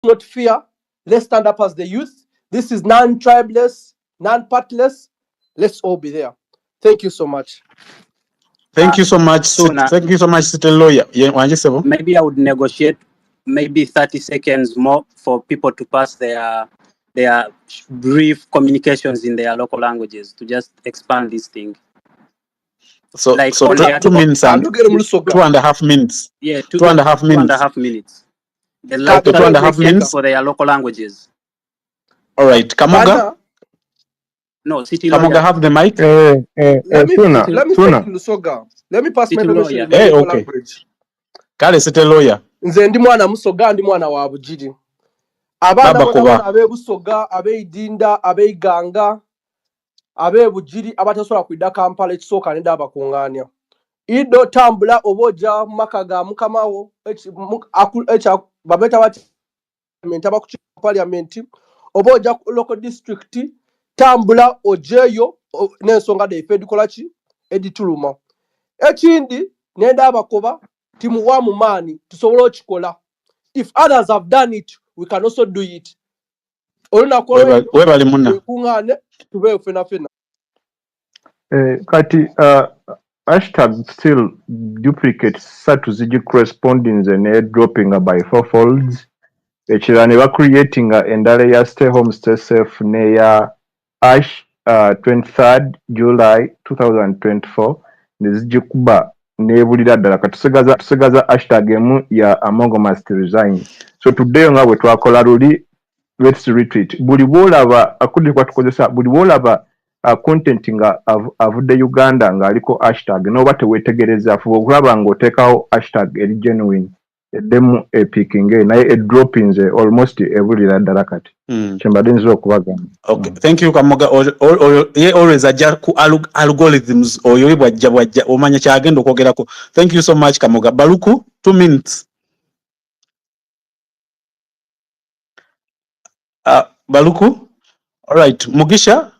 not fear. Let's stand up as the youth. This is non-tribeless, non-partless. Let's all be there. Thank you so much. Thank you so much. Sooner. Thank you so much, City Lawyer. Maybe I would negotiate maybe 30 seconds more for people to pass their brief communications in their local languages to just expand this thing. So, like so 2 minutes and 2.5 minutes. Yeah, 2.5 minutes. 2.5 minutes. The last 2.5 minutes for their local languages. All right, Kamoga. No, City Kamoga Lawyer. have the mic. Let me speak in Lusoga. Let me pass my information in my local language. Kale City Lawyer. Nze ndi mwana Musoga, ndi mwana wa Bugiri. Abana bona abe Busoga, abe Idinda, abe Iganga, abe Bugiri abatasobola kwidda Kampala ekisooka ne daba kunganya. Ido tambula oboja makaga mukamawo babeta bati aba ku parliament oboja local district tambula ojeyo n'ensonga dhaife edikola ki edituluma. Ekindi nenda abakoba timuwa mu maani tusobola okikola. If others have done it, we can also do it. Webali munna. Kungane tubeyo fena fena. Kati hashtag still duplicates satu ziji corresponding ne dropping by fourfolds. Ekira ne creating endala ya stay home stay safe ne ya ash 23rd July 2024 neziji kuba nebulira ddala katusigaza hashtag emu ya Amongo must resign. So today nga bwe twakola luli let's retweet buli bolaba akudi kwa tukozesa buli bolaba content nga avudde Uganda nga aliko hashtag noba tewetegereza fuba okulaba ng'oteekawo hashtag eri genuine eddemu epikinge naye dropping almost ebulira ddala kati kyembadde nzira okubagamba. Okay, thank you Kamoga. Ye always ajja ku algorithms oyo bwajja omanya kyagenda okwogerako. Thank you so much Kamoga. Baluku 2 minutes. Baluku, all right. Mugisha.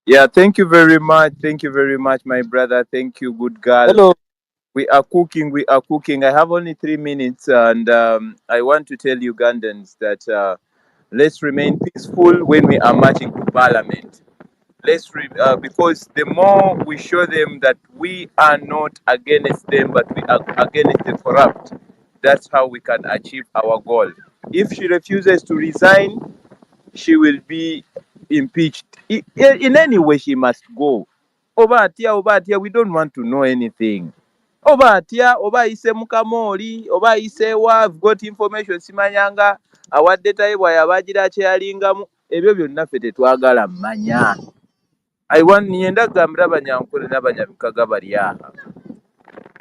Yeah, thank you very much. Thank you very much, my brother. Thank you, good girl. Hello. We are cooking. I have only 3 minutes, and I want to tell Ugandans that let's remain peaceful when we are marching to Parliament. Because the more we show them that we are not against them, but we are against the corrupt, that's how we can achieve our goal. If she refuses to resign, she will be impeached. In any way, she must go. Obatia, we don't want to know anything. Obatia, oba ise mukamoli, oba ise wa, I've got information simanyanga, awadde tayibwa yabagira kyalingamu, ebyo byonna ffe tetwagala manya. Nyenda gambira abanyankole n'abanyabikaga bali aha.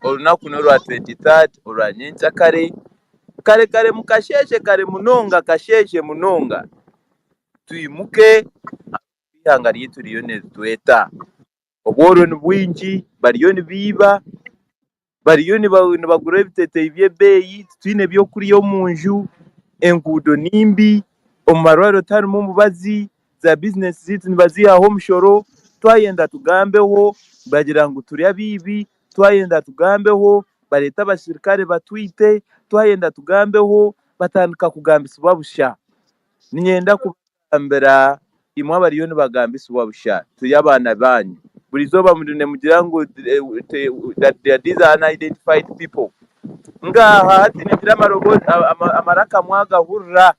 Olunaku n'olwa 23rd, olwa nyenkya kare mukasheshe kare munonga kasheshe munonga. Tuyimuke ihanga lyetu liyo netweta obworo ni bwingi bariyo nibiiba bariyo nibagura ebiteteyi by'ebbeeyi twine ebyokurya omunju enguudo nimbi omu marwariro tarimu omubazi za bizinesi ziitu nibazihaho omushoro twayenda tugambeho bagira ngu turi abiibi twayenda tugambeho bareeta abasirikare batwite twayenda tugambeho batandika kugambisibwa busha. Ninyenda kubagambira imwe abariyo nibagambisibwa busha turi abaana banyu buli zoba mugira ngu that these are unidentified people ngaha hati nigira amaraka mwagahurra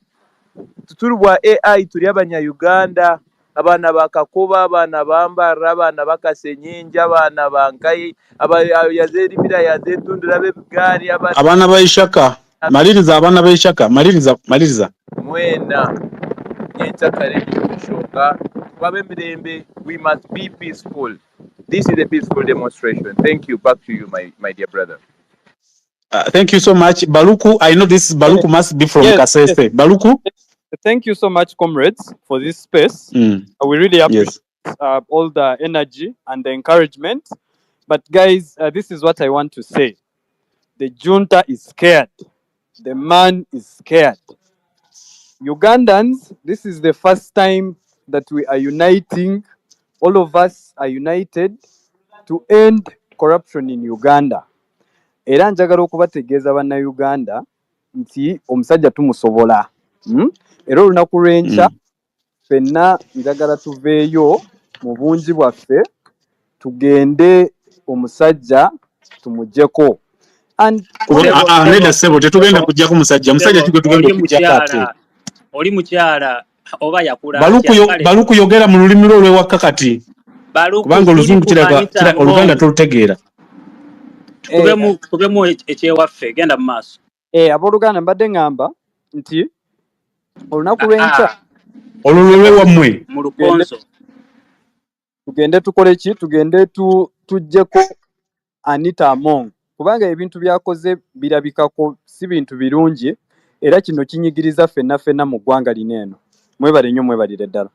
tuturi bwa AI turi abanya-Uganda abana bakakoba abana bambara abana bakasenyinja abana bankayi yazeri mira yazentundura b'ebigari abana bayishaka maliriza abana bayishaka maliriza mwena nyentakare kushoka babe mirembe. We must be peaceful. This is a peaceful demonstration. Thank you. Back to you, my dear brother. Thank you so much Baluku. I know this Baluku must be from Kasese. Yes. Baluku, thank you so much comrades for this space. We really appreciate all the energy and the encouragement. But guys, this is what I want to say. The junta is scared. The man is scared. Ugandans, this is the first time that we are uniting. All of us are united to end corruption in Uganda. Era njagala okubategeeza bannayuganda nti omusajja tumusobola. Era olunaku lw'enkya ffenna njagala tuveeyo mu bungi bwaffe tugende omusajja tumuggyeko. Nedda ssebo tetugenda kuggyako musajja tugenda okuggyako ate. Oli mukyala oba yakula Baluku yogera mu lulimi lwo olw'ewaka kati. Kubanga oluzungu kiraga Oluganda tolutegeera. Tukubemu ekyewaffe genda mu maaso. Abooluganda mbadde ngamba nti olunaku lw'enkya olulwe wammwe mu Lukonzo tugende tukole ki? Tugende tujjeko Anita Among kubanga ebintu byakoze birabikako si bintu birungi era kino kinyigiriza ffenna mu ggwanga lino eno. Mwebale nnyo mwebalire ddala.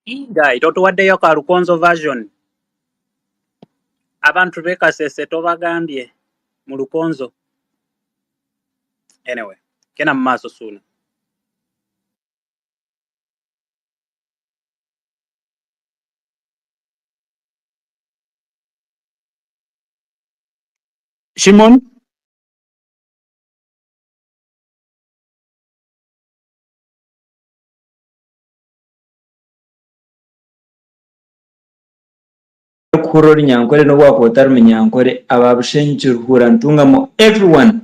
Guy totuwaddeyo ka Lukonzo version. Abantu bekasese tobagambye mu Lukonzo. Anyway, kena mu maaso soon. Shimon? Kurori nyankore no wako otarme nyankore ababushenjur hurantungamo everyone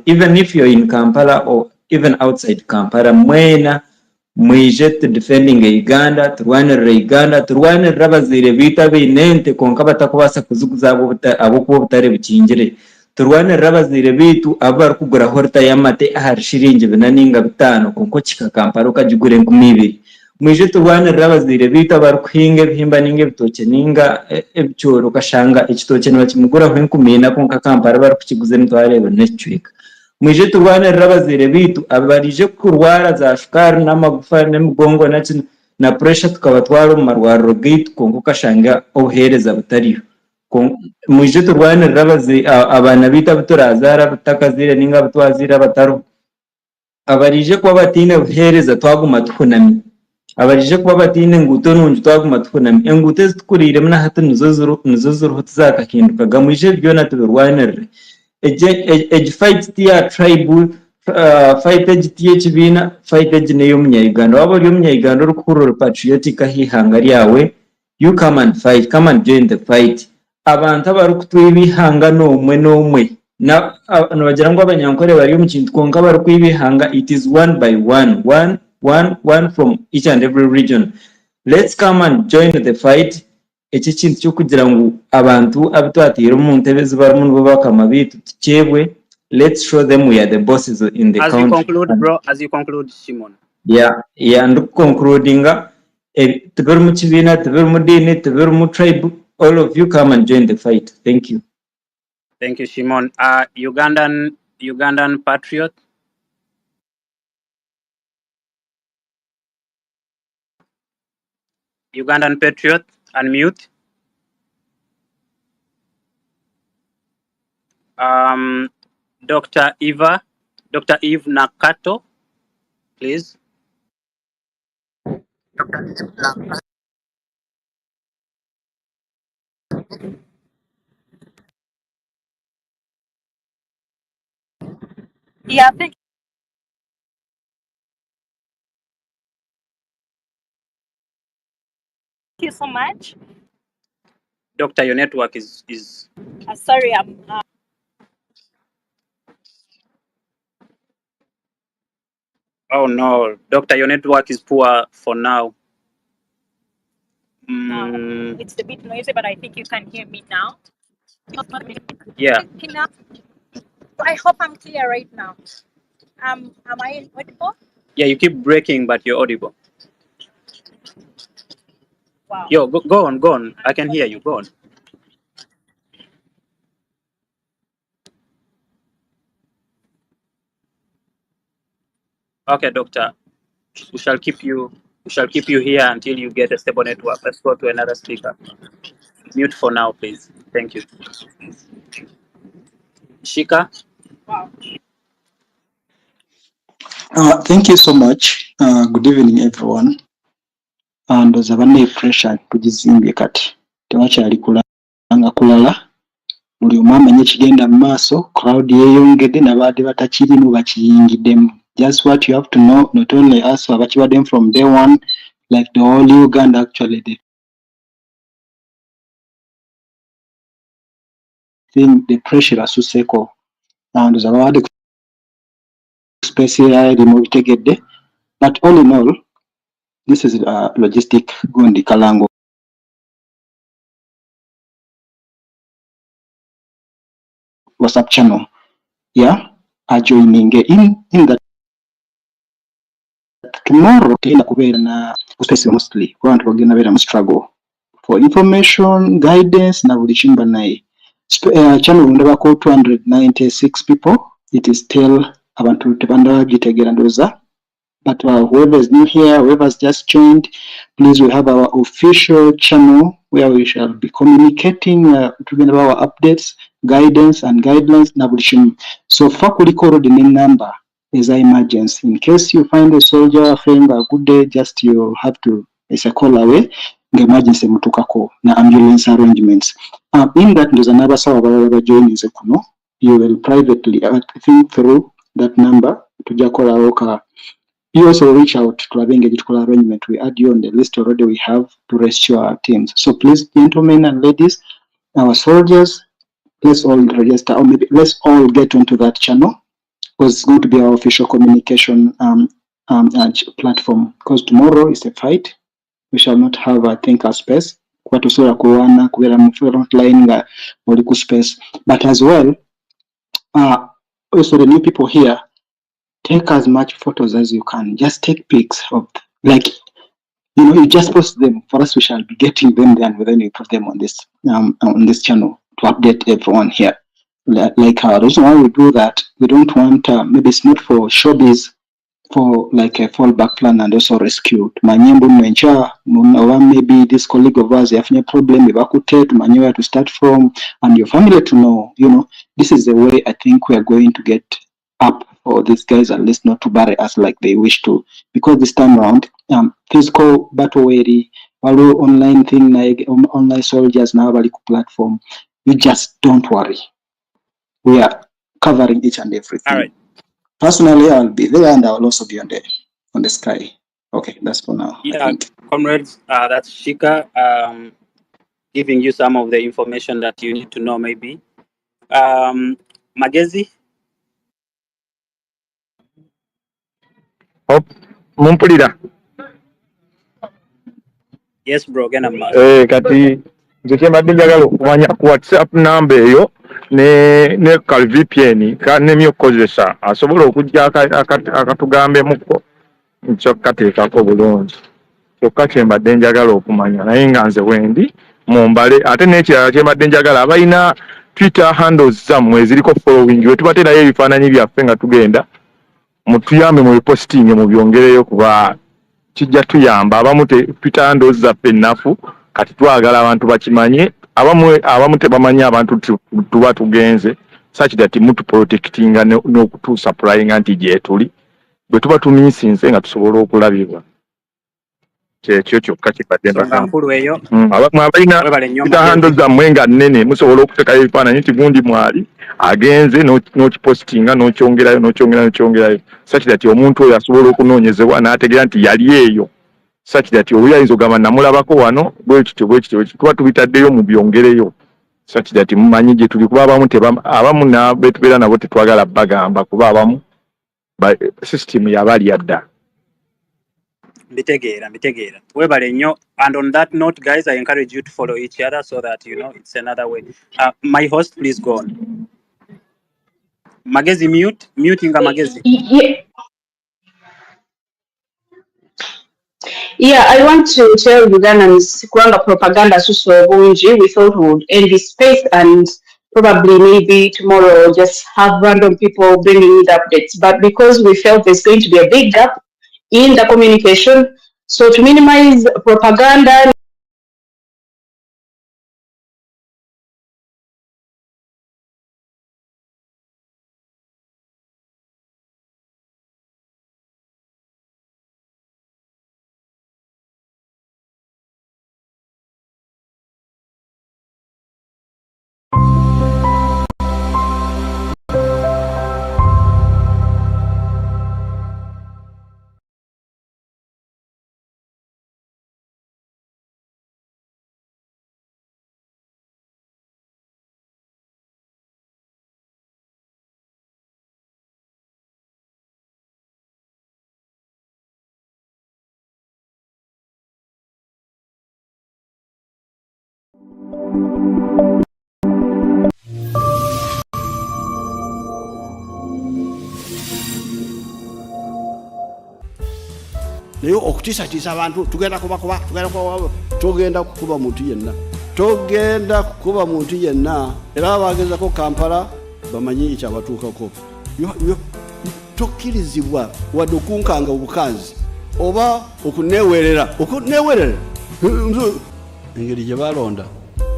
even if you're in Kampala or even outside Kampala mwena mwijete defending Uganda turwanira rabazire bita binente konka batakubasa kuzuguza abo kuba butare bukingire turwanira rabazire bitu abar kugura horta yamate ahari shiringi binaninga bitano konko kika Kampala kajigure 20 mwije turwanira rabazire bita barkuhinge bihimba ninge bitoke ninga ebicyoro kashanga ekitoke n'abakimugura 10 konka Kampala barkukiguze ntwarebe necwika mwije turwanira rabazire bitu abarije kurwara za shukari n'amagufa n'emigongo na pressure tukabatwara mu marwaro gate konko kashanga obuhereza butariho mwije turwanira rabazi abana bita buturazara butakazire ninga butwazira bataro abarije kuba batine buhereza twaguma tukunami abarije kuba batine nguto nunju twaguma tukunami engute zikurire mna hatu nizo zuru zakahinduka gamuje byo na turwanira eje fight tia tribal fight ejitiyekibina fight ejineyo munyayuganda wabo lyo munyayuganda rukuru patriotic ahihanga lyawe you come and fight, come and join the fight. Abantu abarukutwibihanga n'omwe na bagira ngo abanyankore bari mu kintu konka barukwibihanga. It is one by one from each and every region. Let's come and join the fight. Iki kintu cyo kugira ngo abantu abitwatira mu ntebe zibarimo n'bo bakamabitu cyebwe. Let's show them we are the bosses in the country. As you conclude, Shimon. Yeah, and concluding, tebero mu kibina, tebero mu dini, tebero mu tribe, all of you come and join the fight. Thank you. Thank you, Shimon. Ugandan patriot. Ugandan patriot, unmute. Dr. Eve Nakato, please. Yeah, thank you so much. Doctor, your network is sorry, I'm oh no, Doctor, your network is poor for now. It's a bit noisy, but I think you can hear me now. Yeah. I hope I'm clear right now. Am I audible? Yeah, you keep breaking, but you're audible. Wow. Yo, go on. I can hear you. Go on. Okay, Doctor. We shall keep you here until you get a stable network. Let's go to another speaker. Mute for now, please. Thank you. Shika. Wow. Thank you so much. Good evening, everyone. And as a pressure tugizimbye kati tewakyali kulanga kulala buli omu amanye kigenda mu maaso crowd yeeyongedde n'abaadde batakirimu bakiyingiddemu just what you have to know, not only us, but them from day one, like the whole Uganda actually. The pressure asuseko and the space here remote tegedde, but all in all, this is logistic gundi kalango. WhatsApp channel, yeah, are joining in that tomorrow tenda kubeera na space mostly abantu bagenda beera mu struggle for information guidance na buli kimba naye channel ndabako 296 people. It is still abantu tebanda gitegera ndoza, but whoever is new here, whoever has just joined, please, we have our official channel where we shall be communicating talking about our updates, guidance and guidelines na buli kimu. So fakuliko the name number is an emergency. In case you find a soldier, a friend, a good day, just you have to, it's a call away, the emergency mutukako na ambulance arrangements. In that, there's another sawa join is kuno. You will privately think through that number to jakola oka. You also reach out to Abenge Digital Arrangement. We add you on the list already we have to rescue our teams. So please, gentlemen and ladies, our soldiers, let's all register, or maybe let's all get onto that channel, because it's going to be our official communication platform. Because tomorrow is a fight. We shall not have, I think, a space. Kwa tusura kuwana, kuwera front line moliku space. But as well, also the new people here, take as much photos as you can. Just take pics of, like, you just post them. For us, we shall be getting them there, and then we put them on this channel to update everyone here. Like the reason why we do that, we don't want maybe it's not for showbiz, for like a fallback plan and also rescue. Manyembo mwencha, maybe this colleague of ours have a problem, to where to start from, and your family to know. This is the way I think we are going to get up for these guys, at least not to bury us like they wish to, because this time around, physical battle weary, online thing like online soldiers now platform. You just don't worry. We are covering each and everything. All right. Personally, I'll be there and I'll also be on the sky. Okay, that's for now. Yeah, comrades, that's Shika giving you some of the information that you need to know maybe. Magezi? Mumpulira. Yes, bro, gena mas. Kati nze kyembadde njagala okumanya ku WhatsApp namba eyo ne kal VPN kanemi okukozesa asobola okujja akatugambemuko nkyo kateekako bulungi. Kyokka kyembadde njagala okumanya naye nga nze wendi mumbale ate n'ekirala kyembadde njagala abalina Twitter handles zammwe eziriko following we tubateerayo ebifaananyi byaffe nga tugenda mutuyambe mu posting mu byongereyo kuba kijja tuyamba abamu Twitter handles zaffe nnafu kati twagala abantu bakimanye abamu tebamanyi abantu tuba tugenze such that mutu protectinga n'okutuusa supplying anti gye tuli bwe tuba tumiisinze nga tusobola okulabibwa kyekyo kyokka kibadde abalina Twitter zammwe nga nnene musobola okuteekayo ebifaananyi nti gundi mwali agenze n'okipostinga n'okyongerayo such that omuntu oyo asobola okunoonyezebwa n'ategeera nti yali eyo such that oyo ayinza ogamba namulabako wano bwe kityo tuba tubitaddeyo mu byongereyo such that mumanyi gye tuli kuba abamu betubeera nabo tetwagala bagamba kuba abamu system yabali adda. Mbitegeera. Webale nnyo. And on that note, guys, I encourage you to follow each other so that, it's another way. My host, please go on. Magezi, muting Magezi. Yeah, I want to tell Ugandans Kwanga propaganda suso bunji. We thought we would end this space and probably maybe tomorrow just have random people bringing the updates. But because we felt there's going to be a big gap in the communication, so to minimize propaganda, naye okutiisatiisa abantu tugenda kukuba muntu yenna, togenda kukuba muntu yenna. Era abagezako Kampala bamanyi ekyabatuukako. Tokkirizibwa wadde okunkanga obukanzi oba okuneewerera engeri gye balonda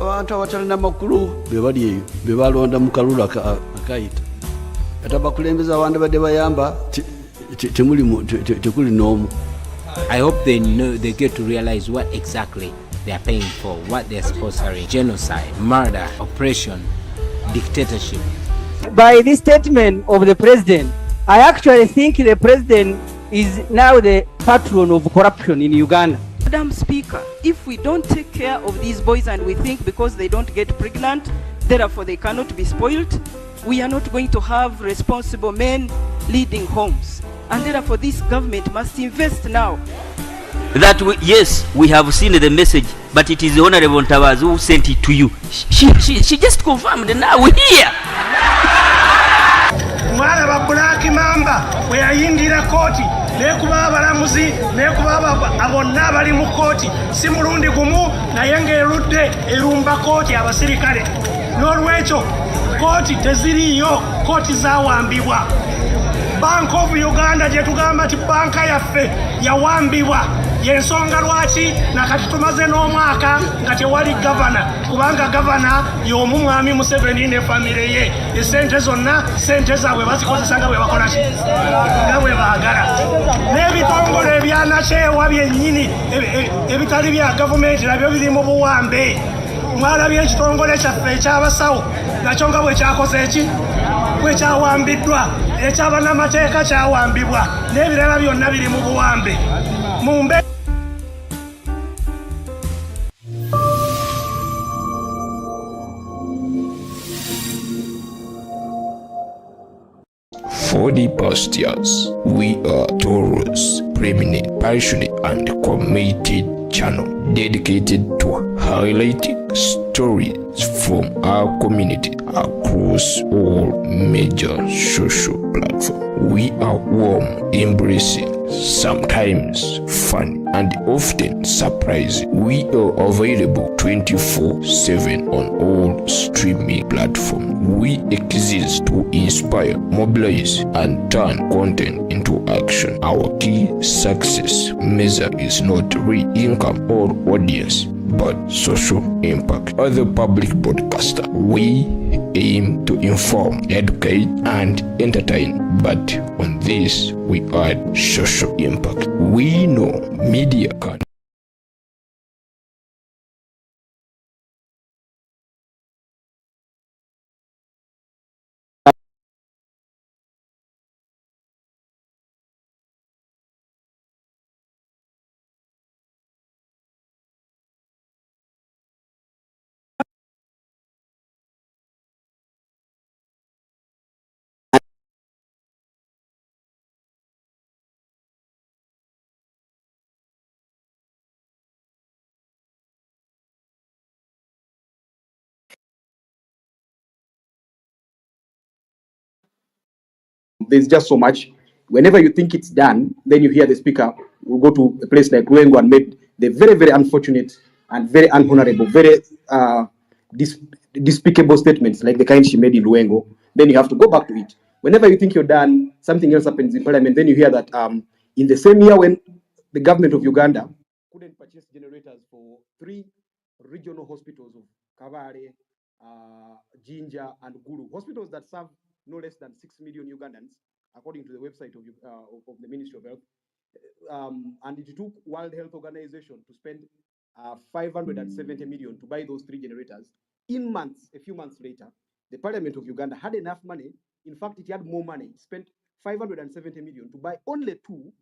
abantu abatalina makulu be bali eyo be balonda mu kalulu akayita ate abakulembeza abandi badde bayamba tekuli n'omu. I hope they get to realize what exactly they are paying for, what they are sponsoring: genocide, murder, oppression, dictatorship. By this statement of the president, I actually think the president is now the patron of corruption in Uganda. Madam Speaker, if we don't take care of these boys and we think because they don't get pregnant, therefore they cannot be spoiled, we are not going to have responsible men leading homes. And therefore this government must invest now. Yes, we have seen the message, but it is the Honorable Ntabazi who sent it to you. She just confirmed, and now we're here. Mwana ba Black Mamba we ayindira koti nekuba abalamuzi nekuba abonna abali mu koti si mulundi gumu naye ng'erudde erumba koti abasirikale. N'olwekyo koti teziriyo, koti zawambibwa. Bank of Uganda gye tugamba nti banka yaffe yawambibwa, yensonga lwaki nakati tumaze n'omwaka nga tewali gavana, kubanga gavana y'omu mwami Museveni ne famire ye. Esente zonna sente zaabwe bazikozesa nga bwe bakola ki, nga bwe baagala. N'ebitongole ebyanakyewa byennyini ebitali bya gavumenti nabyo biri mu buwambe. Mwalabye ekitongole kyaffe ekyabasawo nakyo nga bwe kyakoze eki, bwe kyawambiddwa. Ekyabannamateeka kyawambibwa, n'ebirala byonna biri mu buwambe. For the past years, we are Taurus, preeminent, passionate, and committed channel dedicated to highlighting stories from our community across all major social platforms. We are warm, embracing, sometimes fun, and often surprising. We are available 24/7 on all streaming platforms. We exist to inspire, mobilize, and turn content into action. Our key success measure is not real income or audience, but social impact. As a public broadcaster, we aim to inform, educate, and entertain, but on this we add social impact. We know media can there's just so much. Whenever you think it's done, then you hear the speaker will go to a place like Luengo and make the very, very unfortunate and very unhonorable, very despicable statements like the kind she made in Luengo. Then you have to go back to it. Whenever you think you're done, something else happens in parliament. Then you hear that in the same year when the government of Uganda couldn't purchase generators for 3 regional hospitals of Kabare, Jinja, and Gulu, hospitals that serve no less than 6 million Ugandans, according to the website of the Ministry of Health. And it took World Health Organization to spend 570 million to buy those 3 generators. In months, a few months later, the Parliament of Uganda had enough money. In fact, it had more money. It spent 570 million to buy only 2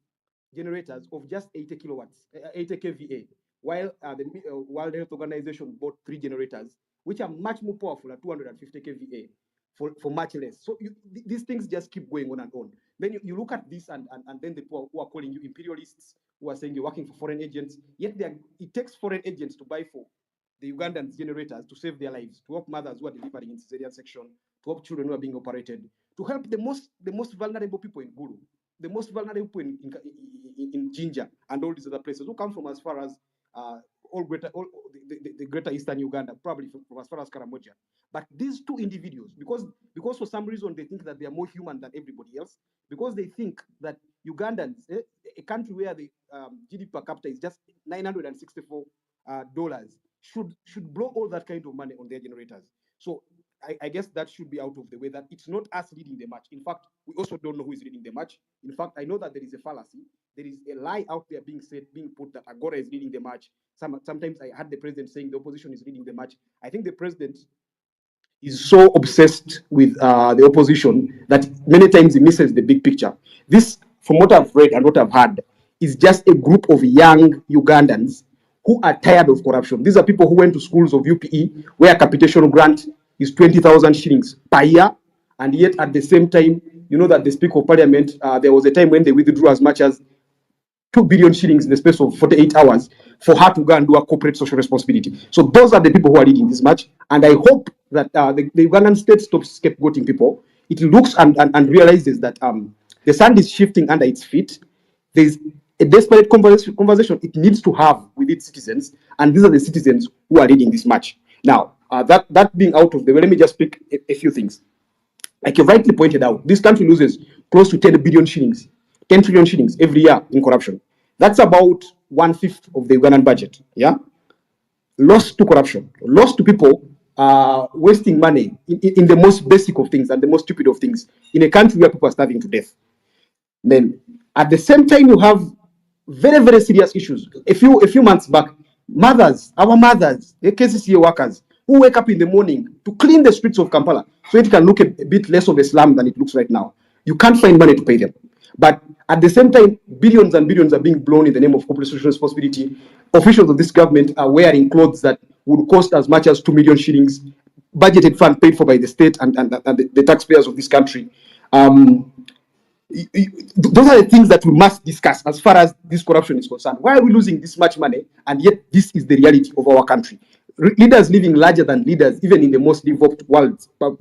generators of just 80 kilowatts, 80 kVA, while the World Health Organization bought 3 generators, which are much more powerful at 250 kVA for much less. So these things just keep going on and on. Then you look at this and then the people who are calling you imperialists, who are saying you're working for foreign agents, yet it takes foreign agents to buy for the Ugandan generators to save their lives, to help mothers who are delivering in cesarean section, to help children who are being operated, to help the most vulnerable people in Gulu, the most vulnerable people in Jinja and all these other places who come from as far as the greater eastern Uganda, probably from as far as Karamoja. But these two individuals, because for some reason they think that they are more human than everybody else, because they think that Ugandans, a country where the GDP per capita is just $964, should blow all that kind of money on their generators. So I guess that should be out of the way, that it's not us leading the match. In fact, we also don't know who is leading the match. In fact, I know that there is a fallacy. There is a lie out there being put that Agora is leading the match. Sometimes I had the president saying the opposition is leading the match. I think the president is so obsessed with the opposition that many times he misses the big picture. This, from what I've read and what I've heard, is just a group of young Ugandans who are tired of corruption. These are people who went to schools of UPE where capitation grant is 20,000 shillings per year, and yet at the same time, you know that the Speaker of Parliament, there was a time when they withdrew as much as 2 billion shillings in the space of 48 hours for her to go and do a corporate social responsibility. So those are the people who are leading this match. And I hope that the Ugandan state stops scapegoating people. It looks and realizes that the sand is shifting under its feet. There's a desperate conversation it needs to have with its citizens. And these are the citizens who are leading this match. Now, that being out of the way, let me just pick a few things. Like you rightly pointed out, this country loses close to 10 billion shillings. 10 trillion shillings every year in corruption. That's about 1/5 of the Ugandan budget. Yeah, lost to corruption, lost to people wasting money in the most basic of things and the most stupid of things in a country where people are starving to death. Then, at the same time, you have very, very serious issues. A few months back, our mothers, the KCCA workers, who wake up in the morning to clean the streets of Kampala so it can look a bit less of a slum than it looks right now. You can't find money to pay them. But at the same time, billions and billions are being blown in the name of corporate social responsibility. Officials of this government are wearing clothes that would cost as much as 2 million shillings, budgeted fund paid for by the state and the taxpayers of this country. Those are the things that we must discuss as far as this corruption is concerned. Why are we losing this much money? And yet this is the reality of our country. Leaders living larger than leaders, even in the most developed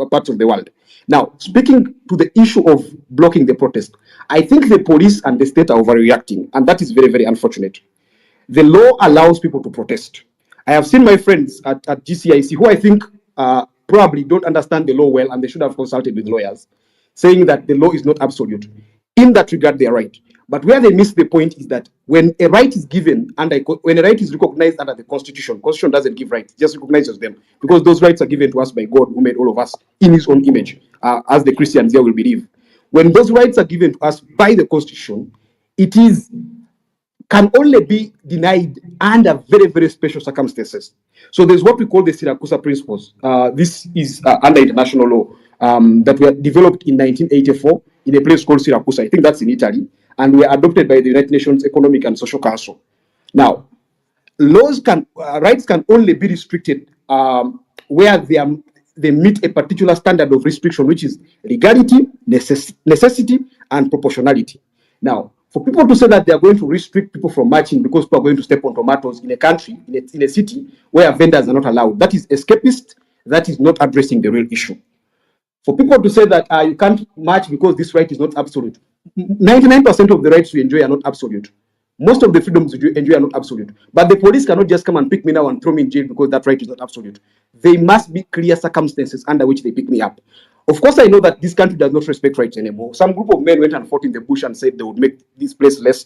parts of the world. Now, speaking to the issue of blocking the protest, I think the police and the state are overreacting, and that is very, very unfortunate. The law allows people to protest. I have seen my friends at GCIC who I think probably don't understand the law well, and they should have consulted with lawyers, saying that the law is not absolute. In that regard, they are right. But where they miss the point is that when a right is given when a right is recognized under the Constitution doesn't give rights, just recognizes them, because those rights are given to us by God, who made all of us in His own image, as the Christians here will believe. When those rights are given to us by the Constitution, can only be denied under very, very special circumstances. So there's what we call the Siracusa principles. This is under international law that were developed in 1984 in a place called Siracusa. I think that's in Italy, and were adopted by the United Nations Economic and Social Council. Now, rights can only be restricted where they meet a particular standard of restriction, which is legality, necessity, and proportionality. Now, for people to say that they are going to restrict people from marching because people are going to step on tomatoes in a country, in a city where vendors are not allowed, that is escapist. That is not addressing the real issue. For people to say that you can't march because this right is not absolute, 99% of the rights we enjoy are not absolute. Most of the freedoms we enjoy are not absolute. But the police cannot just come and pick me now and throw me in jail because that right is not absolute. There must be clear circumstances under which they pick me up. Of course, I know that this country does not respect rights anymore. Some group of men went and fought in the bush and said they would make this place less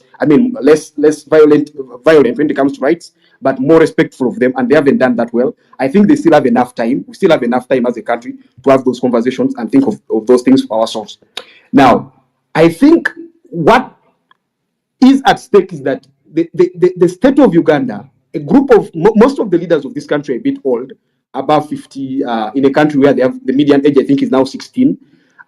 violent when it comes to rights, but more respectful of them, and they haven't done that well. I think they still have enough time. We still have enough time as a country to have those conversations and think of those things for ourselves. Now, I think what is at stake is that the state of Uganda, a group of most of the leaders of this country are a bit old, above 50, in a country where they have the median age, I think, is now 16.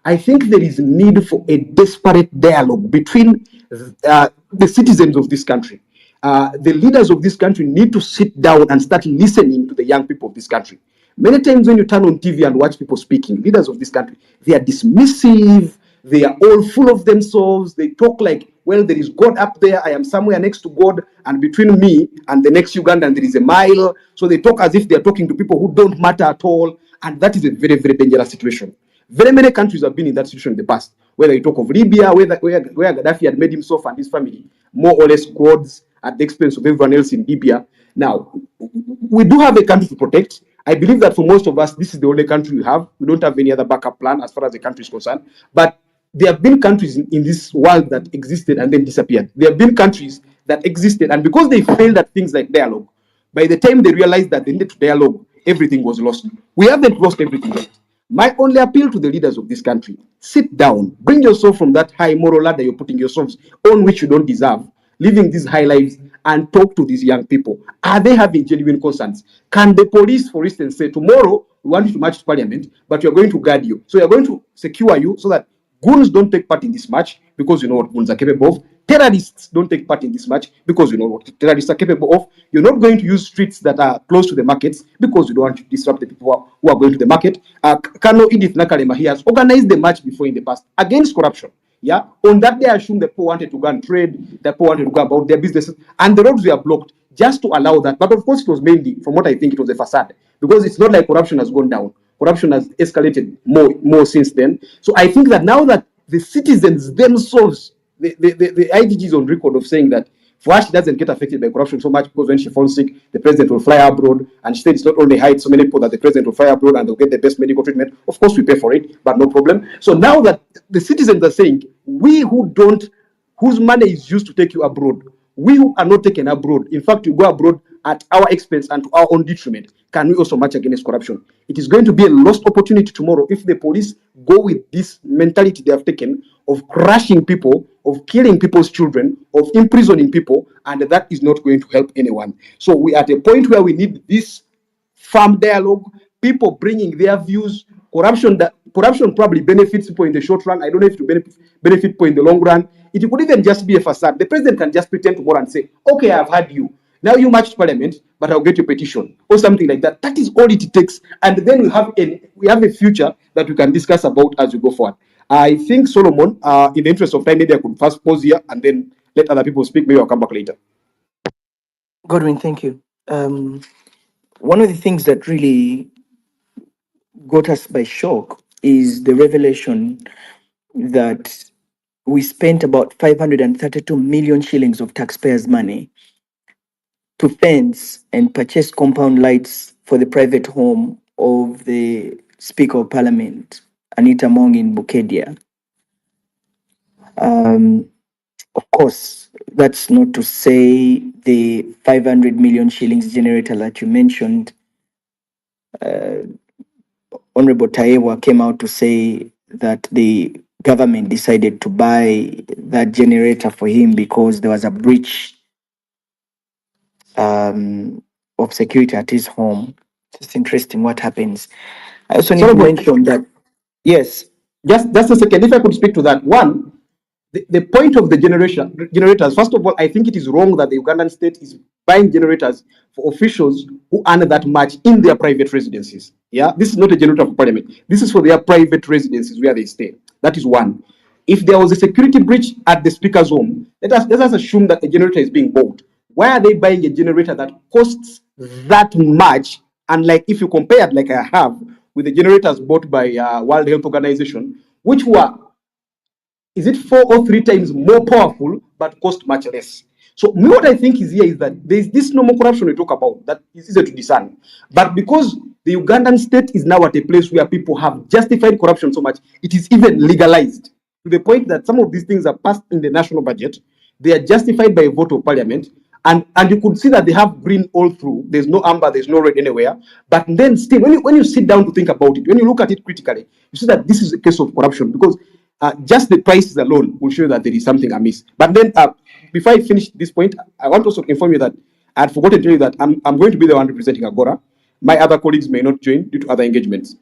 I think there is need for a desperate dialogue between the citizens of this country. The leaders of this country need to sit down and start listening to the young people of this country. Many times when you turn on TV and watch people speaking, leaders of this country, they are dismissive, they are all full of themselves, they talk like well, there is God up there, I am somewhere next to God, and between me and the next Ugandan there is a mile. So they talk as if they are talking to people who don't matter at all, and that is a very, very dangerous situation. Very many countries have been in that situation in the past. Whether you talk of Libya, where Gaddafi had made himself and his family more or less gods at the expense of everyone else in Libya. Now, we do have a country to protect. I believe that for most of us, this is the only country we have. We don't have any other backup plan as far as the country is concerned. But there have been countries in this world that existed and then disappeared. There have been countries that existed, and because they failed at things like dialogue, by the time they realized that they needed to dialogue, everything was lost. We haven't lost everything yet. My only appeal to the leaders of this country: sit down, bring yourself from that high moral ladder you're putting yourselves on, which you don't deserve, living these high lives, and talk to these young people. Are they having genuine concerns? Can the police, for instance, say, tomorrow we want you to march to parliament, but we are going to guard you. So we are going to secure you so that goons don't take part in this march, because you know what goons are capable of. Terrorists don't take part in this match, because you know what terrorists are capable of. You're not going to use streets that are close to the markets, because you don't want to disrupt the people who are going to the market. Kano Edith Nakalema, he has organized the march before in the past against corruption. Yeah, on that day, I assume the poor wanted to go and trade, the poor wanted to go about their businesses, and the roads were blocked just to allow that. But of course, it was mainly, from what I think, it was a facade, because it's not like corruption has gone down. Corruption has escalated more since then. So I think that now that the citizens themselves, the IGG is on record of saying that for her, she doesn't get affected by corruption so much, because when she falls sick, the president will fly abroad. And she said it's not only hide so many people, that the president will fly abroad and they'll get the best medical treatment. Of course, we pay for it, but no problem. So now that the citizens are saying, we whose money is used to take you abroad, we who are not taken abroad, in fact, you go abroad at our expense and to our own detriment, can we also march against corruption? It is going to be a lost opportunity tomorrow if the police go with this mentality they have taken of crushing people, of killing people's children, of imprisoning people, and that is not going to help anyone. So we are at a point where we need this firm dialogue, people bringing their views. Corruption probably benefits people in the short run. I don't know if it will benefit people in the long run. It could even just be a facade. The president can just pretend tomorrow and say, okay, I've had you. Now you march to parliament, but I'll get your petition, or something like that. That is all it takes. And then we have a future that we can discuss about as we go forward. I think, Solomon, in the interest of time, maybe I could first pause here and then let other people speak. Maybe I'll come back later. Godwin, thank you. One of the things that really got us by shock is the revelation that we spent about 532 million shillings of taxpayers' money to fence and purchase compound lights for the private home of the Speaker of Parliament, Anita Mong in Bukedia. Of course, that's not to say the 500 million shillings generator that you mentioned. Honorable Taewa came out to say that the government decided to buy that generator for him because there was a breach of security at his home. It's interesting what happens. I also need to mention that, yes. Just a second, if I could speak to that. One, the point of the generators, first of all, I think it is wrong that the Ugandan state is buying generators for officials who earn that much in their private residences. Yeah, this is not a generator for parliament. This is for their private residences where they stay. That is one. If there was a security breach at the speaker's home, let us assume that a generator is being bought. Why are they buying a generator that costs that much? And like, if you compare it, like I have, with the generators bought by World Health Organization, which were, is it 4 or 3 times more powerful but cost much less? So me, what I think is here is that there's this normal corruption we talk about that is easy to discern. But because the Ugandan state is now at a place where people have justified corruption so much, it is even legalized to the point that some of these things are passed in the national budget. They are justified by a vote of parliament. And you could see that they have green all through. There's no amber, there's no red anywhere. But then still, when you sit down to think about it, when you look at it critically, you see that this is a case of corruption, because just the prices alone will show that there is something amiss. But then, before I finish this point, I want to also inform you that I had forgotten to tell you that I'm going to be the one representing Agora. My other colleagues may not join due to other engagements.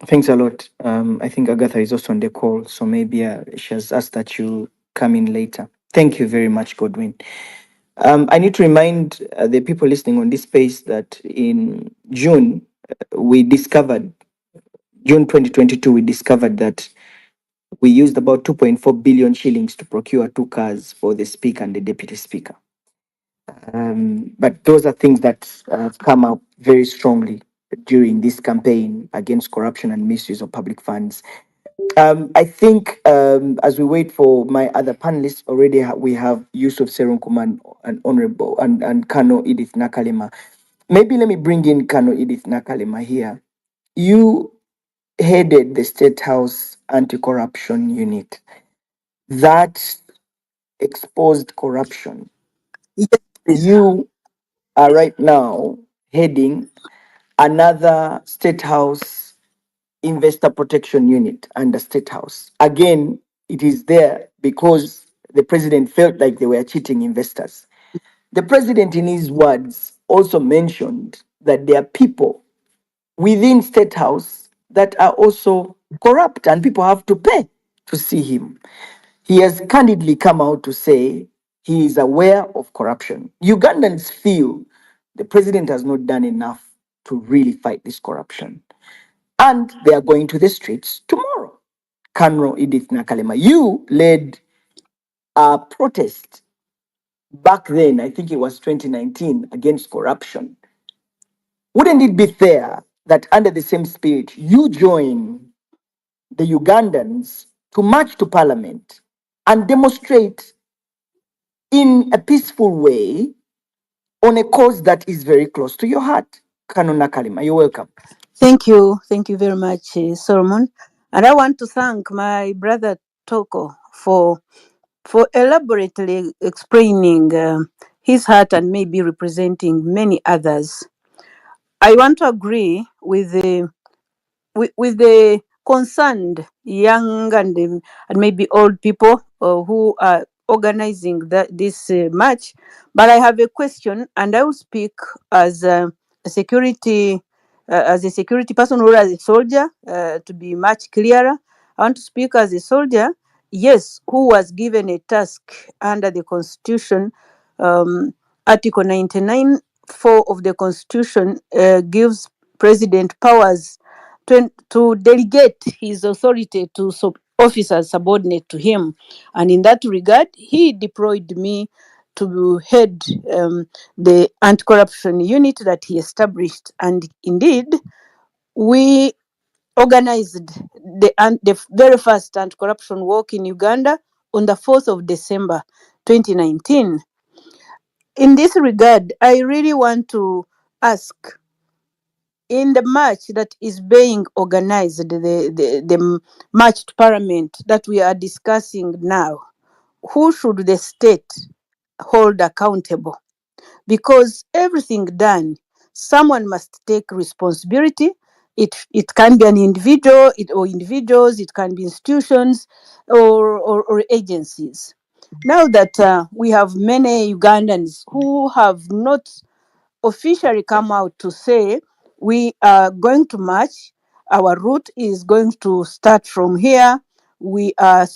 Thanks a lot. I think Agatha is also on the call, so maybe she has asked that you come in later. Thank you very much, Godwin. I need to remind the people listening on this space that in June, June 2022, we discovered that We used about 2.4 billion shillings to procure 2 cars for the speaker and the deputy speaker. But those are things that have come up very strongly during this campaign against corruption and misuse of public funds. I think as we wait for my other panelists, already we have Yusuf Serun Kuman and Honorable and Kano Edith Nakalima. Maybe let me bring in Kano Edith Nakalima here. You headed the State House Anti-Corruption Unit that exposed corruption. You are right now heading another State House Investor Protection Unit under State House. Again, it is there because the president felt like they were cheating investors. The president, in his words, also mentioned that there are people within State House that are also corrupt and people have to pay to see him. He has candidly come out to say he is aware of corruption. Ugandans feel the president has not done enough to really fight this corruption. And they are going to the streets tomorrow. Kanro Edith Nakalema, you led a protest back then, I think it was 2019, against corruption. Wouldn't it be fair that under the same spirit, you join the Ugandans to march to parliament and demonstrate in a peaceful way on a cause that is very close to your heart? Kano Nakalima, you're welcome. Thank you. Thank you very much, Solomon. And I want to thank my brother Toko for elaborately explaining his heart and maybe representing many others. I want to agree with the concerned young and maybe old people who are organizing this march. But I have a question, and I will speak as a security as a security person or as a soldier to be much clearer. I want to speak as a soldier, yes, who was given a task under the Constitution. Article 99 4 of the Constitution gives President powers to delegate his authority to officers subordinate to him. And in that regard, he deployed me to head the anti-corruption unit that he established. And indeed, we organized the very first anti-corruption walk in Uganda on the 4th of December 2019. In this regard, I really want to ask, in the march that is being organized, the march to parliament that we are discussing now, who should the state hold accountable? Because everything done, someone must take responsibility. It can be an individual, or individuals, it can be institutions or agencies. Now that we have many Ugandans who have not officially come out to say we are going to march, our route is going to start from here, we are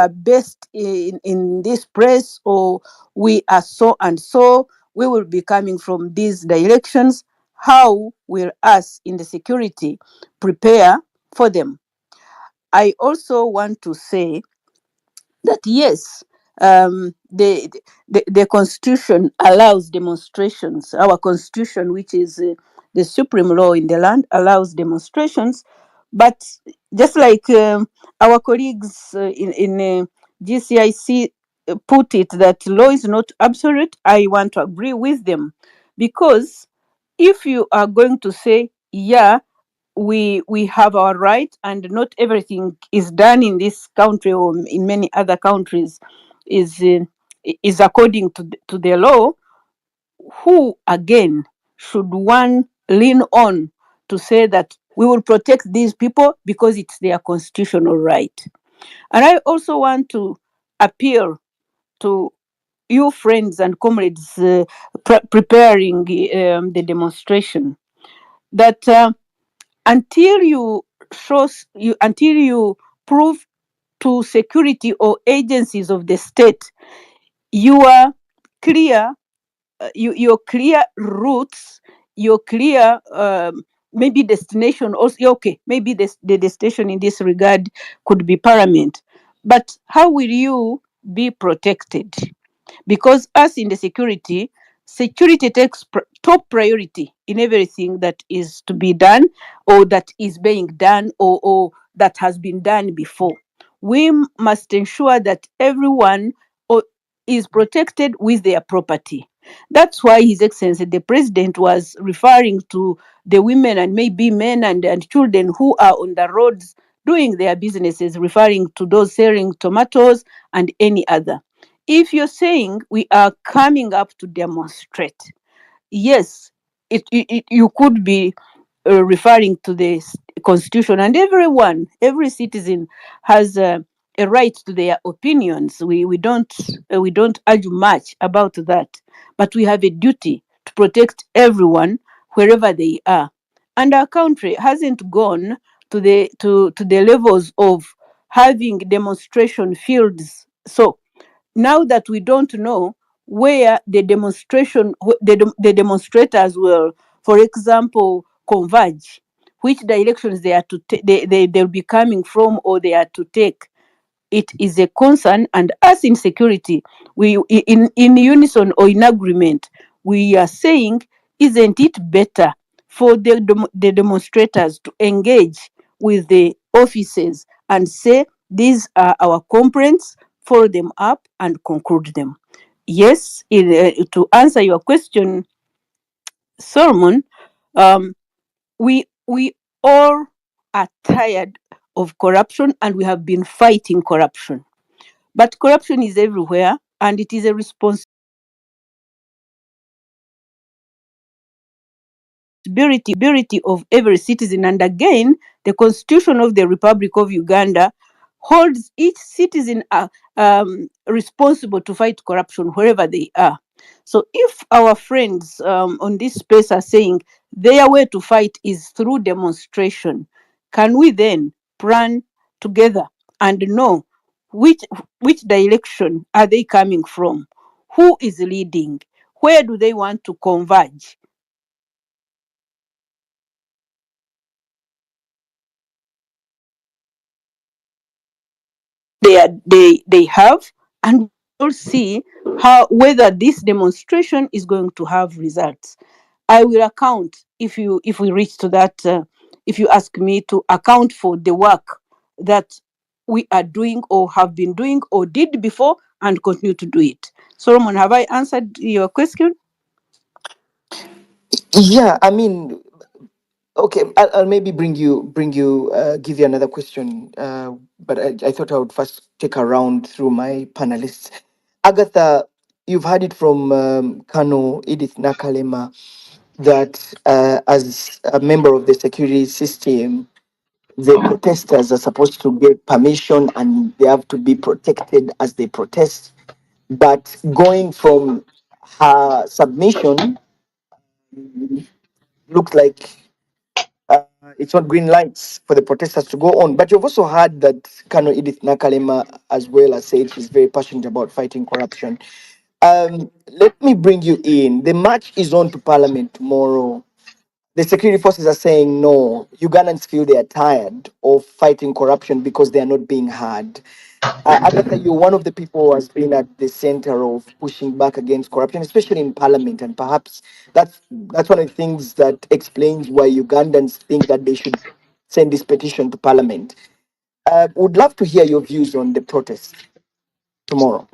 based in this place, or we are so and so, we will be coming from these directions. How will us in the security prepare for them? I also want to say that yes, the constitution allows demonstrations. Our constitution, which is the supreme law in the land, allows demonstrations. But just like our colleagues in GCIC put it, that law is not absolute, I want to agree with them. Because if you are going to say, yeah, we have our right and not everything is done in this country or in many other countries is according to the law, who again should one lean on to say that we will protect these people because it's their constitutional right? And I also want to appeal to you friends and comrades preparing the demonstration, that until you prove to security or agencies of the state your clear your clear routes, your clear maybe destination also, okay, maybe the destination in this regard could be Parliament. But how will you be protected? Because us in the security takes top priority in everything that is to be done, or that is being done, or that has been done before. We must ensure that everyone is protected with their property. That's why His Excellency the President was referring to the women and maybe men and children who are on the roads doing their businesses, referring to those selling tomatoes and any other. If you're saying we are coming up to demonstrate, yes, you could be referring to the constitution, and every citizen has a right to their opinions. We don't argue much about that, but we have a duty to protect everyone wherever they are. And our country hasn't gone to the levels of having demonstration fields. So now that we don't know where the demonstrators will, for example, converge, which directions they are to they'll be coming from, or they are to take, it is a concern. And us in security, we in unison or in agreement, we are saying, isn't it better for the demonstrators to engage with the officers and say, these are our complaints, follow them up and conclude them? Yes, to answer your question, Solomon, we all are tired of corruption, and we have been fighting corruption. But corruption is everywhere, and it is a responsibility of every citizen. And again, the Constitution of the Republic of Uganda holds each citizen responsible to fight corruption wherever they are. So if our friends on this space are saying their way to fight is through demonstration, can we then plan together and know which direction are they coming from? Who is leading? Where do they want to converge? They have, and we'll see whether this demonstration is going to have results. I will account if we reach to that. If you ask me to account for the work that we are doing, or have been doing, or did before, and continue to do it. Solomon, have I answered your question? Yeah, I mean, okay, I'll maybe give you another question. But I thought I would first take a round through my panelists. Agatha, you've heard it from Kano Edith Nakalema that as a member of the security system, the protesters are supposed to get permission and they have to be protected as they protest. But going from her submission, looks like it's not green lights for the protesters to go on. But you've also heard that Kano Edith Nakalema as well has said she's very passionate about fighting corruption. Let me bring you in. The march is on to Parliament tomorrow. The security forces are saying no. Ugandans feel they are tired of fighting corruption because they are not being heard. Agatha, you're one of the people who has been at the center of pushing back against corruption, especially in Parliament, and perhaps that's one of the things that explains why Ugandans think that they should send this petition to Parliament. Would love to hear your views on the protest tomorrow.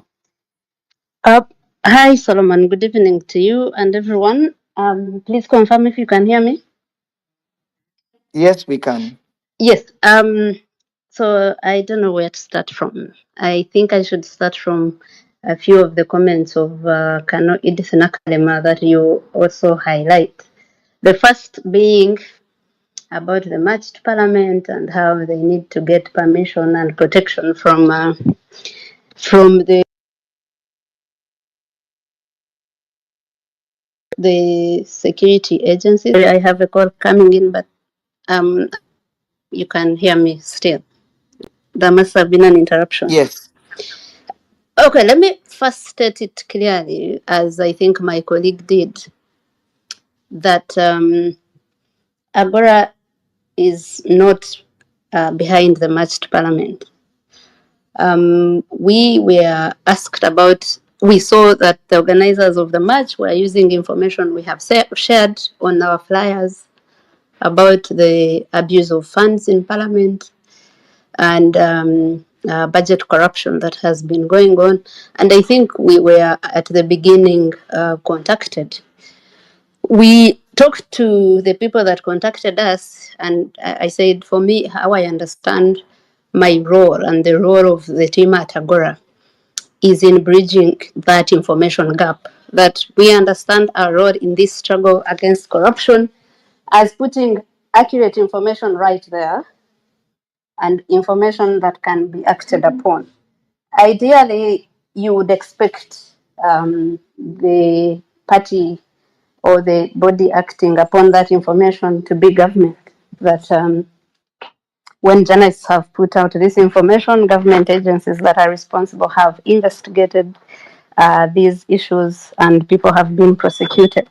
Hi, Solomon. Good evening to you and everyone. Please confirm if you can hear me. Yes, we can. Yes. So I don't know where to start from. I think I should start from a few of the comments of Kano Edith Nakalema that you also highlight. The first being about the march to Parliament and how they need to get permission and protection from the security agencies. I have a call coming in, but you can hear me still. There must have been an interruption. Yes. Okay, let me first state it clearly, as I think my colleague did, that Agora is not behind the march to parliament. We were asked about, we saw that the organizers of the march were using information we have shared on our flyers about the abuse of funds in parliament and budget corruption that has been going on. And I think we were at the beginning contacted. We talked to the people that contacted us, and I said, for me, how I understand my role and the role of the team at Agora is in bridging that information gap, that we understand our role in this struggle against corruption as putting accurate information right there and information that can be acted upon. Ideally, you would expect the party or the body acting upon that information to be government, that when journalists have put out this information, government agencies that are responsible have investigated these issues and people have been prosecuted.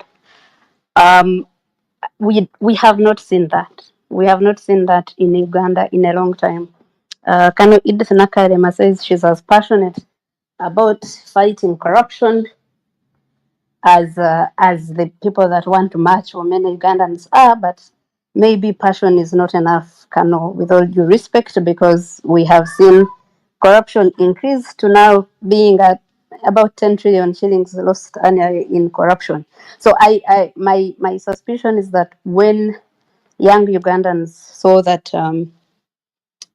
We have not seen that. We have not seen that in Uganda in a long time. Kano Edith Nakarema says she's as passionate about fighting corruption as the people that want to march, or many Ugandans are, but maybe passion is not enough, Kano, with all due respect, because we have seen corruption increase to now being at about 10 trillion shillings lost annually in corruption. So my suspicion is that when young Ugandans saw that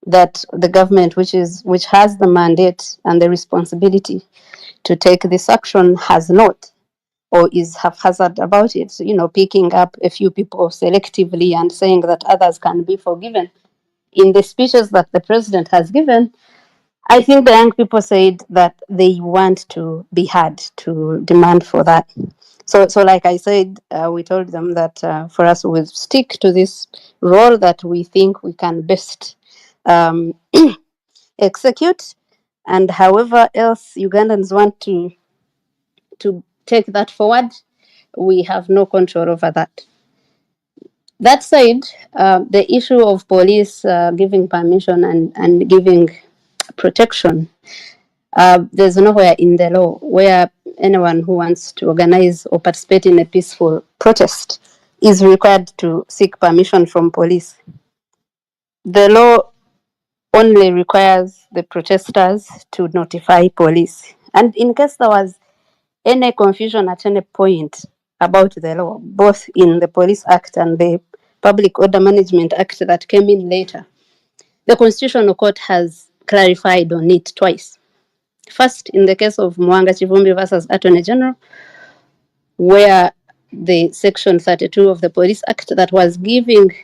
that the government, which has the mandate and the responsibility to take this action, has not, or is haphazard about it, picking up a few people selectively and saying that others can be forgiven. In the speeches that the president has given, I think the young people said that they want to be heard, to demand for that. So like I said, we told them that for us, we'll stick to this role that we think we can best execute, and however else Ugandans want to take that forward, we have no control over that. That said, the issue of police giving permission and giving protection, there's nowhere in the law where anyone who wants to organize or participate in a peaceful protest is required to seek permission from police. The law only requires the protesters to notify police. And in case there was any confusion at any point about the law, both in the Police Act and the Public Order Management Act that came in later, the Constitutional Court has clarified on it twice. First, in the case of Mwanga Chivumbi versus Attorney General, where the Section 32 of the Police Act that was giving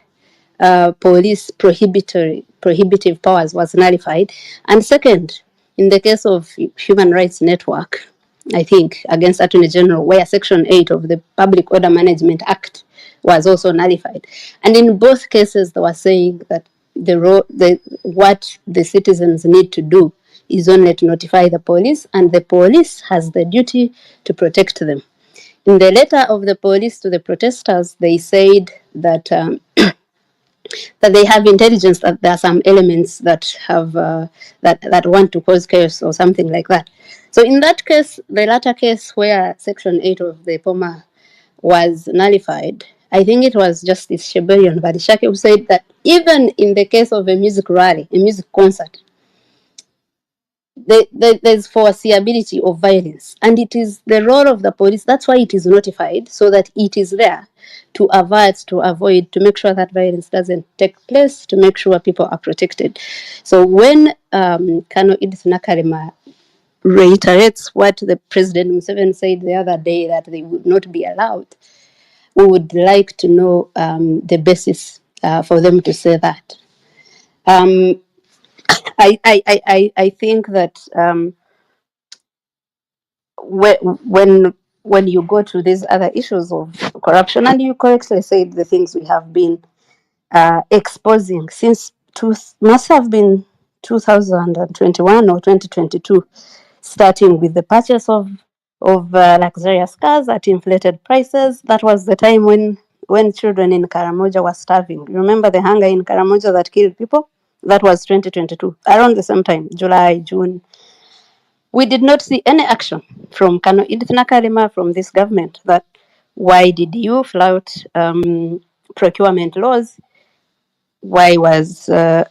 police prohibitive powers was nullified. And second, in the case of Human Rights Network, I think, against Attorney General, where Section 8 of the Public Order Management Act was also nullified. And in both cases, they were saying that what the citizens need to do is only to notify the police, and the police has the duty to protect them. In the letter of the police to the protesters, they said that that they have intelligence that there are some elements that have that want to cause chaos or something like that. So in that case, the latter case where Section 8 of the POMA was nullified, I think it was Justice Sheberian Badishake who said that even in the case of a music rally, a music concert, there's foreseeability of violence, and it is the role of the police. That's why it is notified, so that it is there to avoid, to make sure that violence doesn't take place, to make sure people are protected. So when Kano Edith Nakarema reiterates what the President Museveni said the other day, that they would not be allowed, we would like to know the basis for them to say that. I think that when you go to these other issues of corruption, and you correctly said the things we have been exposing since must have been 2021 or 2022, starting with the purchase of luxurious cars at inflated prices. That was the time when when children in Karamoja were starving. Remember the hunger in Karamoja that killed people? That was 2022, around the same time, July, June. We did not see any action from Kano Edith Nakalema, from this government, that why did you flout procurement laws? Why were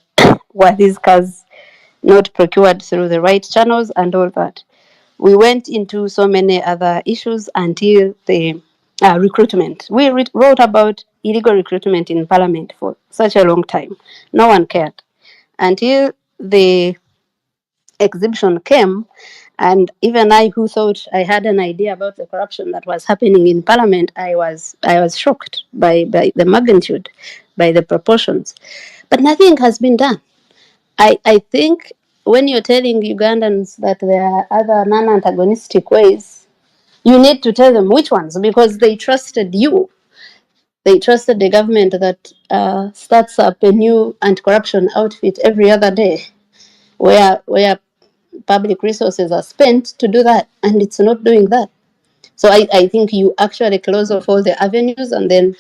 these cars not procured through the right channels and all that? We went into so many other issues until the recruitment. We wrote about illegal recruitment in Parliament for such a long time. No one cared until the exhibition came, and even I, who thought I had an idea about the corruption that was happening in Parliament, I was shocked by the magnitude, by the proportions. But nothing has been done. I think when you're telling Ugandans that there are other non-antagonistic ways, you need to tell them which ones, because they trusted you. They trusted the government that starts up a new anti-corruption outfit every other day, where public resources are spent to do that, and it's not doing that. So I think you actually close off all the avenues, and then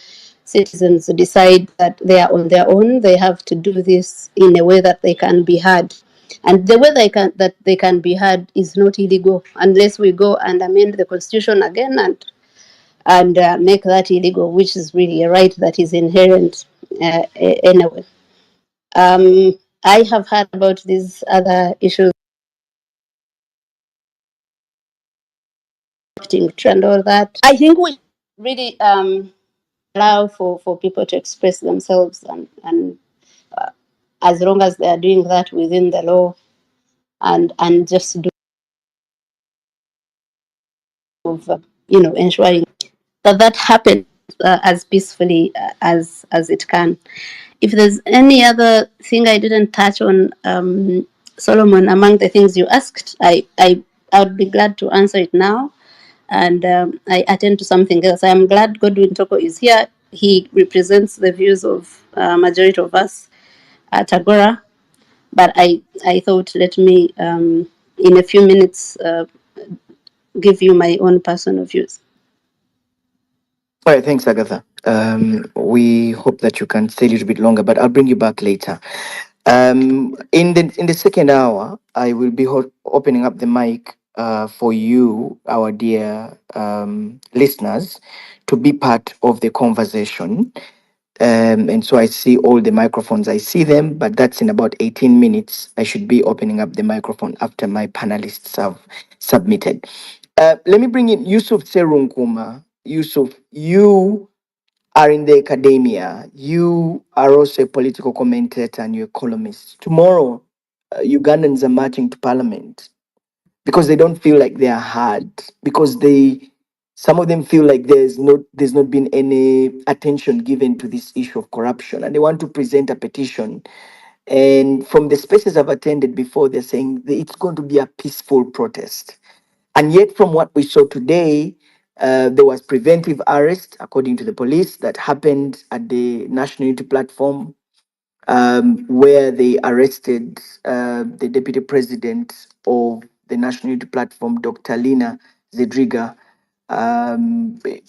citizens decide that they are on their own. They have to do this in a way that they can be heard. And the way they can be heard is not illegal, unless we go and amend the constitution again and make that illegal, which is really a right that is inherent anyway. I have heard about these other issues and all that. I think we really allow for people to express themselves, and as long as they are doing that within the law, and just do of ensuring that happens as peacefully as it can. If there's any other thing I didn't touch on, Solomon, among the things you asked, I would be glad to answer it now, and I attend to something else. I am glad Godwin Toko is here. He represents the views of majority of us at Agora, but I thought, let me in a few minutes give you my own personal views. All right, thanks, Agatha. We hope that you can stay a little bit longer, but I'll bring you back later. In the second hour, I will be opening up the mic for you, our dear listeners, to be part of the conversation. And so I see all the microphones. I see them, but that's in about 18 minutes. I should be opening up the microphone after my panelists have submitted. Let me bring in Yusuf Serunkuma. Yusuf, you are in the academia. You are also a political commentator and you're a columnist. Tomorrow, Ugandans are marching to parliament because they don't feel like they are heard, because some of them feel like there's not been any attention given to this issue of corruption, and they want to present a petition. And from the spaces I've attended before, they're saying that it's going to be a peaceful protest. And yet, from what we saw today, there was preventive arrest, according to the police, that happened at the National Unity Platform, where they arrested the deputy president of the National Unity Platform, Dr. Lina Zedriga.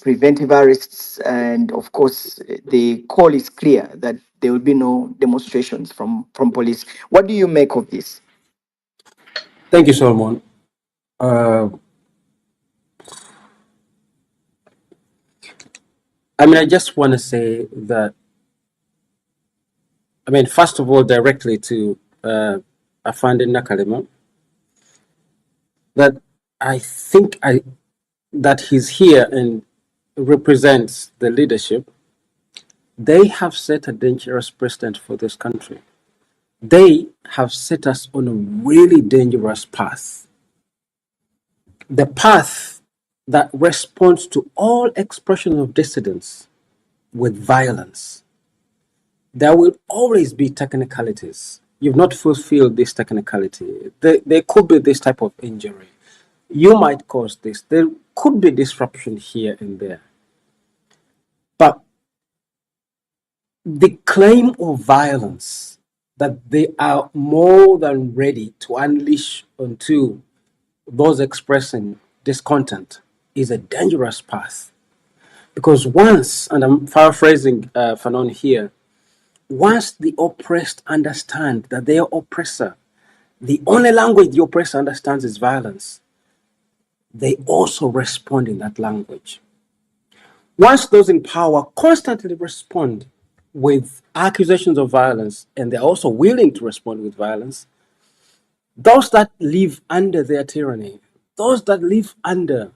Preventive arrests, and of course, the call is clear that there will be no demonstrations from police. What do you make of this? Thank you, Solomon. I just want to say that, first of all, directly to Afande Nakalema, that I think that he's here and represents the leadership. They have set a dangerous precedent for this country. They have set us on a really dangerous path. The path that responds to all expression of dissidence with violence. There will always be technicalities. You've not fulfilled this technicality. There could be this type of injury. You might cause this. There could be disruption here and there. But the claim of violence that they are more than ready to unleash onto those expressing discontent is a dangerous path. Because once, and I'm paraphrasing Fanon here, once the oppressed understand that they are oppressor, the only language the oppressor understands is violence, they also respond in that language. Once those in power constantly respond with accusations of violence, and they're also willing to respond with violence, those that live under their tyranny, those that live under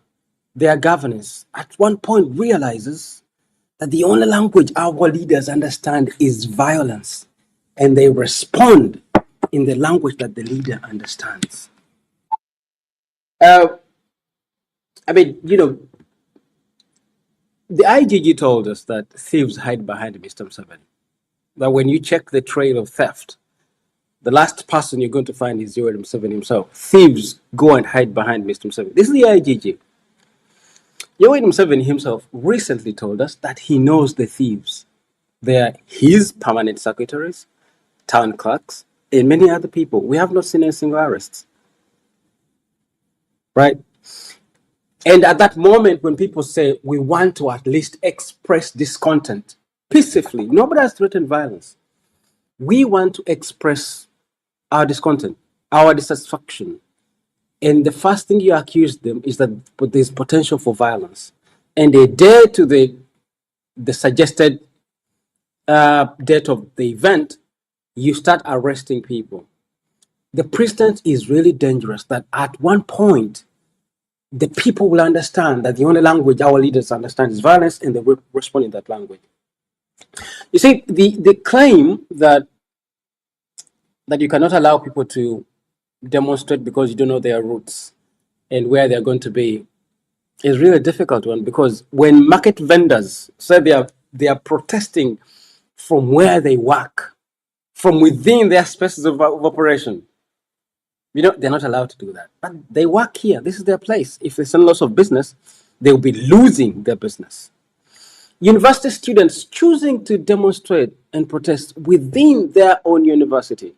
their governance, at one point realizes that the only language our leaders understand is violence, and they respond in the language that the leader understands. I mean, the IGG told us that thieves hide behind Mr. Museveni. That when you check the trail of theft, the last person you're going to find is Yoweri Museveni himself. Thieves go and hide behind Mr. Museveni. This is the IGG. Yoweri Museveni himself recently told us that he knows the thieves. They are his permanent secretaries, town clerks, and many other people. We have not seen a single arrest. Right? And at that moment, when people say we want to at least express discontent peacefully, nobody has threatened violence. We want to express our discontent, our dissatisfaction. And the first thing you accuse them is that there's potential for violence. And a day to the suggested date of the event, you start arresting people. The precedent is really dangerous that at one point, the people will understand that the only language our leaders understand is violence, and they will respond in that language. You see, the claim that you cannot allow people to demonstrate because you don't know their roots and where they're going to be is really a difficult one, because when market vendors say they are protesting from where they work, from within their spaces of operation, they're not allowed to do that. But they work here. This is their place. If there's a loss of business, they'll be losing their business. University students choosing to demonstrate and protest within their own university.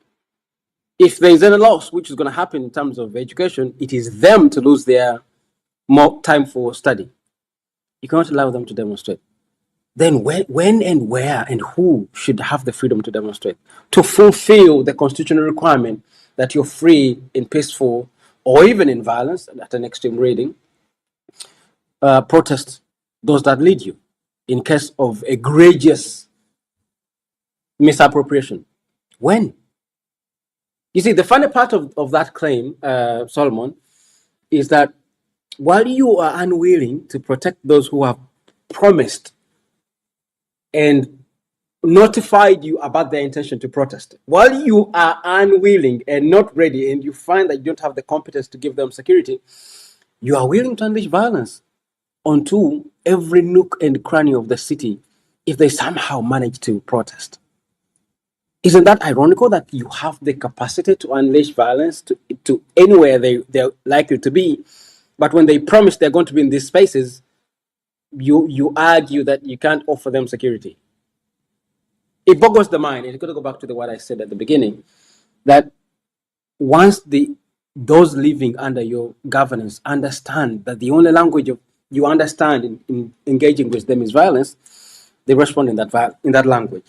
If there's any loss, which is going to happen in terms of education, it is them to lose their more time for study. You cannot allow them to demonstrate. Then when and where and who should have the freedom to demonstrate, to fulfill the constitutional requirement that you're free in peaceful or even in violence at an extreme reading, protest those that lead you in case of egregious misappropriation. When? You see, the funny part of that claim, Solomon, is that while you are unwilling to protect those who have promised and notified you about their intention to protest, while you are unwilling and not ready, and you find that you don't have the competence to give them security, you are willing to unleash violence onto every nook and cranny of the city if they somehow manage to protest. Isn't that ironical that you have the capacity to unleash violence to anywhere they're likely to be, but when they promise they're going to be in these spaces, you argue that you can't offer them security? It boggles the mind. And you've got to go back to what I said at the beginning, that once those living under your governance understand that the only language you understand in engaging with them is violence, they respond in that language.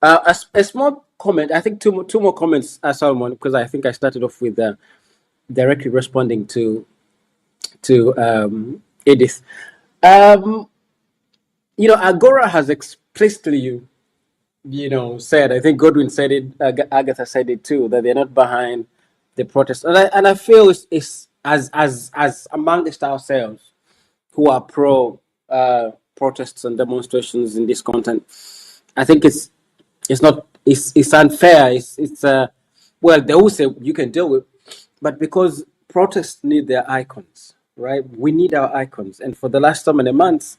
A small comment, I think two more comments, Solomon, because I think I started off with directly responding to Edith. Agora has explicitly said, I think Godwin said it, Agatha said it too, that they're not behind the protest. And I feel it's as amongst ourselves who are pro protests and demonstrations in this content, I think it's unfair. It's well, they will say you can deal with, but because protests need their icons, right? We need our icons, and for the last so many months,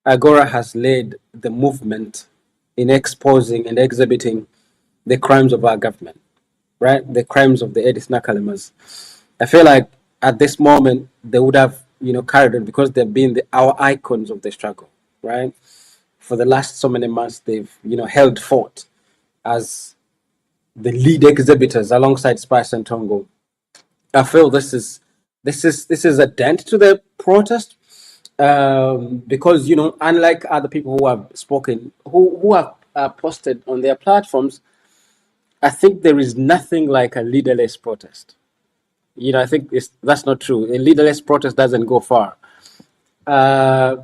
Agora has led the movement in exposing and exhibiting the crimes of our government, right? The crimes of the Edith Nakalemas. I feel like at this moment they would have, carried on because they've been our icons of the struggle, right? For the last so many months, they've, held fort as the lead exhibitors alongside Spice and Tongo. I feel this is a dent to the protest, because unlike other people who have spoken, who have posted on their platforms, I think there is nothing like a leaderless protest. I think that's not true. A leaderless protest doesn't go far.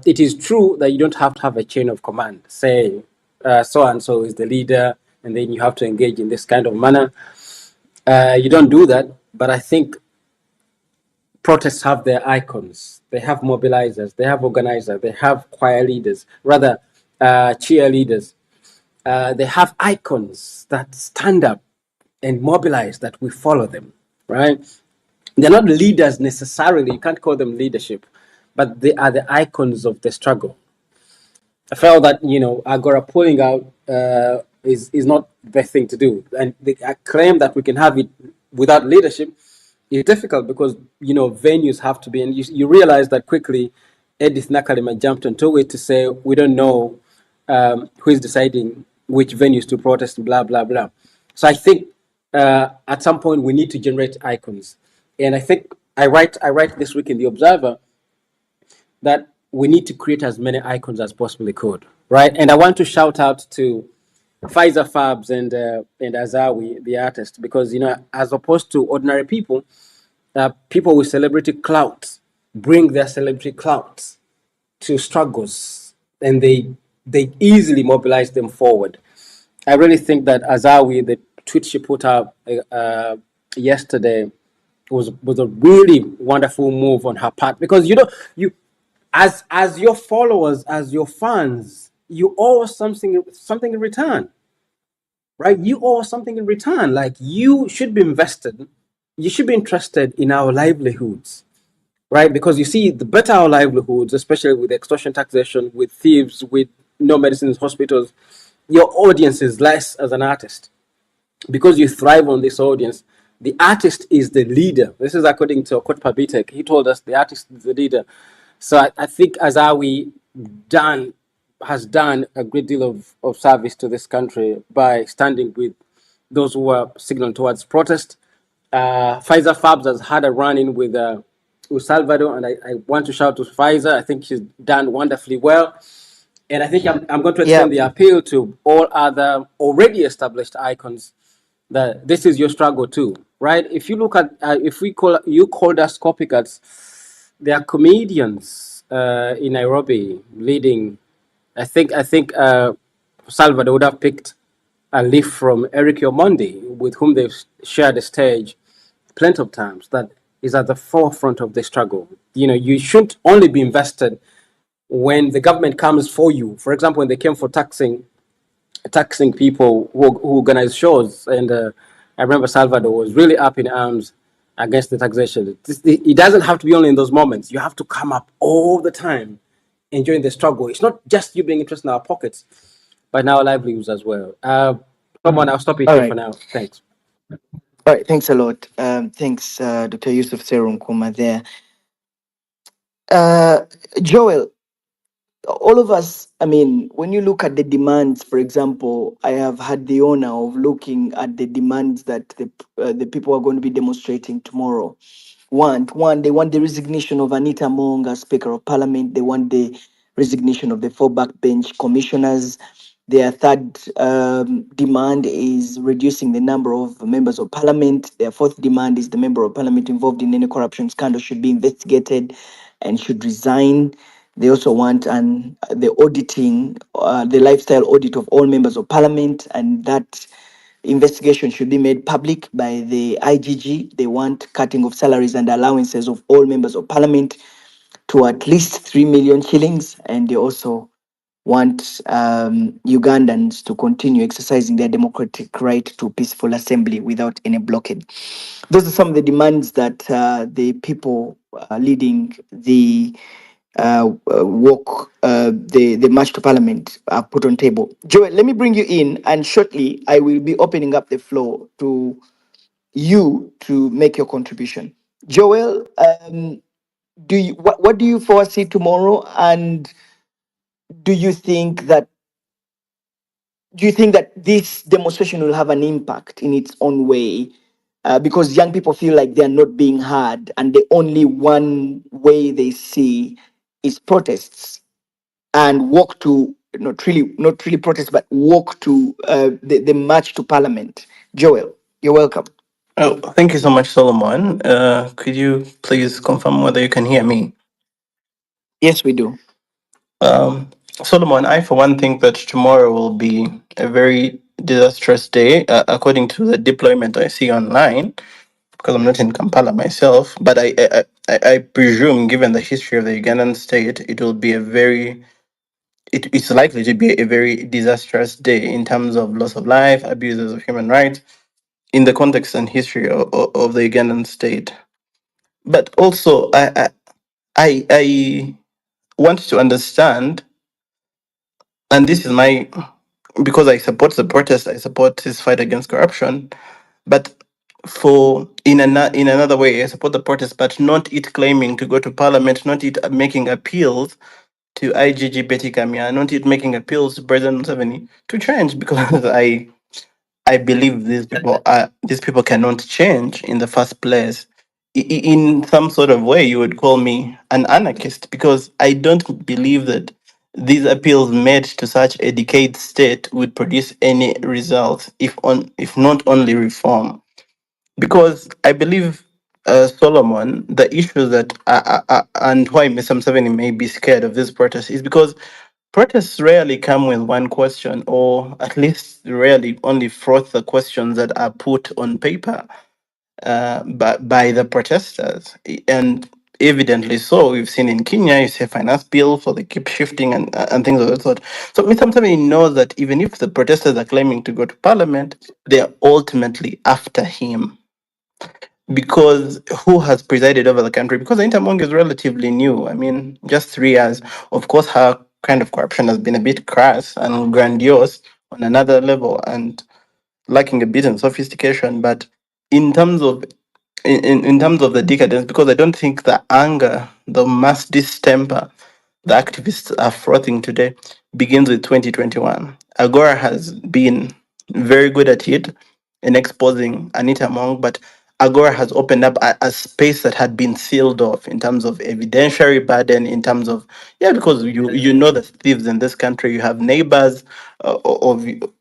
It is true that you don't have to have a chain of command, say so and so is the leader, and then you have to engage in this kind of manner. You don't do that, but I think protests have their icons. They have mobilizers, they have organizers, they have choir leaders, rather cheerleaders. They have icons that stand up and mobilize that we follow them, right? They're not leaders necessarily. You can't call them leadership, but they are the icons of the struggle. I felt that Agora pulling out is not the thing to do, and the claim that we can have it without leadership is difficult because venues have to be, and you realize that quickly. Edith Nakalima jumped onto it to say we don't know who is deciding which venues to protest, blah blah blah. So I think at some point we need to generate icons, and I think I write this week in the Observer that we need to create as many icons as possibly could, right? And I want to shout out to Pfizer Fabs and Azawi, the artist, because as opposed to ordinary people, people with celebrity clout bring their celebrity clout to struggles, and they easily mobilize them forward. I really think that Azawi, the tweet she put out yesterday, was a really wonderful move on her part, because you as your followers, as your fans, you owe something in return, right? You owe something in return. Like, you should be invested, you should be interested in our livelihoods, right? Because you see, the better our livelihoods, especially with extortion taxation, with thieves, with no medicines, hospitals, your audience is less as an artist, because you thrive on this audience. The artist is the leader. This is according to Okot Pabitek. He told us the artist is the leader. So I think Azawi has done a great deal of service to this country by standing with those who are signaling towards protest. Pfizer Fabs has had a run-in with Salvador, and I want to shout to Pfizer. I think she's done wonderfully well. And I think I'm going to extend the appeal to all other already established icons that this is your struggle too, right? If you look at, if we called us copycats, there are comedians in Nairobi leading. I think Salvador would have picked a leaf from Eric Omondi, with whom they've shared a stage plenty of times, that is at the forefront of the struggle. You shouldn't only be invested when the government comes for you. For example, when they came for taxing people who organize shows, and I remember Salvador was really up in arms against the taxation. It doesn't have to be only in those moments. You have to come up all the time, enjoying the struggle. It's not just you being interested in our pockets, but in our livelihoods as well. Come on, I'll stop it All here right. for now. Thanks. All right, thanks a lot. Thanks, Dr. Yusuf Serun Kuma there. Joel, all of us, I mean, when you look at the demands, for example, I have had the honor of looking at the demands that the people are going to be demonstrating tomorrow. One, they want the resignation of Anita Mong as Speaker of Parliament. They want the resignation of the four backbench commissioners. Their third demand is reducing the number of members of parliament. Their fourth demand is the member of parliament involved in any corruption scandal should be investigated and should resign. They also want the auditing, the lifestyle audit of all members of parliament, and that investigation should be made public by the IGG. They want cutting of salaries and allowances of all members of parliament to at least 3 million shillings, and they also want Ugandans to continue exercising their democratic right to peaceful assembly without any blockade. Those are some of the demands that the people leading the walk, the march to parliament put on table. Joel, let me bring you in, and shortly I will be opening up the floor to you to make your contribution. Joel, what do you foresee tomorrow, and do you think that this demonstration will have an impact in its own way? Because young people feel like they're not being heard, and the only one way they see is protests and walk to not really protest, but walk to the march to Parliament. Joel, you're welcome. Oh, thank you so much, Solomon. Could you please confirm whether you can hear me? Yes, we do. Solomon, I for one think that tomorrow will be a very disastrous day, according to the deployment I see online, because I'm not in Kampala myself. But I presume, given the history of the Ugandan state, it will be it's likely to be a very disastrous day in terms of loss of life, abuses of human rights, in the context and history of the Ugandan state. But also, I want to understand, and this is my, because I support the protest, I support his fight against corruption, but in another way, I support the protest, but not it claiming to go to parliament, not it making appeals to IGG Betty Kamya, not it making appeals to President Museveni to change, because I believe these people cannot change in the first place. In some sort of way, you would call me an anarchist, because I don't believe that these appeals made to such a decayed state would produce any results, if not only reform. Because I believe, Solomon, the issue that and why Mr. Museveni may be scared of this protest is because protests rarely come with one question, or at least rarely only froth the questions that are put on paper by the protesters. And evidently so, we've seen in Kenya, you say finance bill for the keep shifting and things of that sort. So Mr. Museveni knows that even if the protesters are claiming to go to parliament, they are ultimately after him, because who has presided over the country? Because Intermong is relatively new. I mean, just 3 years. Of course, her kind of corruption has been a bit crass and grandiose on another level and lacking a bit in sophistication. But in terms of in terms of the decadence, because I don't think the anger, the mass distemper the activists are frothing today begins with 2021. Agora has been very good at it in exposing Anita Mong, but Agora has opened up a space that had been sealed off in terms of evidentiary burden, in terms of, yeah, because you know the thieves in this country. You have neighbors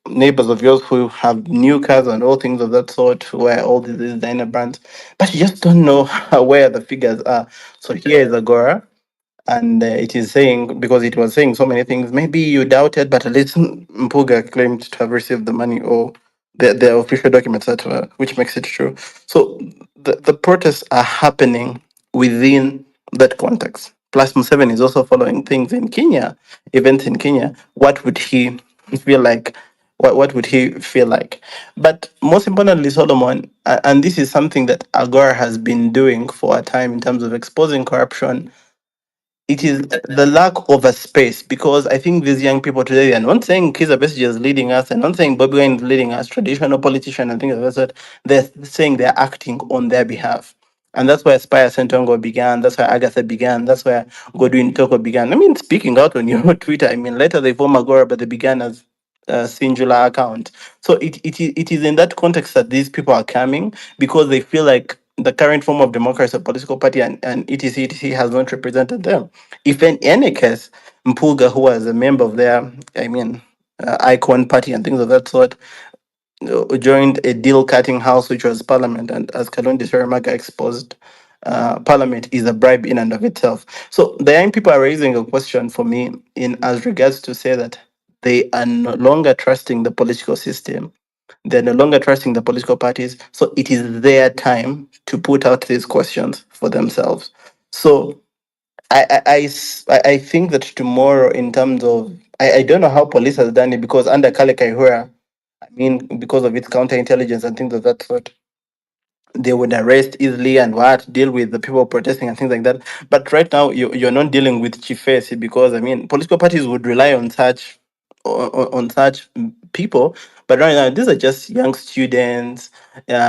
neighbors of yours who have new cars and all things of that sort, who wear all these designer brands, but you just don't know where the figures are. So here is Agora, and it is saying, because it was saying so many things, maybe you doubted, but at least Mpuga claimed to have received the money, or the official documents that which makes it true. So the protests are happening within that context. Plus, Museveni is also following things in Kenya, events in Kenya. What would he feel like? What would he feel like? But most importantly, Solomon, and this is something that Agora has been doing for a time in terms of exposing corruption, it is the lack of a space, because I think these young people today are not saying Kizza Besigye is leading us, and not saying Bobby Wine is leading us, traditional politician and things like that. They're saying they're acting on their behalf. And that's where Aspire Sentongo began. That's where Agatha began. That's where Godwin Toko began. I mean, speaking out on your Twitter, I mean, later they formed Agora, but they began as a singular account. So it is in that context that these people are coming, because they feel like the current form of democracy, a political party, and etc has not represented them. If in any case, Mpuga, who was a member of their, I mean, icon party and things of that sort, joined a deal cutting house, which was Parliament, and as Kalundi Seremaga exposed, Parliament is a bribe in and of itself. So the young people are raising a question for me in as regards to say that they are no longer trusting the political system. They're no longer trusting the political parties. So it is their time to put out these questions for themselves. So I think that tomorrow, in terms of, I don't know how police has done it, because under Kale Kaihura, I mean, because of its counterintelligence and things of that sort, they would arrest easily and what deal with the people protesting and things like that. But right now, you're not dealing with chiefs, because I mean, political parties would rely on such on such people. But right now, these are just young students,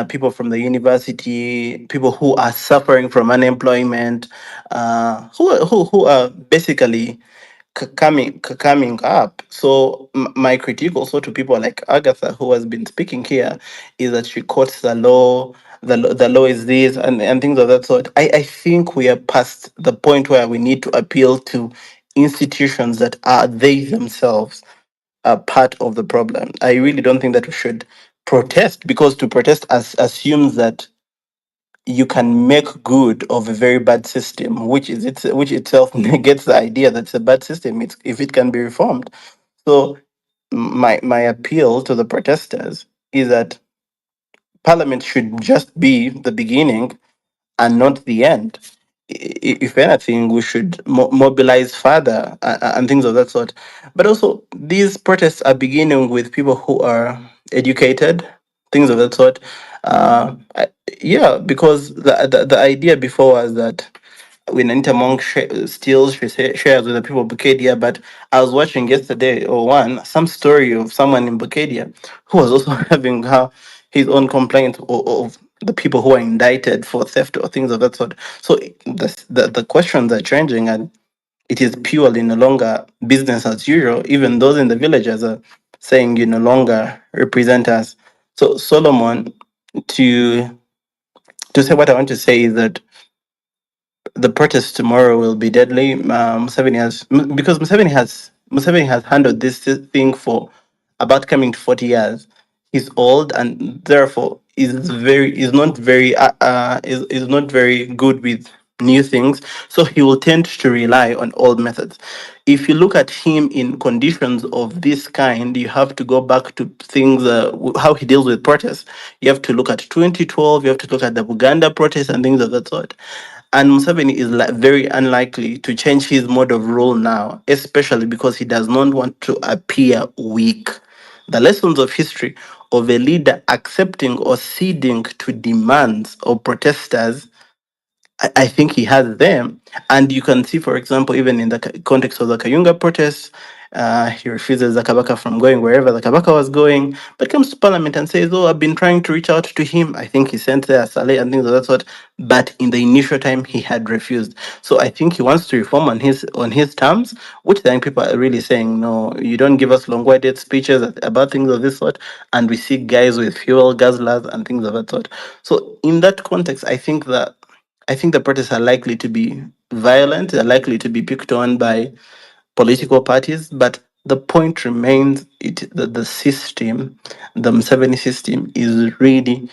people from the university, people who are suffering from unemployment, who are basically coming up. So my critique also to people like Agatha, who has been speaking here, is that she quotes the law. The law is this and things of that sort. I think we are past the point where we need to appeal to institutions that are they themselves are part of the problem. I really don't think that we should protest, because to protest assumes that you can make good of a very bad system, which itself negates the idea that it's a bad system. It's, if it can be reformed. So my appeal to the protesters is that Parliament should just be the beginning and not the end. If anything, we should mobilize further and things of that sort. But also, these protests are beginning with people who are educated, things of that sort. Yeah, because the idea before was that we need among steals shares with the people of Bukadia. But I was watching yesterday or some story of someone in Bukadia who was also having his own complaint of the people who are indicted for theft or things of that sort. So the questions are changing, and it is purely no longer business as usual. Even those in the villages are saying you no longer represent us. So Solomon, to say what I want to say is that the protest tomorrow will be deadly. Because Museveni has handled this thing for about coming to 40 years. He's old and therefore is not very good with new things. So he will tend to rely on old methods. If you look at him in conditions of this kind, you have to go back to things, how he deals with protests. You have to look at 2012, you have to look at the Uganda protests and things of that sort. And Museveni is very unlikely to change his mode of rule now, especially because he does not want to appear weak. The lessons of history of a leader accepting or ceding to demands of protesters, I think he has them. And you can see, for example, even in the context of the Kayunga protests, he refuses the Kabaka from going wherever the Kabaka was going, but comes to parliament and says, "Oh, I've been trying to reach out to him." I think he sent there Saleh and things of that sort. But in the initial time, he had refused. So I think he wants to reform on his terms, which then people are really saying, "No, you don't give us long-winded speeches about things of this sort." And we see guys with fuel guzzlers and things of that sort. So in that context, I think the protests are likely to be violent, they're likely to be picked on by political parties, but the point remains that the system, the Museveni system, is really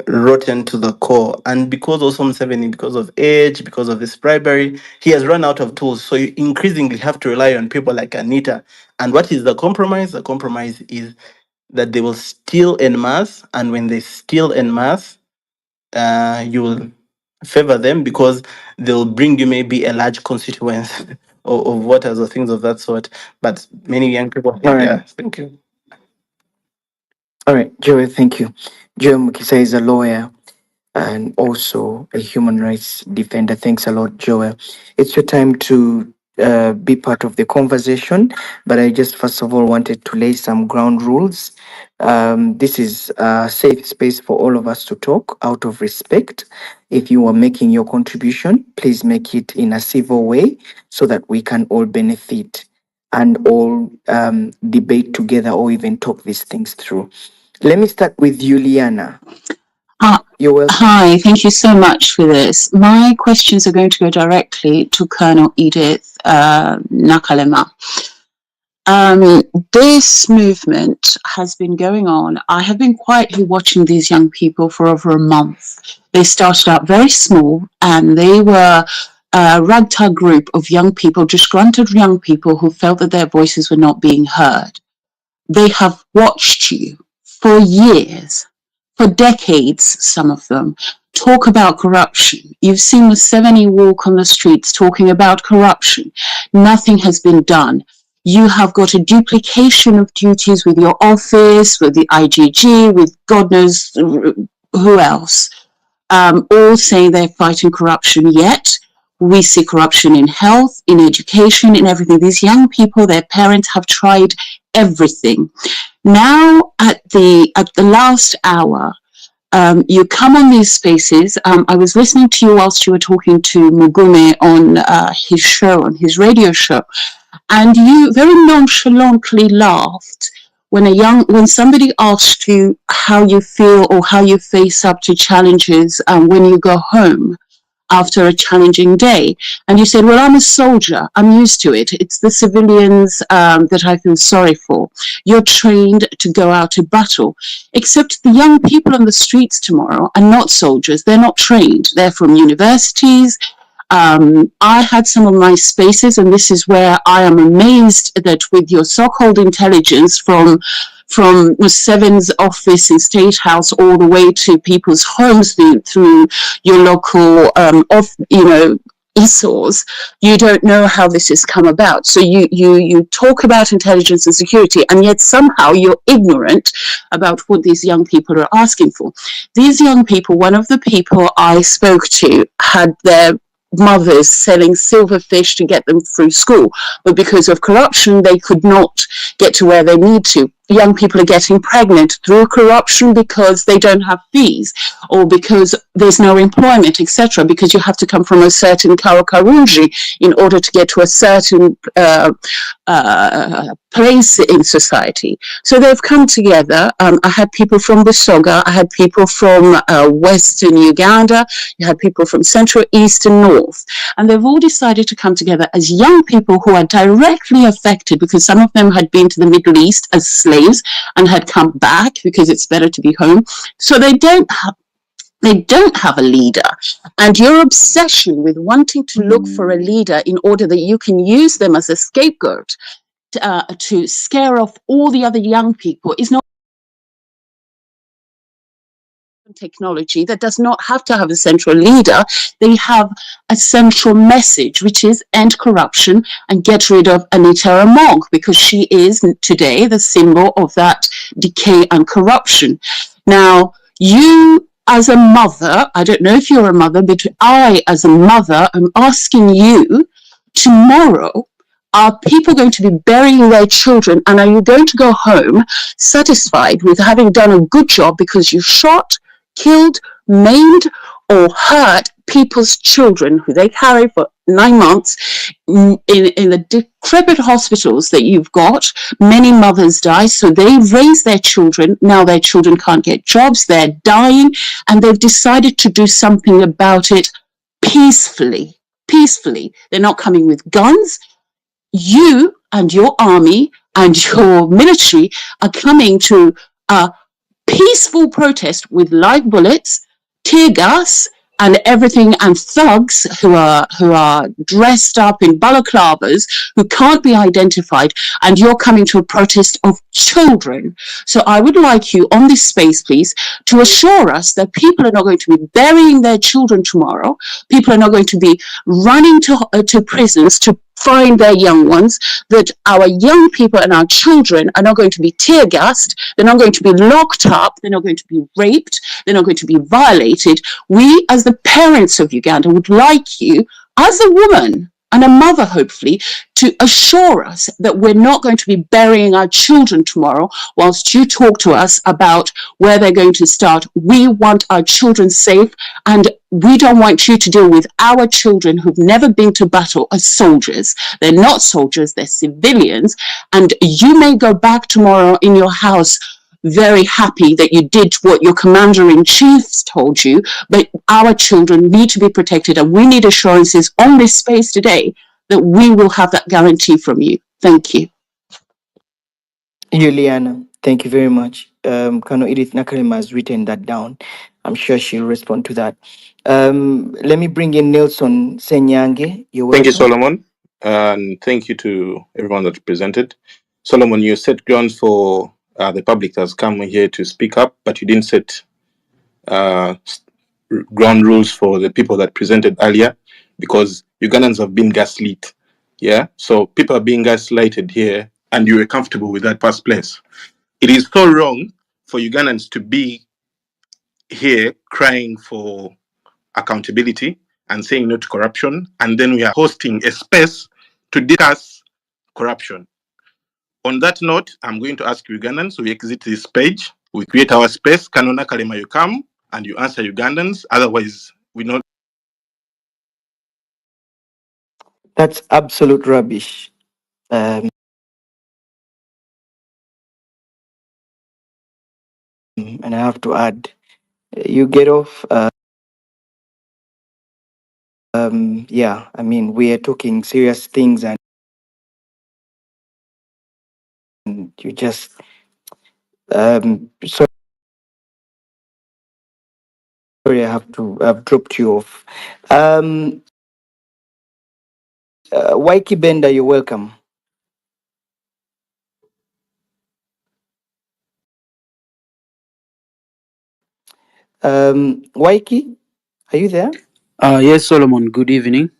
rotten to the core. And because also Museveni, because of age, because of his bribery, he has run out of tools. So you increasingly have to rely on people like Anita. And what is the compromise? The compromise is that they will steal en masse, and when they steal en masse, you will favor them because they'll bring you maybe a large constituency of voters or things of that sort. But many young people, All right. yeah, thank you. All right, Joel, thank you. Joel Mukisa is a lawyer and also a human rights defender. Thanks a lot, Joel. It's your time to be part of the conversation, but I just first of all wanted to lay some ground rules. This is a safe space for all of us to talk out of respect. If you are making your contribution, please make it in a civil way so that we can all benefit and all debate together or even talk these things through. Let me start with Juliana. You're welcome. Hi, thank you so much for this. My questions are going to go directly to Colonel Edith Nakalema. This movement has been going on. I have been quietly watching these young people for over a month. They started out very small and they were a ragtag group of young people, disgruntled young people who felt that their voices were not being heard. They have watched you for years, for decades, some of them, talk about corruption. You've seen Museveni walk on the streets talking about corruption. Nothing has been done. You have got a duplication of duties with your office, with the IGG, with God knows who else, all saying they're fighting corruption, yet we see corruption in health, in education, in everything. These young people, their parents have tried everything. Now, at the last hour, You come on these spaces. I was listening to you whilst you were talking to Mugume on his show, on his radio show, and you very nonchalantly laughed when somebody asked you how you feel or how you face up to challenges when you go home after a challenging day. And you said, well, I'm a soldier. I'm used to it. It's the civilians that I feel sorry for. You're trained to go out to battle. Except the young people on the streets tomorrow are not soldiers. They're not trained. They're from universities. I had some of my spaces, and this is where I am amazed that with your so-called intelligence from Seven's office in State House all the way to people's homes through your local, ESOs, you don't know how this has come about. So you talk about intelligence and security, and yet somehow you're ignorant about what these young people are asking for. These young people, one of the people I spoke to had their mothers selling silverfish to get them through school, but because of corruption they could not get to where they need to. Young people are getting pregnant through corruption because they don't have fees, or because there's no employment, etc., because you have to come from a certain Kawakarunji in order to get to a certain place in society. So they've come together. I had people from Busoga, I had people from Western Uganda, you had people from Central, East and North, and they've all decided to come together as young people who are directly affected, because some of them had been to the Middle East as slaves and had come back because it's better to be home. So they don't have a leader, and your obsession with wanting to look for a leader in order that you can use them as a scapegoat to scare off all the other young people is not technology that does not have to have a central leader. They have a central message, which is end corruption and get rid of Anita Among, because she is today the symbol of that decay and corruption. Now, you as a mother, I don't know if you're a mother, but I as a mother am asking you, tomorrow, are people going to be burying their children, and are you going to go home satisfied with having done a good job because you shot, killed, maimed, or hurt people's children who they carry for 9 months in the decrepit hospitals that you've got? Many mothers die, so they raise their children. Now their children can't get jobs, they're dying, and they've decided to do something about it peacefully. Peacefully. They're not coming with guns. You and your army and your military are coming to peaceful protest with live bullets, tear gas, and everything, and thugs who are dressed up in balaclavas who can't be identified, and you're coming to a protest of children. So I would like you on this space, please, to assure us that people are not going to be burying their children tomorrow. People are not going to be running to prisons to find their young ones, that our young people and our children are not going to be tear gassed, they're not going to be locked up, they're not going to be raped, they're not going to be violated. We, as the parents of Uganda, would like you, as a woman and a mother, hopefully, to assure us that we're not going to be burying our children tomorrow whilst you talk to us about where they're going to start. We want our children safe, and we don't want you to deal with our children who've never been to battle as soldiers. They're not soldiers, they're civilians, and you may go back tomorrow in your house very happy that you did what your commander-in-chief told you, but our children need to be protected, and we need assurances on this space today that we will have that guarantee from you. Thank you. Juliana, thank you very much. Kano Edith Nakalema has written that down. I'm sure she'll respond to that. Let me bring in Nelson Senyange. You're welcome. Thank you, Solomon, and thank you to everyone that presented. Solomon, you set grounds for the public that has come here to speak up, but you didn't set ground rules for the people that presented earlier, because Ugandans have been gaslit. Yeah, so people are being gaslighted here, and you were comfortable with that first place. It is so wrong for Ugandans to be here crying for accountability and saying no to corruption, and then we are hosting a space to discuss corruption. On that note, I'm going to ask Ugandans, we exit this page, we create our space. Kanona Kalema, you come, and you answer Ugandans. Otherwise, we not. That's absolute rubbish. And I have to add, you get off. Yeah, I mean, we are talking serious things, and you just sorry, I've dropped you off. Waiki Bender, you're welcome. Waiki, are you there? Yes, Solomon. Good evening.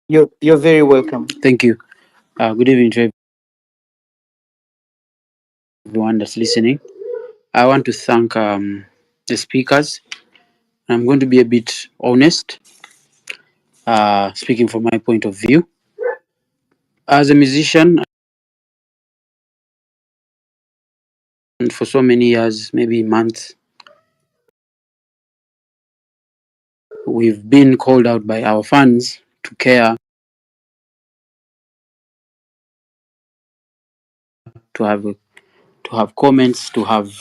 You're very welcome. Thank you. Good evening to everyone that's listening. I want to thank the speakers. I'm going to be a bit honest, speaking from my point of view. As a musician, and for so many years, maybe months, we've been called out by our fans to care, to have comments, to have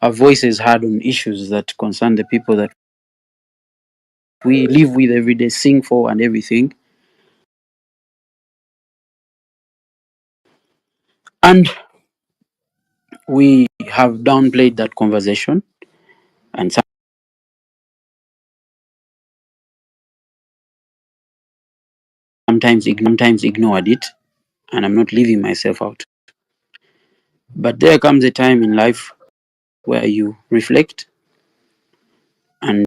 our voices heard on issues that concern the people that we live with every day, sing for, and everything. And we have downplayed that conversation and sometimes ignored it, and I'm not leaving myself out. But there comes a time in life where you reflect and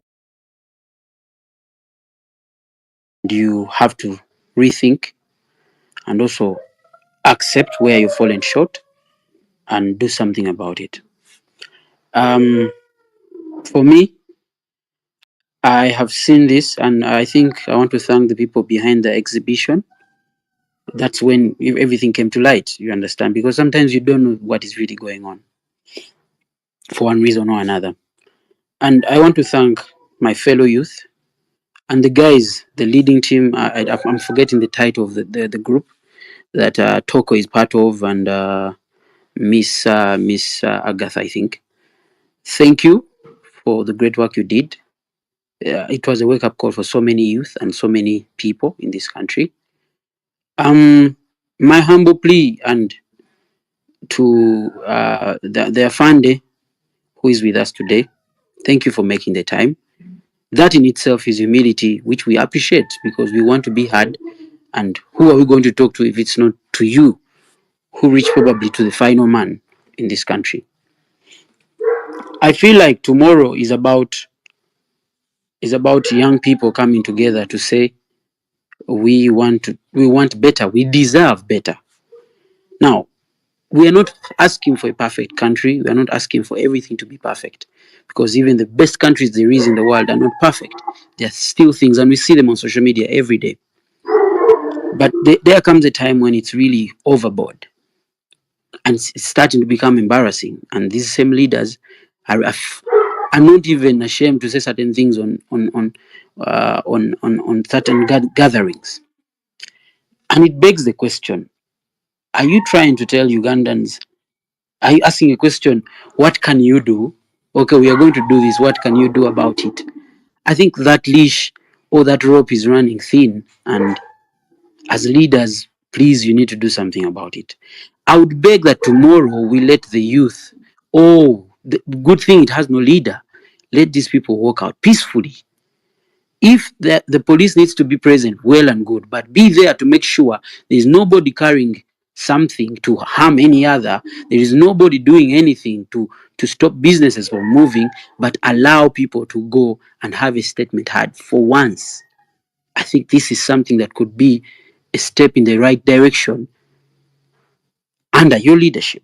you have to rethink and also accept where you've fallen short and do something about it. For me, I have seen this, and I think I want to thank the people behind the exhibition. That's when everything came to light, you understand, because sometimes you don't know what is really going on for one reason or another. And I want to thank my fellow youth and the guys, the leading team. I'm forgetting the title of the group that Toko is part of, and Miss Agatha, I think. Thank you for the great work you did. It was a wake up call for so many youth and so many people in this country. My humble plea and to the Afande who is with us today, thank you for making the time. That in itself is humility, which we appreciate because we want to be heard. And who are we going to talk to if it's not to you, who reach probably to the final man in this country? I feel like tomorrow is about young people coming together to say we want better, we deserve better. Now, we are not asking for a perfect country. We are not asking for everything to be perfect, because even the best countries there is in the world are not perfect. There are still things, and we see them on social media every day. But there comes a time when it's really overboard and it's starting to become embarrassing. And these same leaders are not even ashamed to say certain things on certain gatherings. And it begs the question: are you trying to tell Ugandans? Are you asking a question? What can you do? Okay, we are going to do this. What can you do about it? I think that leash or that rope is running thin, and as leaders, please, you need to do something about it. I would beg that tomorrow we let the youth, the good thing it has no leader, let these people walk out peacefully. If the police needs to be present, well and good, but be there to make sure there is nobody carrying something to harm any other. There is nobody doing anything to stop businesses from moving, but allow people to go and have a statement heard for once. I think this is something that could be a step in the right direction under your leadership.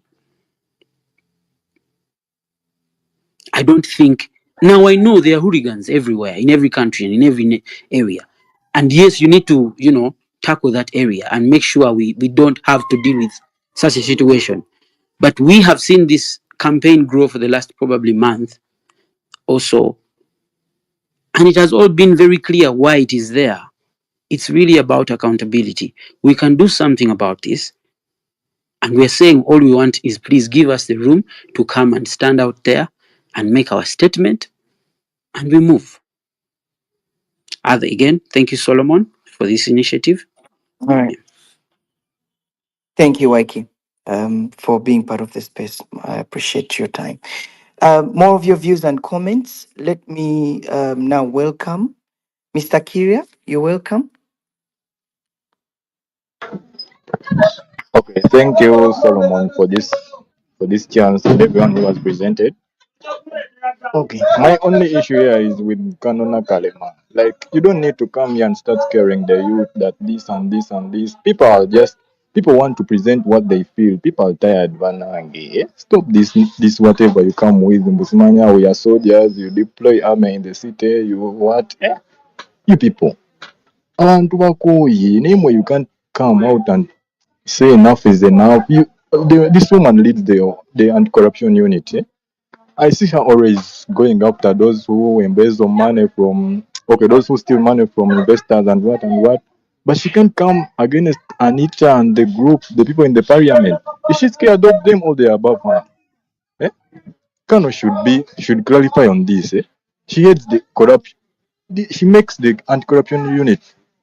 I don't think, now I know there are hooligans everywhere, in every country and in every area. And yes, you need to, tackle that area and make sure we don't have to deal with such a situation. But we have seen this campaign grow for the last probably month or so. And it has all been very clear why it is there. It's really about accountability. We can do something about this. And we're saying all we want is please give us the room to come and stand out there and make our statement, and we move. Again, thank you, Solomon, for this initiative. All right. Thank you, Waiki, for being part of this space. I appreciate your time. More of your views and comments. Let me now welcome Mr. Kiria. You're welcome. Okay, thank you, Solomon, for this chance and everyone who has presented. Okay, my only issue here is with Kanona Kalema. Like, you don't need to come here and start scaring the youth that this and this and this. People want to present what they feel. People are tired, Vanangi. Stop this whatever you come with. Mbusmanya, we are soldiers, you deploy army in the city, you what? You people. Abantu bakoye, name where you can't come out and say enough is enough. This woman leads the anti-corruption unit. I see her always going after those who embezzle money from, those who steal money from investors and what and what. But she can't come against Anita and the group, the people in the parliament. Is she scared of them or they are above her? Eh? Kano should clarify on this. She hates the corruption. She makes the anti-corruption unit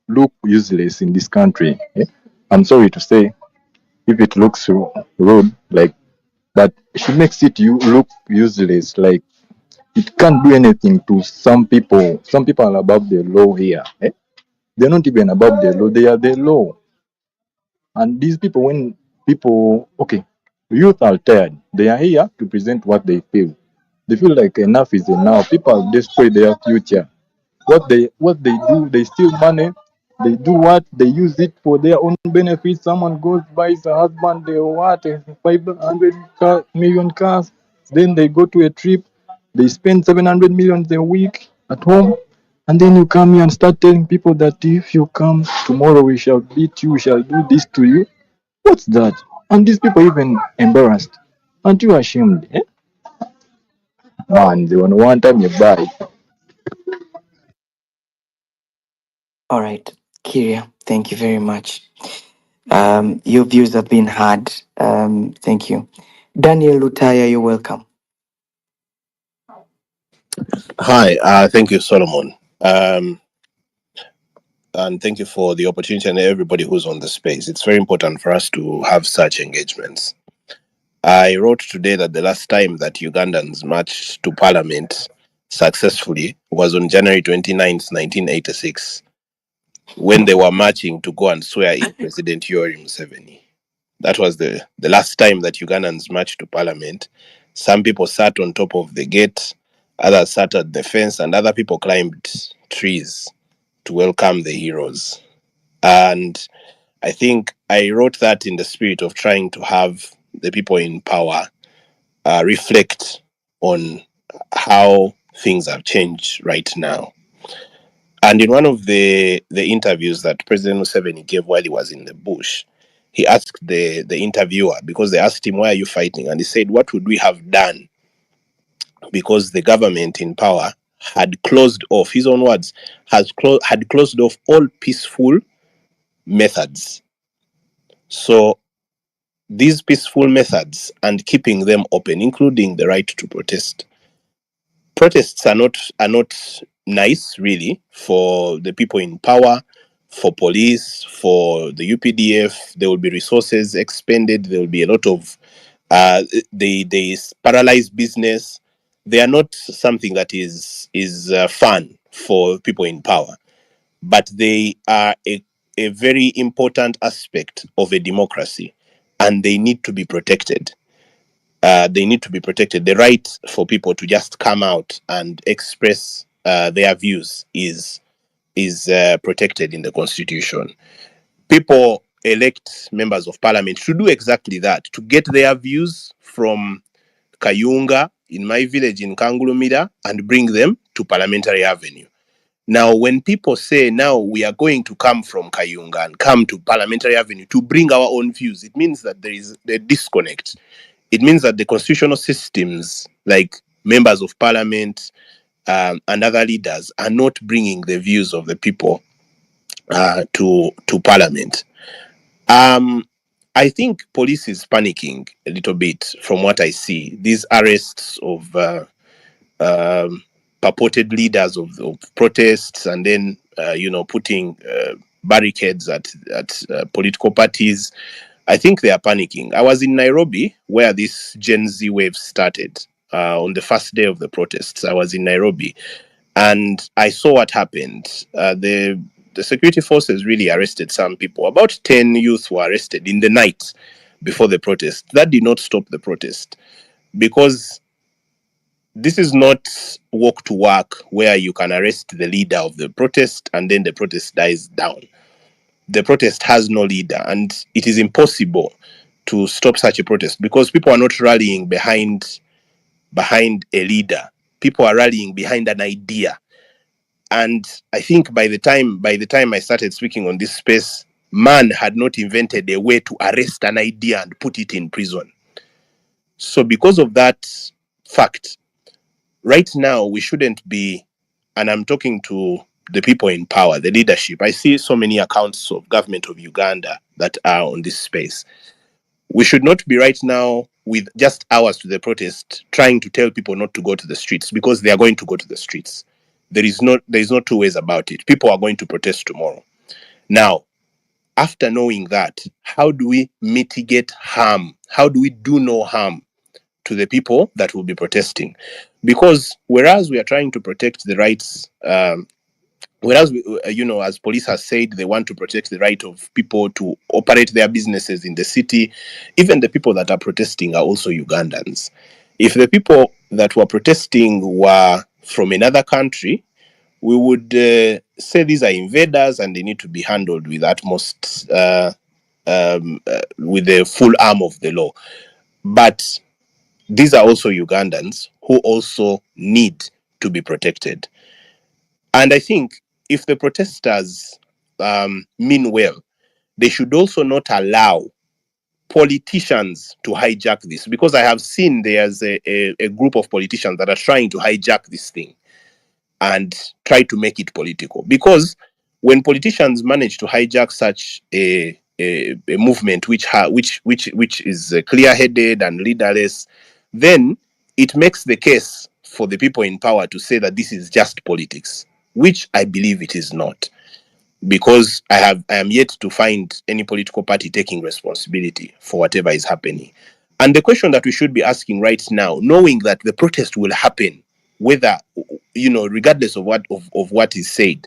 look useless in this country. I'm sorry to say, if it looks rude, but she makes it look useless. Like, it can't do anything to some people. Some people are above the law here. They're not even above the law. They are the law. And these people, youth are tired. They are here to present what they feel. They feel like enough is enough. People destroy their future. What they do, they steal money. They do what? They use it for their own benefit. Someone goes buys a husband, they what, 500 million cars. Then they go to a trip. They spend 700 million a week at home. And then you come here and start telling people that if you come tomorrow, we shall beat you, we shall do this to you. What's that? And these people even embarrassed. Aren't you ashamed? Man, they want one time you buy. All right, Kiria, thank you very much. Your views have been heard. Thank you. Daniel Lutaya, you're welcome. Hi, thank you, Solomon. And thank you for the opportunity and everybody who's on the space. It's very important for us to have such engagements. I wrote today that the last time that Ugandans marched to parliament successfully was on January 29th, 1986, when they were marching to go and swear in President Yoweri Museveni. That was the last time that Ugandans marched to parliament. Some people sat on top of the gate, others sat at the fence, and other people climbed trees to welcome the heroes. And I think I wrote that in the spirit of trying to have the people in power reflect on how things have changed right now. And in one of the interviews that President Museveni gave while he was in the bush, he asked the interviewer, because they asked him, why are you fighting? And he said, what would we have done? Because the government in power had closed off, his own words, had closed off all peaceful methods. So these peaceful methods and keeping them open, including the right to protest. Protests are not nice, really, for the people in power, for police, for the UPDF. There will be resources expended. There will be a lot of they paralyze business. They are not something that is fun for people in power, but they are a very important aspect of a democracy, and they need to be protected. They need to be protected. The right for people to just come out and express their views is protected in the constitution. People elect members of parliament to do exactly that, to get their views from Kayunga in my village in Kangulumira and bring them to Parliamentary Avenue. Now, when people say now we are going to come from Kayunga and come to Parliamentary Avenue to bring our own views, it means that there is a disconnect. it means that the constitutional systems, like members of parliament and other leaders, are not bringing the views of the people to parliament. I think police is panicking a little bit from what I see. These arrests of purported leaders of protests, and then putting barricades at political parties. I think they are panicking. I was in Nairobi where this Gen Z wave started on the first day of the protests. I was in Nairobi, and I saw what happened. The security forces really arrested some people. About 10 youth were arrested in the night before the protest. That did not stop the protest, because this is not walk to work where you can arrest the leader of the protest and then the protest dies down. The protest has no leader, and it is impossible to stop such a protest because people are not rallying behind a leader. People are rallying behind an idea. And I think by the time I started speaking on this space, man had not invented a way to arrest an idea and put it in prison. So because of that fact, right now we shouldn't be, and I'm talking to the people in power, the leadership. I see so many accounts of government of Uganda that are on this space. We should not be right now with just hours to the protest trying to tell people not to go to the streets, because they are going to go to the streets. There is no two ways about it. People are going to protest tomorrow. Now, after knowing that, how do we mitigate harm? How do we do no harm to the people that will be protesting? Because whereas we are trying to protect the rights, whereas as police has said, they want to protect the right of people to operate their businesses in the city, even the people that are protesting are also Ugandans. If the people that were protesting were from another country, we would say these are invaders and they need to be handled with utmost with the full arm of the law. But these are also Ugandans who also need to be protected. And I think if the protesters mean well, they should also not allow politicians to hijack this, because I have seen there's a group of politicians that are trying to hijack this thing and try to make it political. Because when politicians manage to hijack such a movement which is clear-headed and leaderless, then it makes the case for the people in power to say that this is just politics, which I believe it is not, because I am yet to find any political party taking responsibility for whatever is happening. And the question that we should be asking right now, knowing that the protest will happen, whether regardless of what is said,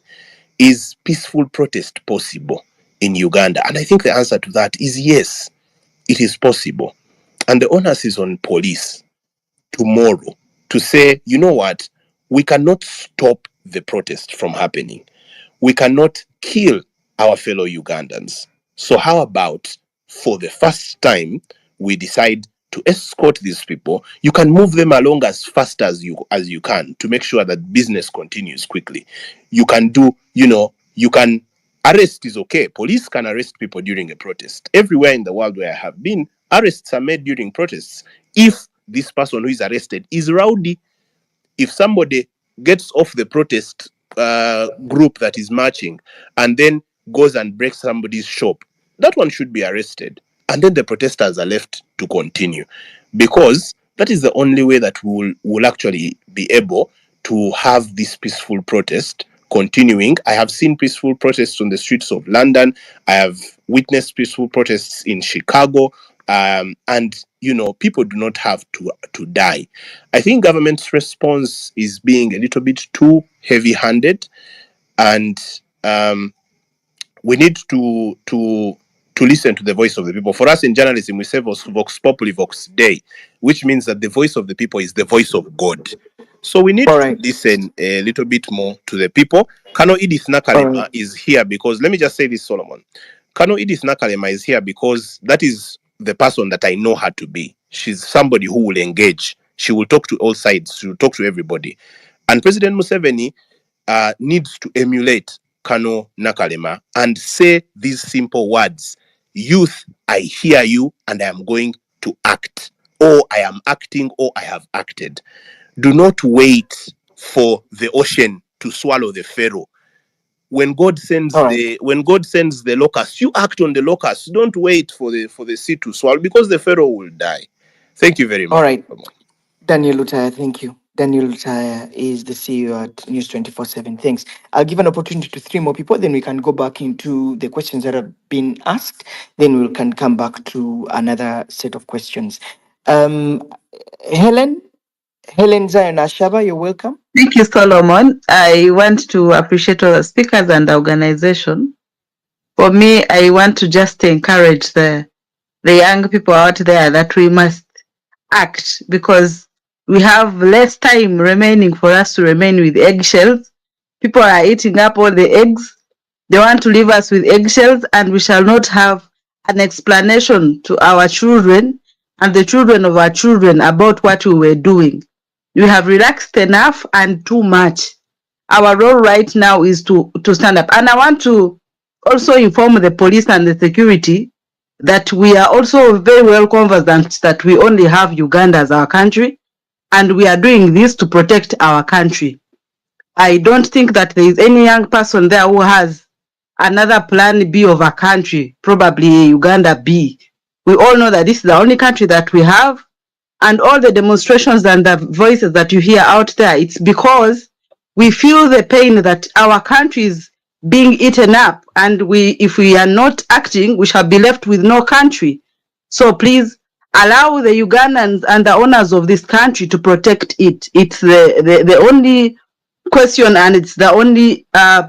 is peaceful protest possible in Uganda? And I think the answer to that is yes, it is possible. And the onus is on police tomorrow to say, you know what, we cannot stop the protest from happening. We cannot kill our fellow Ugandans. So how about, for the first time, we decide to escort these people? You can move them along as fast as you can to make sure that business continues quickly. You can arrest is okay. Police can arrest people during a protest. Everywhere in the world where I have been, arrests are made during protests. If this person who is arrested is rowdy, if somebody gets off the protest group that is marching and then goes and breaks somebody's shop, that one should be arrested. And then the protesters are left to continue, because that is the only way that we will actually be able to have this peaceful protest continuing. I have seen peaceful protests on the streets of London. I have witnessed peaceful protests in Chicago. And people do not have to die. I think government's response is being a little bit too heavy-handed, and we need to listen to the voice of the people. For us in journalism, we say vox populi, vox dei, which means that the voice of the people is the voice of God. So we need to listen a little bit more to the people. Kano Edith Nakalema is here because, let me just say this, Solomon. Kano Edith Nakalema is here because that is the person that I know her to be. She's somebody who will engage. She will talk to all sides. She will talk to everybody. And President Museveni needs to emulate Kano Nakalema and say these simple words: youth, I hear you and I am going to act or I am acting, or I have acted. Do not wait for the ocean to swallow the pharaoh. When God sends the locusts, you act on the locusts. Don't wait for the sea to swallow, because the pharaoh will die. Thank you very much. All right. Daniel Lutaya, thank you. Daniel Lutaya is the CEO at News 24/7. Thanks. I'll give an opportunity to three more people, then we can go back into the questions that have been asked. Then we can come back to another set of questions. Helen Zion Ashaba, you're welcome. Thank you, Solomon. I want to appreciate all the speakers and the organization. For me, I want to just encourage the young people out there that we must act, because we have less time remaining for us to remain with eggshells. People are eating up all the eggs. They want to leave us with eggshells, and we shall not have an explanation to our children and the children of our children about what we were doing. We have relaxed enough and too much. Our role right now is to stand up. And I want to also inform the police and the security that we are also very well conversant that we only have Uganda as our country, and we are doing this to protect our country. I don't think that there is any young person there who has another plan B of a country, probably Uganda B. We all know that this is the only country that we have, and all the demonstrations and the voices that you hear out there, it's because we feel the pain that our country is being eaten up, and if we are not acting, we shall be left with no country. So please allow the Ugandans and the owners of this country to protect it. It's the only question, and it's the only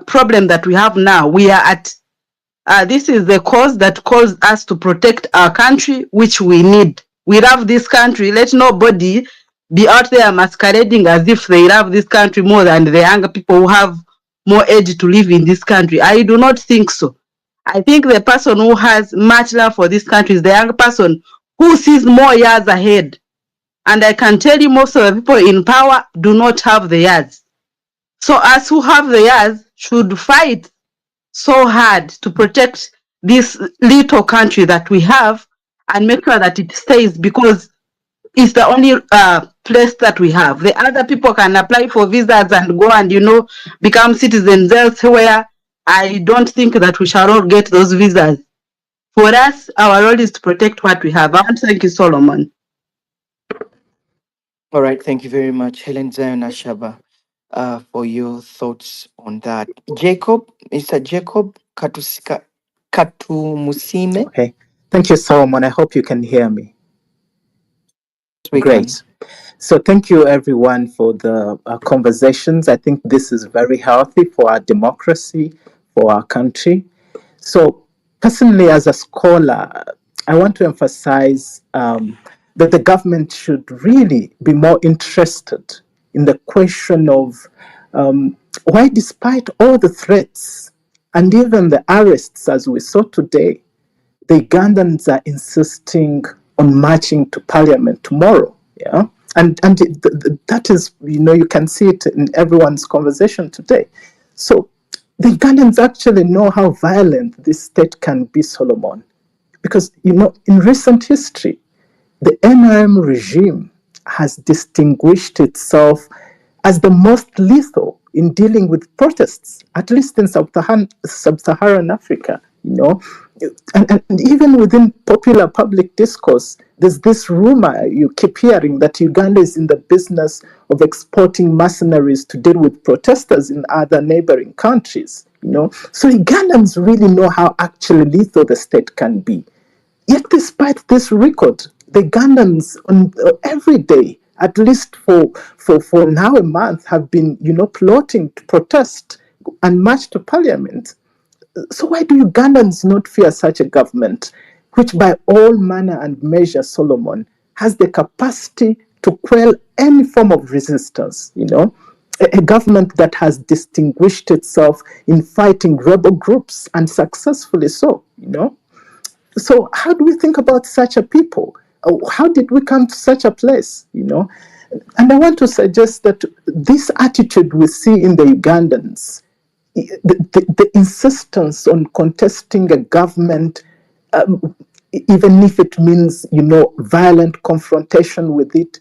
problem that we have now. We are at this is the cause that calls us to protect our country, which we need. We love this country. Let nobody be out there masquerading as if they love this country more than the younger people who have more age to live in this country. I do not think so. I think the person who has much love for this country is the young person who sees more years ahead. And I can tell you, most of the people in power do not have the years. So us who have the years should fight so hard to protect this little country that we have and make sure that it stays, because it's the only place that we have. The other people can apply for visas and go and, become citizens elsewhere. I don't think that we shall all get those visas. For us, our role is to protect what we have. I want to thank you, Solomon. All right, thank you very much, Helen Zion Ashaba, for your thoughts on that. Mr. Jacob Katumusime. Okay. Thank you, Solomon. I hope you can hear me. Great. So thank you, everyone, for the conversations. I think this is very healthy for our democracy, for our country. So personally, as a scholar, I want to emphasize that the government should really be more interested in the question of why, despite all the threats and even the arrests, as we saw today, the Ugandans are insisting on marching to parliament tomorrow. Yeah, and that is, you can see it in everyone's conversation today. So the Ugandans actually know how violent this state can be, Solomon, because in recent history, the NRM regime has distinguished itself as the most lethal in dealing with protests, at least in sub-Saharan Africa. And even within popular public discourse, there's this rumor you keep hearing that Uganda is in the business of exporting mercenaries to deal with protesters in other neighboring countries. So Ugandans really know how actually lethal the state can be. Yet, despite this record, the Ugandans every day, at least for now a month, have been plotting to protest and march to parliament. So why do Ugandans not fear such a government, which by all manner and measure, Solomon, has the capacity to quell any form of resistance? A government that has distinguished itself in fighting rebel groups, and successfully so. So how do we think about such a people? How did we come to such a place? And I want to suggest that this attitude we see in the Ugandans, the insistence on contesting a government even if it means, violent confrontation with it.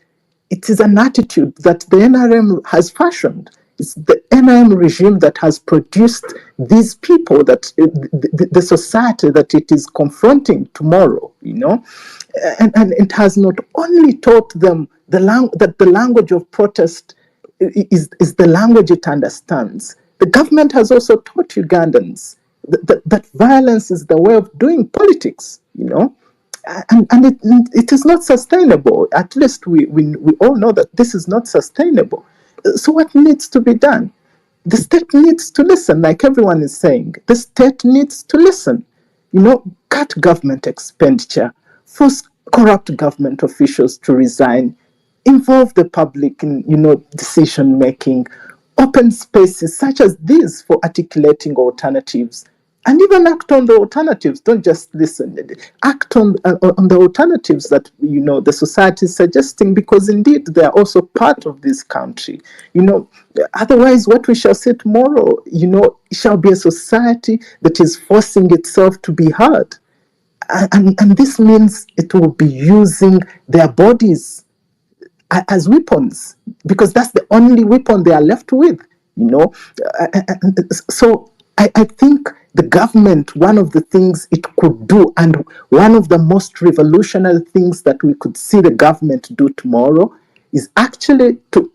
It is an attitude that the NRM has fashioned. It's the NRM regime that has produced these people, that the society that it is confronting tomorrow, and it has not only taught them that the language of protest is the language it understands. The government has also taught Ugandans that violence is the way of doing politics, and it is not sustainable. At least we all know that this is not sustainable. So what needs to be done? The state needs to listen, like everyone is saying. The state needs to listen. Cut government expenditure, force corrupt government officials to resign, involve the public in, decision making, open spaces such as these for articulating alternatives, and even act on the alternatives. Don't just listen. Act on the alternatives that the society is suggesting, because indeed they are also part of this country. Otherwise, what we shall see tomorrow, shall be a society that is forcing itself to be heard, and this means it will be using their bodies as weapons, because that's the only weapon they are left with, So I think the government, one of the things it could do, and one of the most revolutionary things that we could see the government do tomorrow, is actually to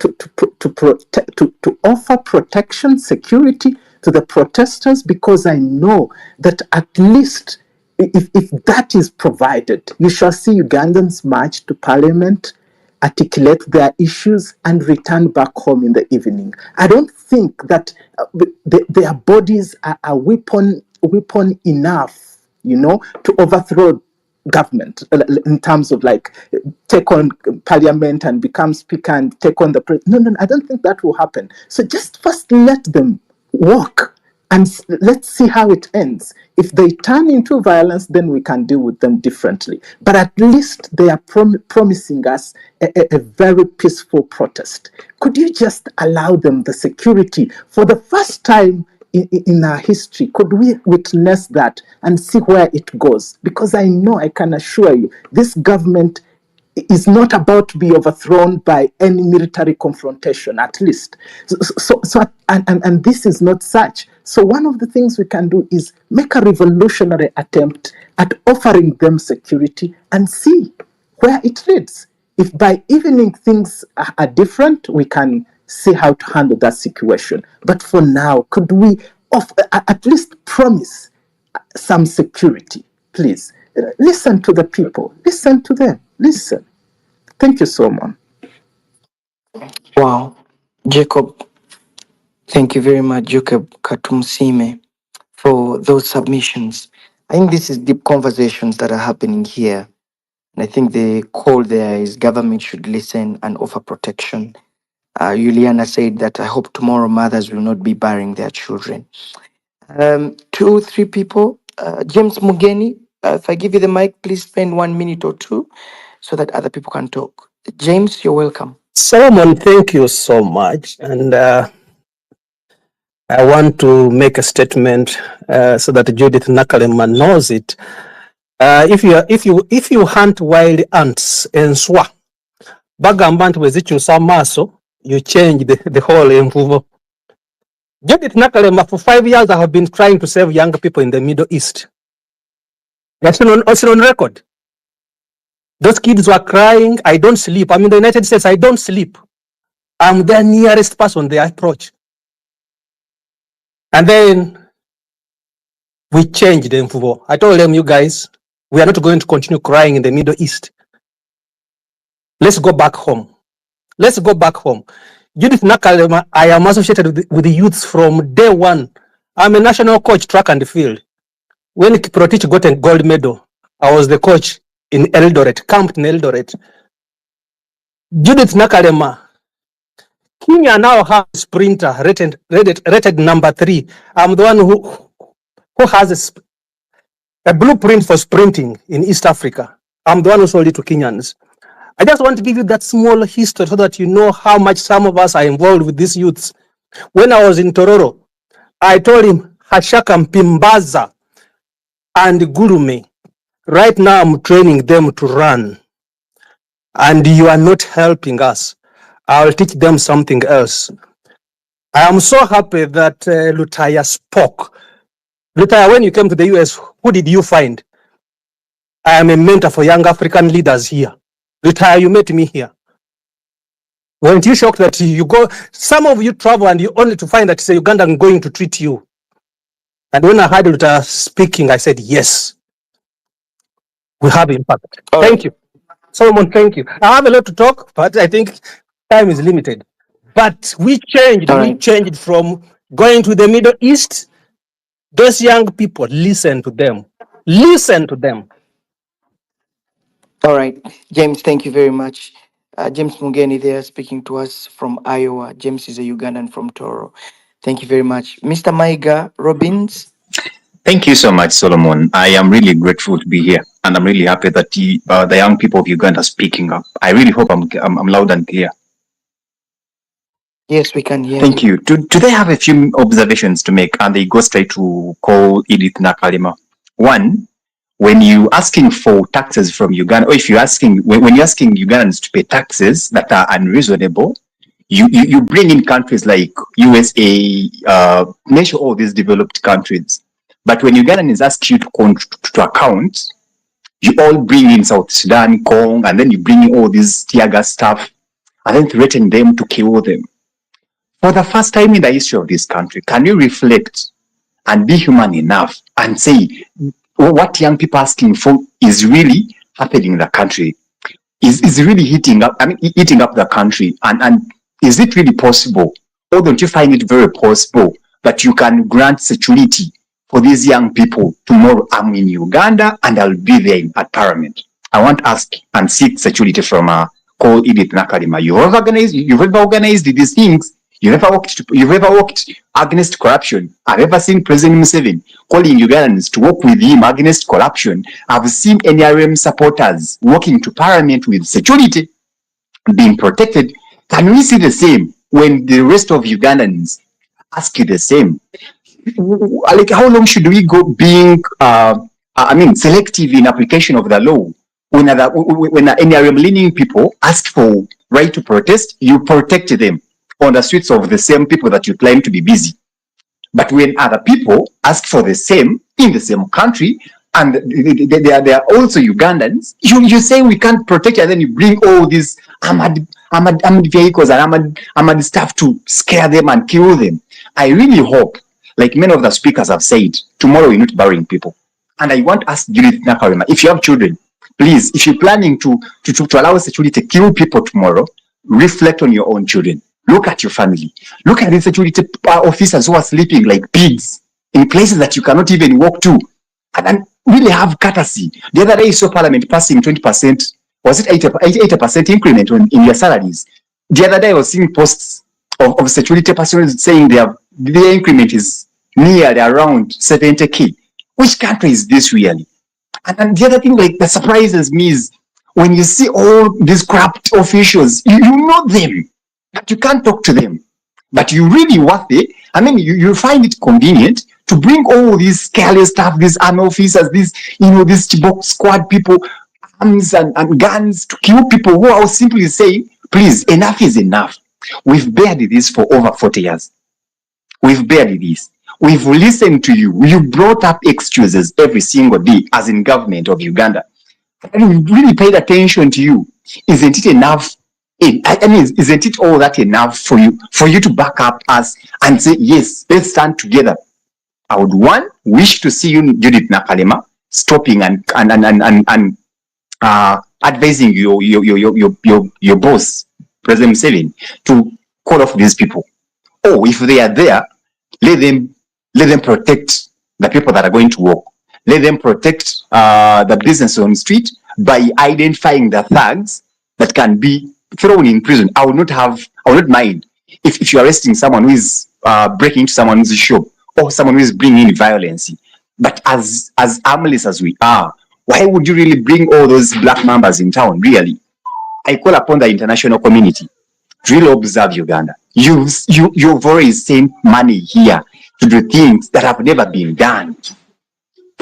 offer protection, security to the protesters, because I know that at least if that is provided, you shall see Ugandans march to parliament, articulate their issues, and return back home in the evening. I don't think that their bodies are weapon enough, to overthrow government, in terms of take on parliament and become speaker and take on the president. No, I don't think that will happen. So just first let them walk, and let's see how it ends. If they turn into violence, then we can deal with them differently. But at least they are promising us a very peaceful protest. Could you just allow them the security? For the first time in our history, could we witness that and see where it goes? Because I can assure you, this government is not about to be overthrown by any military confrontation, at least. And this is not such. So one of the things we can do is make a revolutionary attempt at offering them security and see where it leads. If by evening things are different, we can see how to handle that situation. But for now, could we at least promise some security? Please, listen to the people. Listen to them. Listen. Thank you so much. Wow. Jacob, thank you very much, Jacob Katumsime, for those submissions. I think this is deep conversations that are happening here. And I think the call there is government should listen and offer protection. Juliana said that I hope tomorrow mothers will not be burying their children. 2, 3 people. James Mugeni, if I give you the mic, please spend 1 minute or two so that other people can talk. James, you're welcome. Solomon, thank you so much. And I want to make a statement so that Judith Nakalema knows it. If you hunt wild ants enswa bagamba nti bwezikyusa amaaso, you change the whole envuvo. Judith Nakalema, for 5 years I have been trying to save young people in the Middle East. That's on record. Those kids were crying. I don't sleep. I'm in the United States. I don't sleep. I'm the nearest person they approach. And then we changed the envuvo. I told them, you guys, we are not going to continue crying in the Middle East. Let's go back home. Let's go back home. Judith Nakalema, I am associated with the youths from day one. I'm a national coach, track and field. When Kiprotich got a gold medal, I was the coach in Eldoret, camped in Eldoret. Judith Nakalema, Kenya now has a sprinter rated number 3. I'm the one who has a blueprint for sprinting in East Africa. I'm the one who sold it to Kenyans. I just want to give you that small history so that you know how much some of us are involved with these youths. When I was in Tororo, I told him Hashaka Mpimbaza and Gurume. Right now, I'm training them to run, and you are not helping us. I'll teach them something else. I am so happy that Lutaya spoke. Lutaya, when you came to the US, who did you find? I am a mentor for young African leaders here. Lutaya, you met me here. Weren't you shocked that you go, some of you travel and you only to find that it's a Ugandan going to treat you? And when I heard Lutaya speaking, I said, yes, we have impact. Thank you. Solomon, thank you. I have a lot to talk, but I think time is limited. But we changed from going to the Middle East. Those young people, listen to them. Listen to them. All right, James, thank you very much. James Mugeni there speaking to us from Iowa. James is a Ugandan from Toro. Thank you very much. Mr. Maiga Robbins. Thank you so much, Solomon. I am really grateful to be here, and I'm really happy that the young people of Uganda are speaking up. I really hope I'm loud and clear. Yes, we can hear Thank you. Today I have a few observations to make, and they go straight to call Edith Nakalima. One, when you asking for taxes from Uganda, or if you're asking, when you're asking Ugandans to pay taxes that are unreasonable, you bring in countries like USA, mention all these developed countries. But when Ugandans ask you to account, you all bring in South Sudan, Congo, and then you bring in all these tear gas stuff, and then threaten them to kill them. For the first time in the history of this country, can you reflect and be human enough and say what young people are asking for is really happening in the country? Is really eating up the country, and is it really possible, or don't you find it very possible that you can grant security for these young people? Tomorrow I'm in Uganda and I'll be there at Parliament. I want to ask and seek security from call Edith Nakalima. You've ever organized these things. You've ever worked against corruption. I've ever seen President Museveni calling Ugandans to work with him against corruption. I've seen NRM supporters walking to Parliament with security being protected. Can we see the same when the rest of Ugandans ask you the same? Like, how long should we go being, selective in application of the law? When NRM-leaning people ask for right to protest, you protect them on the streets of the same people that you claim to be busy. But when other people ask for the same in the same country, and they are also Ugandans, you say we can't protect you, and then you bring all these armored vehicles and armored stuff to scare them and kill them. I really hope, like many of the speakers have said, tomorrow we're not burying people. And I want to ask Judith Nakarima, if you have children, please, if you're planning to allow security to kill people tomorrow, reflect on your own children. Look at your family. Look at the security officers who are sleeping like pigs in places that you cannot even walk to. And really have courtesy. The other day, you saw Parliament passing 20%, was it 80% increment in their salaries? The other day, I was seeing posts of security personnel saying their increment is nearly around 70K. Which country is this really? And the other thing that surprises me is when you see all these corrupt officials, you know them, but you can't talk to them. But you really worth it. I mean, you find it convenient to bring all these careless stuff, these army officers, these Chibok squad people, arms and guns to kill people who are simply saying, please, enough is enough. We've bared this for over 40 years. We've bared this. We've listened to you. You brought up excuses every single day as in government of Uganda. And we really paid attention to you. Isn't it enough? Isn't it all that enough for you to back up us and say, yes, let's stand together? I would wish to see you, Judith Nakalima, stopping and advising your boss, President Museveni, to call off these people. Oh, if they are there, let them protect the people that are going to work. Let them protect the business on the street by identifying the thugs that can be thrown in prison. I would not mind if you're arresting someone who is breaking into someone's shop or someone who is bringing in violence. But as harmless as we are, why would you really bring all those black members in town, really? I call upon the international community to really observe Uganda. You've already sent money here to do things that have never been done.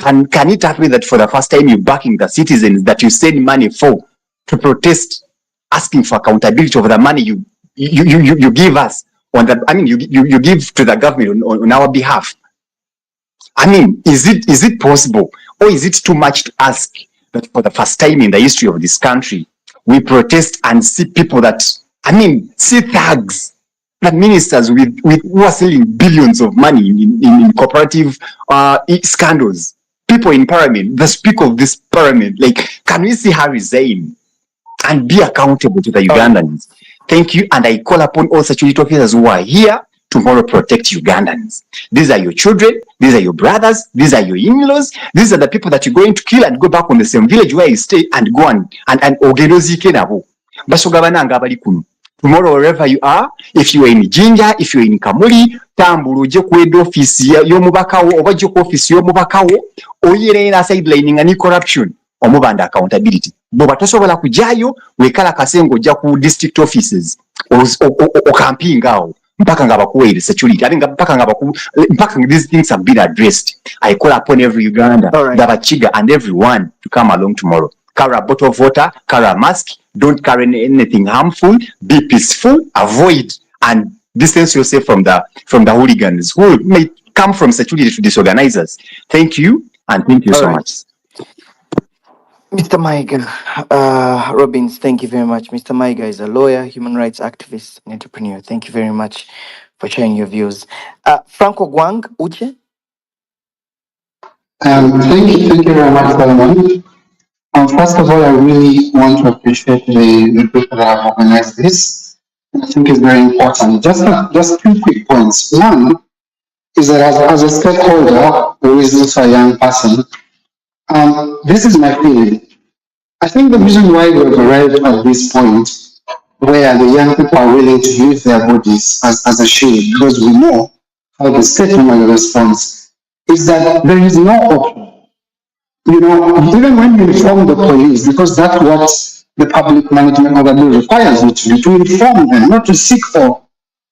Can it happen that for the first time you're backing the citizens that you send money for to protest, asking for accountability over the money you give us on the, I mean, you give to the government on our behalf? I mean, is it possible, or is it too much to ask that for the first time in the history of this country, we protest and see people that, I mean, see thugs, the ministers who are selling billions of money in cooperative scandals, people in parliament, the speaker of this parliament, like, can we see her resign and be accountable to the Ugandans? Thank you, and I call upon all security officers who are here tomorrow, protect Ugandans. These are your children, these are your brothers, these are your in-laws, these are the people that you're going to kill and go back on the same village where you stay and go and ogenozike nabo. Basogabana nga bali kuno. Tomorrow, wherever you are, if you are in Jinja, if you are in Kamuli, tambula uje ku office y'omubakawo oba uje ku office y'omubakawo oyirena sidelining and corruption omubanda accountability. Boba tosobola kujayo wekala kasengo ojja ku district offices okampingawo mpaka nga bakuwaire security mpaka these things have been addressed. I call upon every Uganda, Dabachiga and everyone to come along tomorrow. Carry a bottle of water, carry a mask, don't carry anything harmful, be peaceful, avoid and distance yourself from the hooligans who may come from security to disorganizers. Thank you, and thank you so much. Mr. Maiga, Robbins, thank you very much. Mr. Maiga is a lawyer, human rights activist, and entrepreneur. Thank you very much for sharing your views. Franco Guang, Uche? Thank you very much, Solomon. First of all, I really want to appreciate the people that have organized this. I think it's very important. Just two quick points. One is that as a stakeholder who is also a young person, this is my feeling. I think the reason why we've arrived at this point where the young people are willing to use their bodies as a shield, because we know how the state normally responds, is that there is no option. You know, even when you inform the police, because that's what the public management of the law requires you to do, to inform them, not to seek for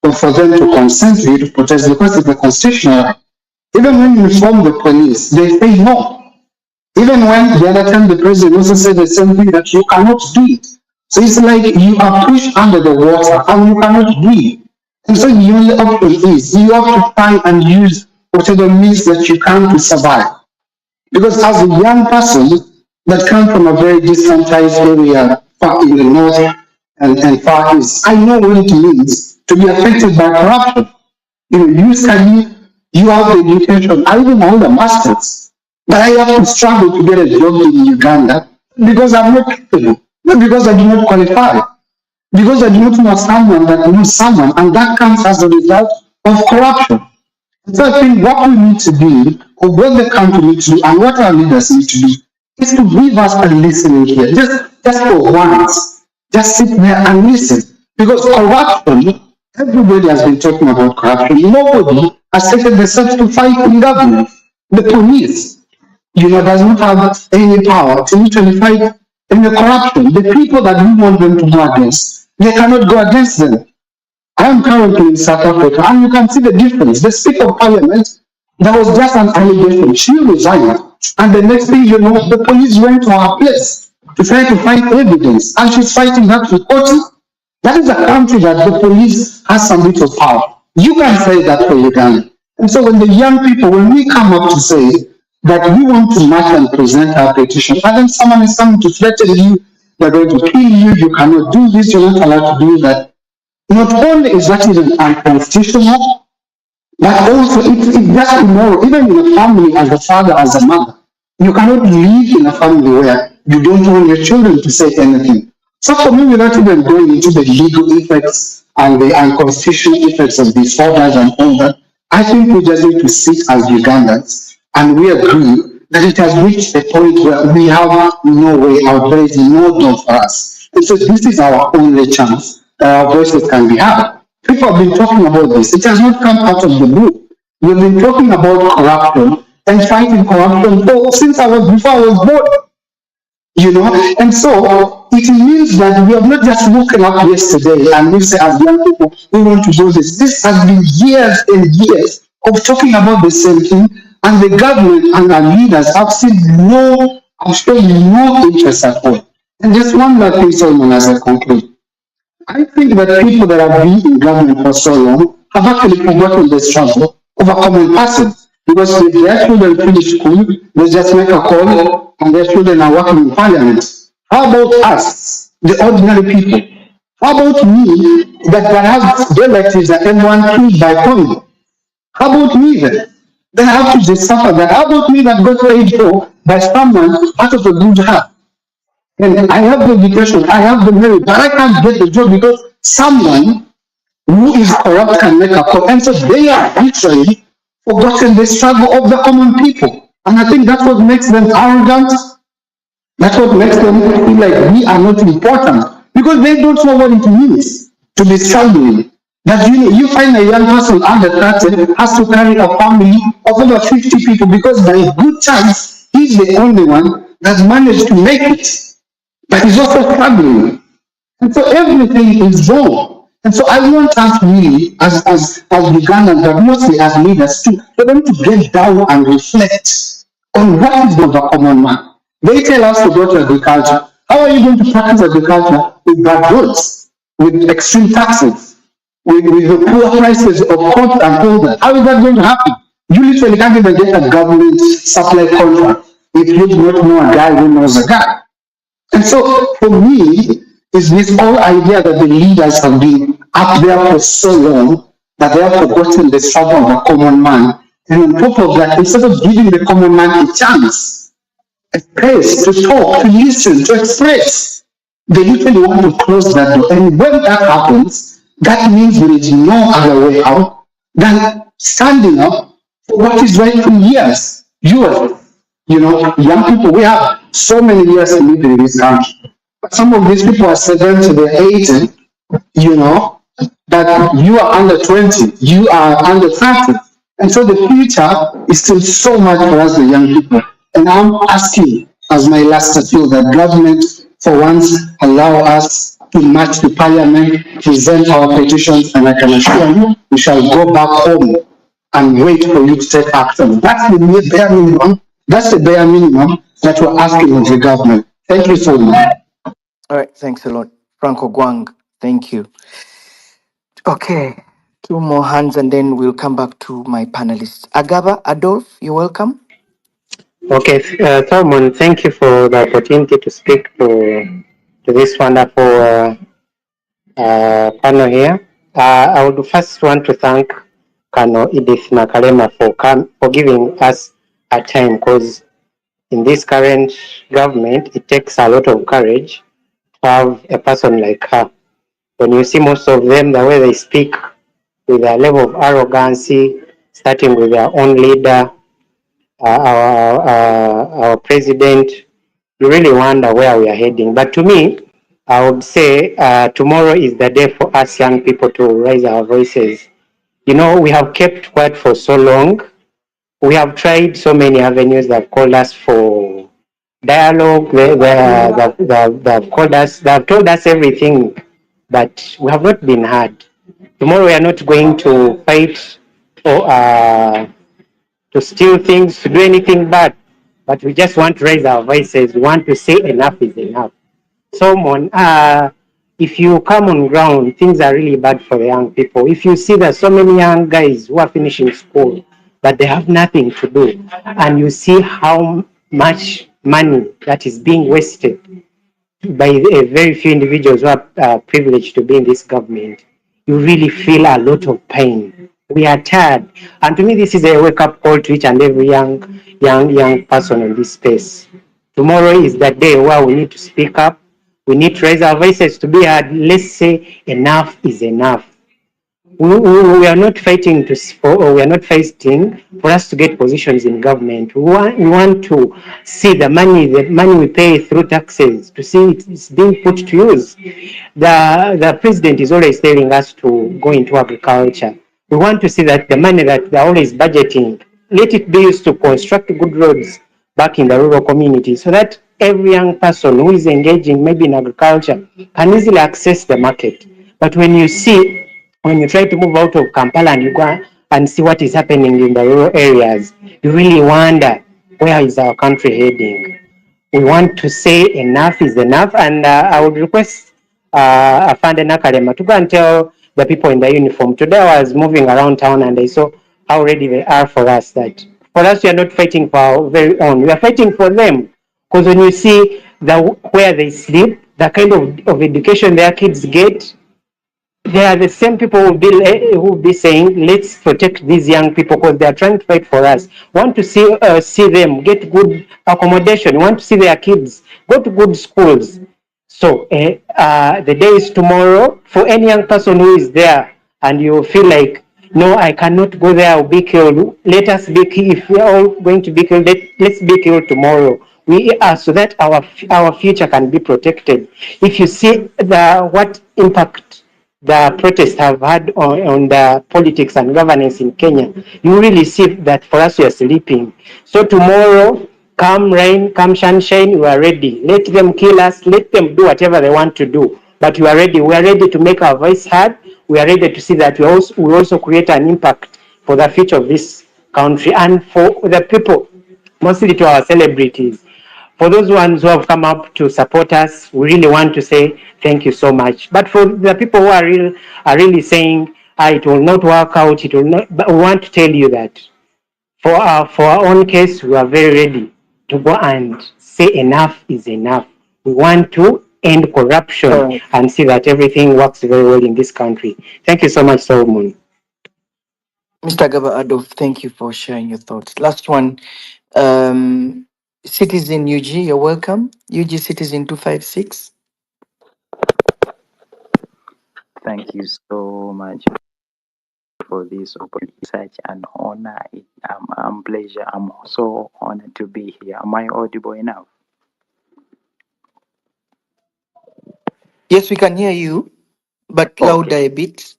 them to consent to you to protest, because it's the constitutional right. Even when you inform the police, they say no. Even when the other time the president also said the same thing, that you cannot do it. So it's like you are pushed under the water and you cannot breathe. And so the only option is you have to try and use whatever means that you can to survive. Because as a young person that comes from a very disenfranchised area far in the north and far east, I know what it means to be affected by corruption. You know, you study, you have the education, I even hold a master's, but I have to struggle to get a job in Uganda because I'm not capable, not because I do not qualify, because I do not know someone that knows someone, and that comes as a result of corruption. So I think what we need to do, or what the country needs to do, and what our leaders need to do, is to give us a listening here. Just for once, just sit there and listen. Because corruption, everybody has been talking about corruption. Nobody has taken the steps to fight in government. The police, does not have any power to literally fight in the corruption. The people that we want them to go against, they cannot go against them. I am currently in South Africa, and you can see the difference. The Speaker of Parliament, there was just an allegation. She resigned, and the next thing you know, the police went to her place to try to find evidence, and she's fighting that to court. That is a country that the police has some little power. You can say that for Uganda. And so when the young people, when we come up to say that we want to march and present our petition, and then someone is coming to threaten you, they're going to kill you, you cannot do this, you're not allowed to do that. Not only is that even unconstitutional, but also it's just immoral. Even in a family, as a father, as a mother, you cannot live in a family where you don't want your children to say anything. So for me, without even going into the legal effects and the unconstitutional effects of these orders and all that, I think we just need to sit as Ugandans and we agree that it has reached a point where we have no way out. There is no door for us. And so this is our only chance. Our voices can be heard. People have been talking about this. It has not come out of the blue. We've been talking about corruption and fighting corruption before I was born. And so it means that we have not just woken up yesterday and we say as young people, we want to do this. This has been years and years of talking about the same thing, And the government and our leaders have shown no interest at all. And just one more thing, Solomon, as I conclude. I think that people that have been in government for so long have actually forgotten the struggle of a common person. Because if their children finish school, they just make a call and their children are working in parliament. How about us, the ordinary people? How about me that can have relatives that everyone killed by COVID? How about me then? Then I have to just suffer that. How about me that got paid for by someone out of a good heart? And I have the education, I have the merit, but I can't get the job because someone who is corrupt can make a call. And so they are literally forgotten the struggle of the common people. And I think that's what makes them arrogant. That's what makes them feel like we are not important. Because they don't know what it means to be struggling. That you find a young person under 30 has to carry a family of over 50 people because by good chance, he's the only one that managed to make it. But he's also struggling. And so everything is wrong. And so I want us really, as Ugandans, but mostly as leaders, for them to get down and reflect on what is the common man. They tell us to go to agriculture. How are you going to practice agriculture with bad roads, with extreme taxes, with the poor prices of crops and all that? How is that going to happen? You literally can't even get a government supply contract if you do not know a guy who knows a guy. And so for me, is this whole idea that the leaders have been up there for so long that they have forgotten the struggle of a common man. And on top of that, instead of giving the common man a chance, a space to talk, to listen, to express, they literally want to close that door. And when that happens, that means there is no other way out than standing up for what is right for years. Young people, we have so many years to live in this country. But some of these people are 70, they're 80, that you are under 20, you are under 30. And so the future is still so much for us, the young people. And I'm asking, as my last appeal, that government, for once, allow us to march to parliament, present our petitions, and I can assure you, we shall go back home and wait for you to take action. That's the bare minimum. That's the bare minimum that we're asking of the government. Thank you so much. All right, thanks a lot. Franco Guang, thank you. Okay, two more hands and then we'll come back to my panelists. Agaba, Adolf, you're welcome. Okay, Solomon, thank you for the opportunity to speak to this wonderful panel here. I would first want to thank Kano Edith Nakalema for giving us a time, because in this current government, it takes a lot of courage to have a person like her. When you see most of them, the way they speak with a level of arrogancy, starting with their own leader, our president, you really wonder where we are heading. But to me, I would say tomorrow is the day for us young people to raise our voices. We have kept quiet for so long. We have tried so many avenues that have called us for dialogue. They've called us, they've told us everything, but we have not been heard. Tomorrow we are not going to fight or to steal things, to do anything bad, but we just want to raise our voices. We want to say enough is enough. Someone, if you come on ground, things are really bad for the young people. If you see that so many young guys who are finishing school, but they have nothing to do, and you see how much money that is being wasted by a very few individuals who are privileged to be in this government, you really feel a lot of pain. We are tired. And to me, this is a wake-up call to each and every young person in this space. Tomorrow is the day where we need to speak up. We need to raise our voices to be heard. Let's say enough is enough. We are not fighting we are not fighting for us to get positions in government. We want to see the money we pay through taxes, to see it's being put to use. The president is always telling us to go into agriculture. We want to see that the money that they're always budgeting, let it be used to construct good roads back in the rural community, so that every young person who is engaging maybe in agriculture can easily access the market. But when you try to move out of Kampala and you go and see what is happening in the rural areas, you really wonder, where is our country heading? We want to say enough is enough, and I would request Afande Nakalema to go and tell the people in the uniform. Today I was moving around town and I saw how ready they are for us, that for us we are not fighting for our very own, we are fighting for them. Because when you see where they sleep, the kind of education their kids get, they are the same people who will be saying, let's protect these young people because they are trying to fight for us. Want to see them get good accommodation. Want to see their kids go to good schools. So the day is tomorrow. For any young person who is there and you feel like, no, I cannot go there, I'll be killed. Let us be killed. If we are all going to be killed, let's be killed tomorrow. We are, so that our future can be protected. If you see what impact the protests have had on the politics and governance in Kenya, you really see that for us we are sleeping. So tomorrow, come rain, come sunshine, we are ready. Let them kill us, let them do whatever they want to do. But we are ready. We are ready to make our voice heard. We are ready to see that we also create an impact for the future of this country and for the people, mostly to our celebrities. For those ones who have come up to support us, we really want to say thank you so much. But for the people who are really saying, it will not work out, it will not, but we want to tell you that for our own case, we are very ready to go and say enough is enough. We want to end corruption and see that everything works very well in this country. Thank you so much, Solomon. Mr. Gaba Adolf, thank you for sharing your thoughts. Last one, um, Citizen UG, you're welcome. UG Citizen 256. Thank you so much for this opportunity. Such an honor. Pleasure. I'm so honored to be here. Am I audible enough? Yes, we can hear you, but louder a bit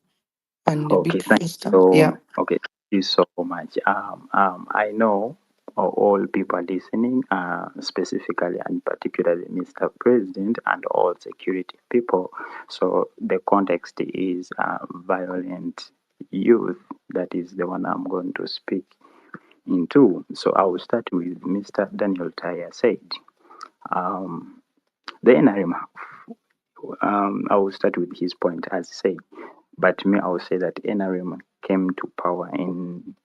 and a Okay, bit thank you faster. so Yeah. okay, thank you so much. I know all people listening, specifically and particularly Mr. President and all security people. So the context is violent youth. That is the one I'm going to speak into. So I will start with Mr. Daniel Taya said. The NRM, I will start with his point as said, but me, I will say that NRM came to power in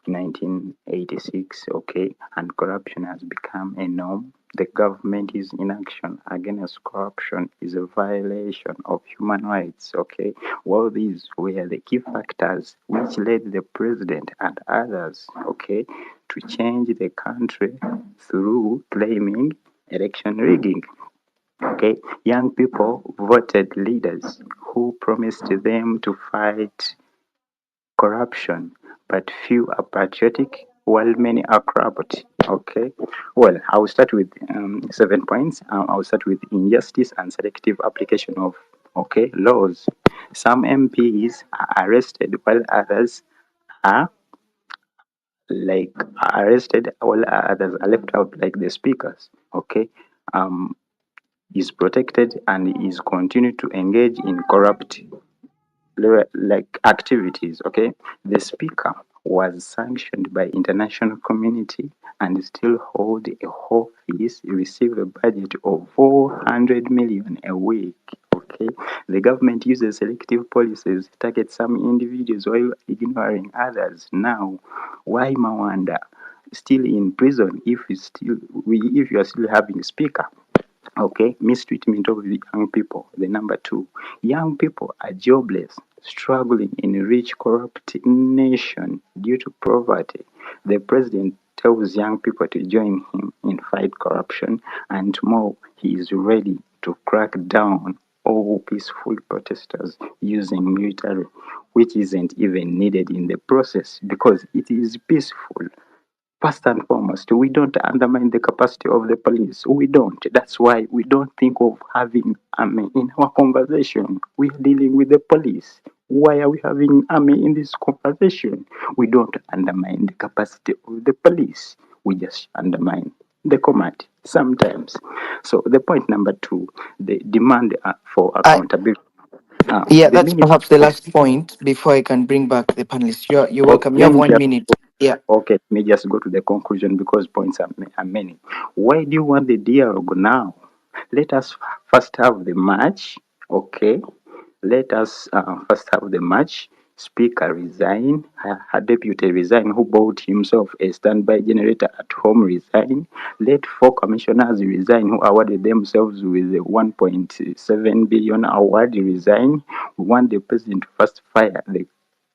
1986, okay, and corruption has become a norm. The government is inaction against corruption is a violation of human rights, okay. Well, these were the key factors which led the president and others, okay, to change the country through claiming election rigging. Okay, young people voted leaders who promised them to fight corruption, but few are patriotic while many are corrupt. Okay, well, I will start with 7 points. I will start with injustice and selective application of laws. Some MPs are arrested while others are like arrested while others are left out, like the speakers. Okay, is protected and is continued to engage in corrupt like activities. Okay, the speaker was sanctioned by international community and still hold a office, receive a budget of 400 million a week. Okay, the government uses selective policies, target some individuals while ignoring others. Now, why Mawanda still in prison if you are still having a speaker? Okay, mistreatment of the young people. The number two, young people are jobless, struggling in a rich, corrupt nation due to poverty. The president tells young people to join him in fight corruption, and tomorrow he is ready to crack down all peaceful protesters using military, which isn't even needed in the process because it is peaceful. First and foremost, we don't undermine the capacity of the police. We don't. That's why we don't think of having army in our conversation. We are dealing with the police. Why are we having army in this conversation? We don't undermine the capacity of the police. We just undermine the command sometimes. So the point number two, the demand for accountability. Yeah, The that's minister perhaps the last point before I can bring back the panelists. You're Okay, welcome. You let have me 1 just minute. Yeah. Okay, let me just go to the conclusion because points are many. Why do you want the dialogue now? Let us first have the match, okay? Let us first have the match. Speaker resign, her deputy resign, who bought himself a standby generator at home resign. Let 4 commissioners resign who awarded themselves with a 1.7 billion award resign. We want the president to first fire the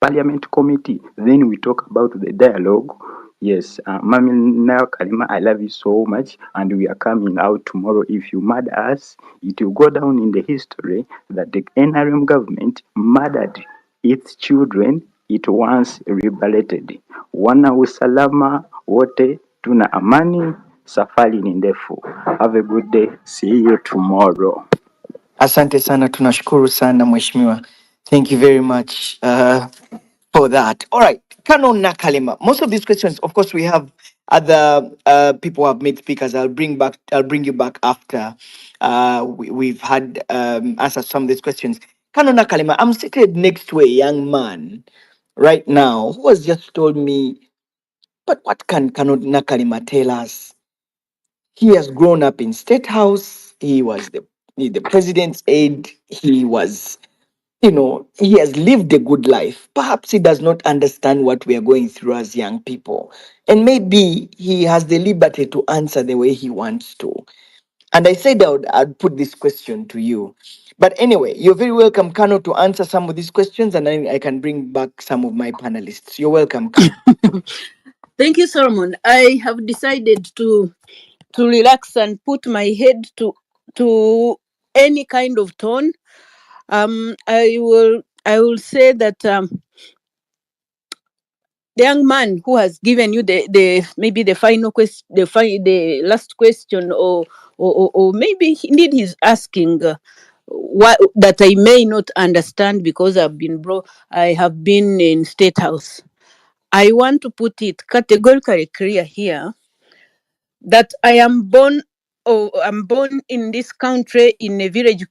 parliament committee. Then we talk about the dialogue. Yes, Mami now Kalima, I love you so much, and we are coming out tomorrow. If you murder us, it will go down in the history that the NRM government murdered its children it once liberated. Wana usalama wote tuna amani, safari ni ndefu. Have a good day. See you tomorrow. Asante sana, tunashukuru sana mheshimiwa. Thank you very much for that. All right, Kano Nakalima. Most of these questions, of course, we have other people who have made speakers. I'll bring you back after we've had answered some of these questions. Kano Nakalima, I'm seated next to a young man right now who has just told me, but what can Kano Nakalima tell us? He has grown up in State House. He was the president's aide. He was, he has lived a good life. Perhaps he does not understand what we are going through as young people. And maybe he has the liberty to answer the way he wants to. And I said I'd put this question to you. But anyway, you're very welcome, Kano, to answer some of these questions, and then I can bring back some of my panelists. You're welcome, Kano. Thank you, Solomon. I have decided to relax and put my head to any kind of tone. I will say that the young man who has given you the maybe the final question, the last question, or maybe indeed he's asking what that I may not understand because I have been in State House. I want to put it categorically clear here that I'm born in this country in a village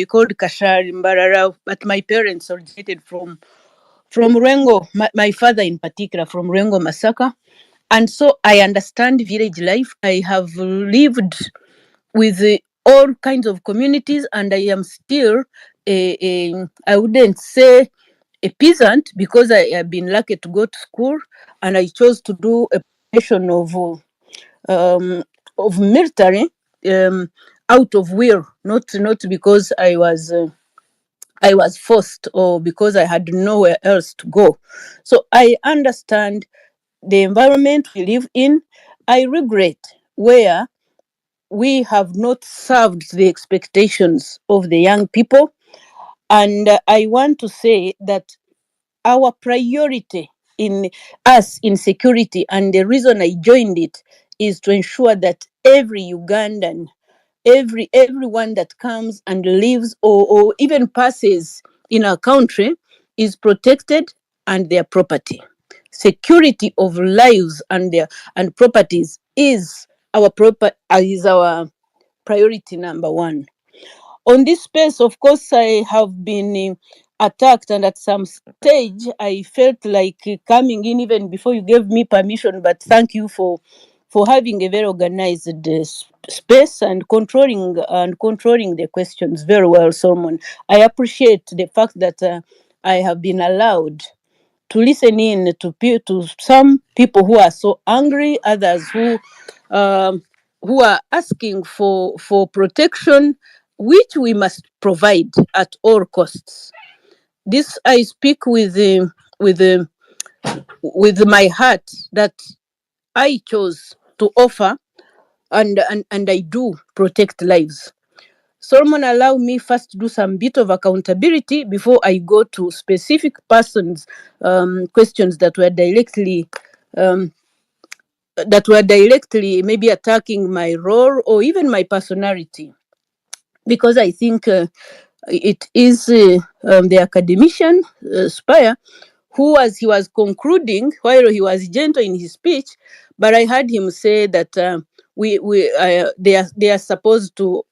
called Kashar in Mbarara, but my parents originated from Rengo, my father in particular from Rengo Masaka. And so I understand village life. I have lived with all kinds of communities, and I am still I wouldn't say a peasant because I have been lucky to go to school, and I chose to do a profession of military out of will, not because I was forced or because I had nowhere else to go. So I understand the environment we live in. I regret where we have not served the expectations of the young people. And I want to say that our priority in us in security, and the reason I joined it, is to ensure that every Ugandan, everyone that comes and lives or even passes in our country is protected, and their property. Security of lives and properties is our priority number one. On this space, of course, I have been attacked, and at some stage, I felt like coming in even before you gave me permission. But thank you for having a very organized space and controlling the questions very well, Solomon. I appreciate the fact that I have been allowed to listen in to some people who are so angry, others who are asking for protection, which we must provide at all costs. This I speak with with my heart that I chose to offer, and I do protect lives. Solomon, allow me first to do some bit of accountability before I go to specific persons' questions um, that were directly maybe attacking my role or even my personality, because I think it is the academician Spire who, as he was concluding, while he was gentle in his speech, but I heard him say that they are supposed to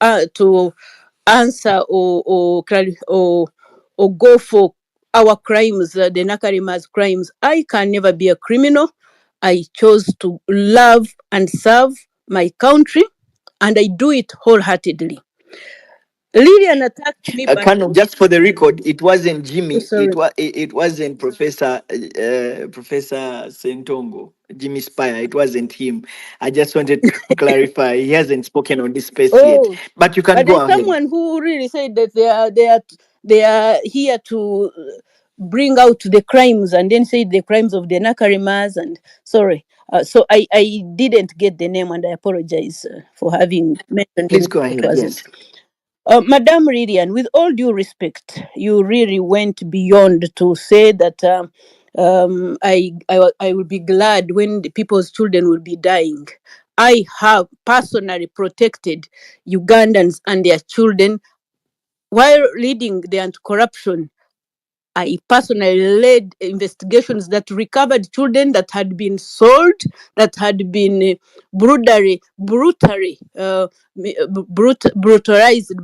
answer or go for our crimes, the Nakarima's crimes. I can never be a criminal. I chose to love and serve my country, and I do it wholeheartedly. Lillian attacked me, but Colonel, just for the record, it wasn't Jimmy. sorry. It wasn't Professor Sentongo, Jimmy Spire. It wasn't him. I just wanted to clarify. He hasn't spoken on this space yet. Oh, But you can but go there's ahead. someone who really said that they are here to bring out the crimes, and then say the crimes of the Nakarimas. And sorry, so I didn't get the name, and I apologize for having mentioned the Please name. go It ahead. wasn't. Yes. Madam Lilian, with all due respect, you really went beyond to say that I will be glad when the people's children will be dying. I have personally protected Ugandans and their children while leading the anti-corruption. I personally led investigations that recovered children that had been sold, that had been brutalized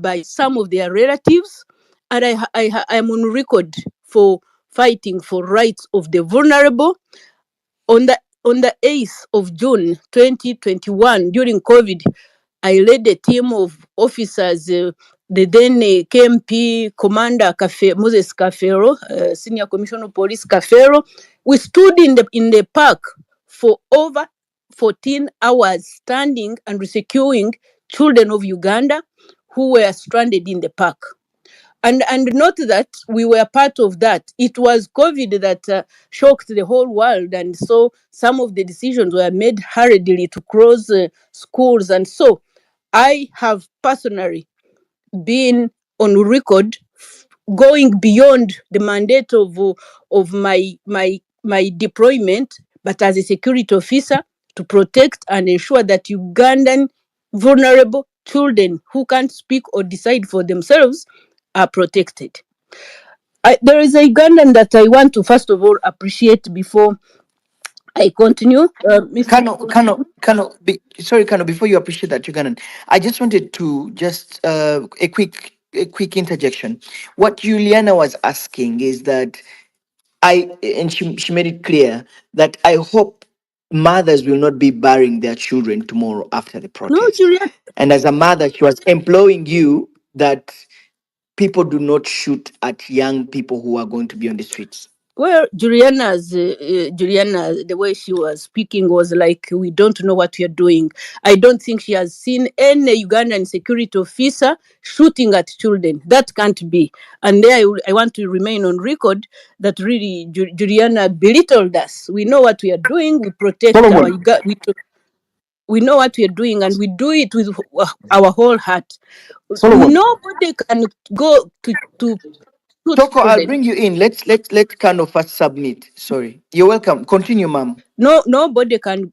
by some of their relatives. And I am on record for fighting for rights of the vulnerable. On the 8th of June 2021, during COVID, I led a team of officers, the then KMP Commander Moses Kafero, Senior Commissioner of Police Kafero. We stood in the park for over 14 hours, standing and rescuing children of Uganda who were stranded in the park. And not that we were part of that. It was COVID that shocked the whole world, and so some of the decisions were made hurriedly to close schools. And so I have personally been on record going beyond the mandate of my deployment, but as a security officer, to protect and ensure that Ugandan vulnerable children who can't speak or decide for themselves are protected. There is a Ugandan that I want to first of all appreciate before I continue. Mr. Sorry, Kano, before you appreciate that, Ugandan, I just wanted to just a quick interjection. What Juliana was asking is that she made it clear that I hope mothers will not be burying their children tomorrow after the No, protest. Juliet. And as a mother, she was imploring you that people do not shoot at young people who are going to be on the streets. Well, Juliana, the way she was speaking was like, we don't know what we are doing. I don't think she has seen any Ugandan security officer shooting at children. That can't be. And there I want to remain on record that really Juliana belittled us. We know what we are doing. We protect Solomon. we know what we are doing, and we do it with our whole heart. Solomon. Nobody can go to shoot Toko, I'll children. bring you in. Let's kind of first submit. Sorry. You're welcome. Continue, ma'am. Nobody can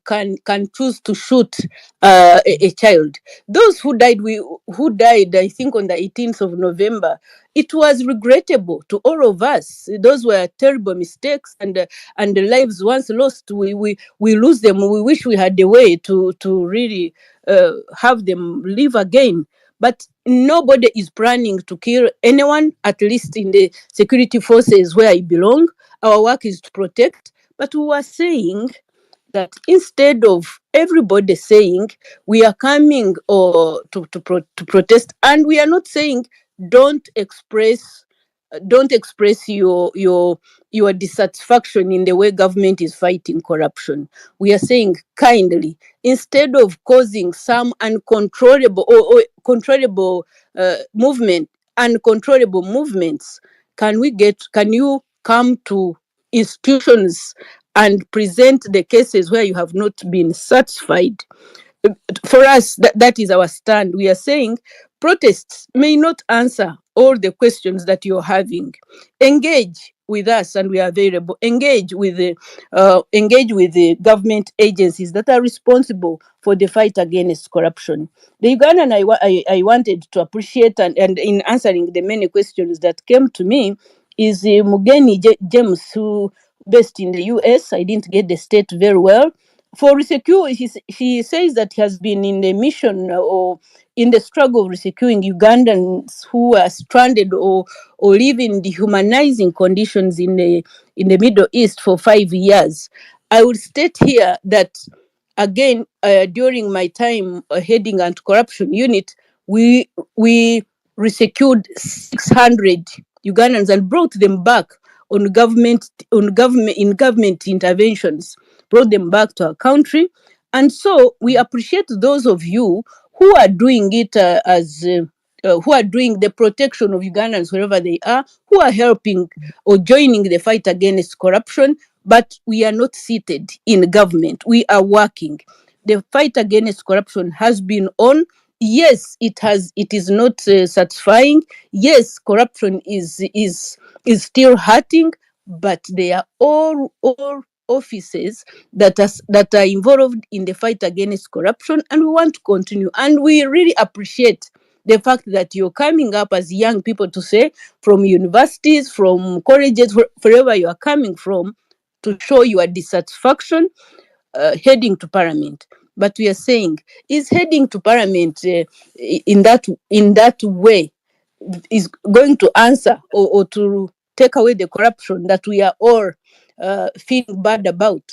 choose to shoot a child. Those who died, I think on the 18th of November, it was regrettable to all of us. Those were terrible mistakes, and the lives once lost, we lose them. We wish we had a way to really have them live again. But nobody is planning to kill anyone, at least in the security forces where I belong. Our work is to protect. But we were saying that instead of everybody saying we are coming or to protest, and we are not saying don't express your dissatisfaction in the way government is fighting corruption. We are saying kindly, instead of causing some uncontrollable or controllable uncontrollable movements, can you come to institutions and present the cases where you have not been satisfied? For us, that is our stand. We are saying protests may not answer all the questions that you're having. Engage with us, and we are available. Engage with the government agencies that are responsible for the fight against corruption. The Ugandan I wanted to appreciate, and in answering the many questions that came to me, is Mugeni James, who based in the US. I didn't get the state very well. For rescue, he says that he has been in the mission or in the struggle of rescuing Ugandans who are stranded or live in dehumanizing conditions in the Middle East for 5 years. I would state here that again, during my time heading anti-corruption unit, we rescued 600 Ugandans and brought them back on government interventions, brought them back to our country. And so we appreciate those of you who are doing it who are doing the protection of Ugandans wherever they are, who are helping or joining the fight against corruption. But we are not seated in government. We are working. The fight against corruption has been on. Yes, it is not satisfying. Yes, corruption is still hurting, but they are all offices that are involved in the fight against corruption, and we want to continue. And we really appreciate the fact that you're coming up as young people to say, from universities, from colleges, wherever you are coming from, to show your dissatisfaction heading to parliament. But we are saying, is heading to parliament in that way is going to answer or to take away the corruption that we are all feeling bad about?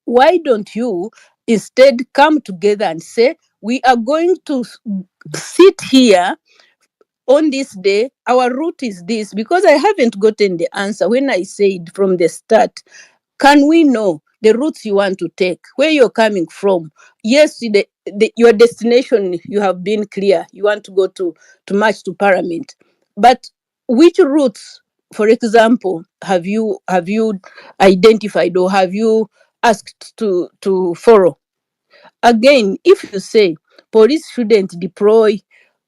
Why don't you instead come together and say, we are going to sit here on this day, our route is this? Because I haven't gotten the answer when I said from the start, can we know the routes you want to take, where you're coming from? Yes, your destination, you have been clear. You want to go to march to parliament. But which routes, for example, have you identified or have you asked to follow? Again, if you say police shouldn't deploy,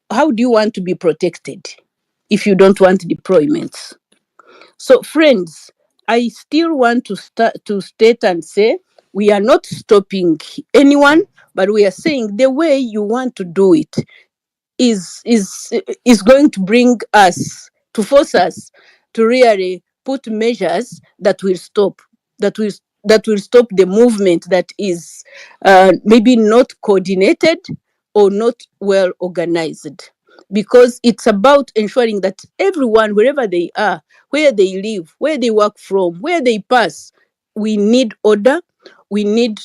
how do you want to be protected if you don't want deployments? So, friends, I still want to state and say, we are not stopping anyone, but we are saying the way you want to do it is going to bring us, to force us to really put measures that will stop, that will stop the movement that is maybe not coordinated or not well organized. Because it's about ensuring that everyone, wherever they are, where they live, where they work from, where they pass, we need order, we need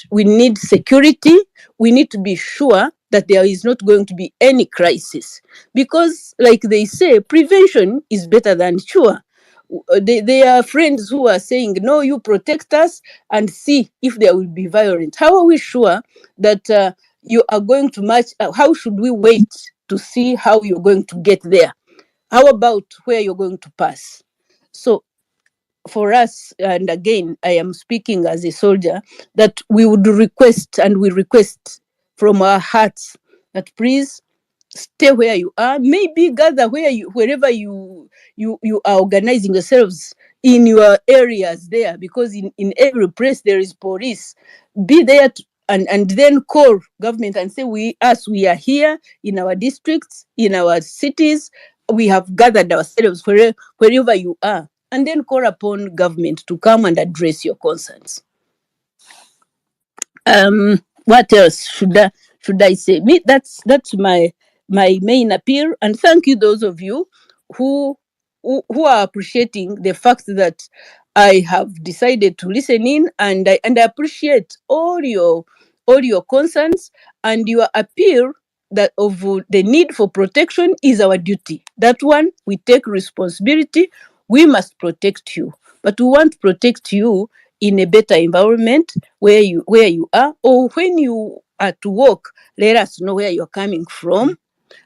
security, we need to be sure that there is not going to be any crisis. Because, like they say, prevention is better than cure. They are friends who are saying, no, you protect us and see if there will be violence. How are we sure that you are going to march? How should we wait to see how you're going to get there? How about where you're going to pass? So for us, and again, I am speaking as a soldier, that we would request, and we request from our hearts, that please stay where you are, maybe gather wherever you are organizing yourselves in your areas there, because in every place there is police. Be there and then call government and say, we are here in our districts, in our cities, we have gathered ourselves wherever you are, and then call upon government to come and address your concerns. What else should I say? That's my main appeal. And thank you, those of you who are appreciating the fact that I have decided to listen in, and I appreciate all your concerns and your appeal that of the need for protection is our duty. That one, we take responsibility. We must protect you, but we want to protect you in a better environment where you are, or when you are to work, let us know where you're coming from,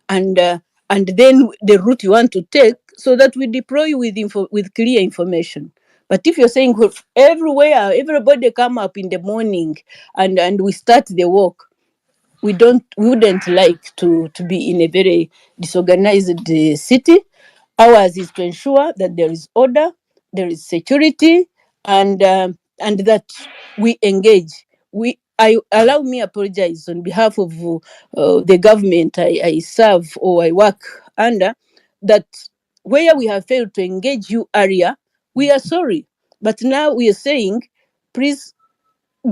and then the route you want to take, so that we deploy with clear information. But if you're saying everywhere, everybody come up in the morning and we start the work, we wouldn't like to be in a very disorganized city. Ours is to ensure that there is order, there is security, and that we engage. I allow me apologize on behalf of the government I serve or I work under, that where we have failed to engage you earlier, we are sorry. But now we are saying, please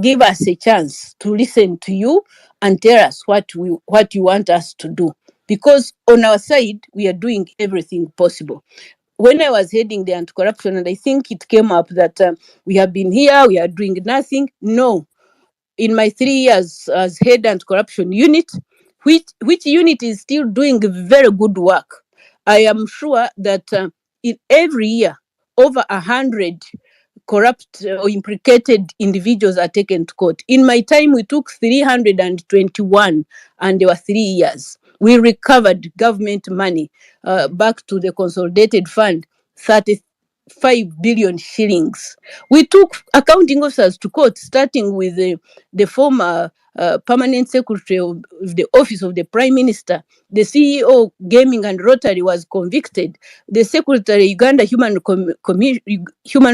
give us a chance to listen to you and tell us what you want us to do, because on our side we are doing everything possible. When I was heading the anti-corruption, and I think it came up that we have been here, we are doing nothing. No, in my 3 years as head anti-corruption unit, which unit is still doing very good work. I am sure that in every year over 100 corrupt or implicated individuals are taken to court. In my time, we took 321, and there were 3 years. We recovered government money back to the consolidated fund, 35 billion shillings. We took accounting officers to court, starting with the former permanent secretary of the office of the prime minister. The CEO, Gaming and Rotary, was convicted. The secretary, Uganda Human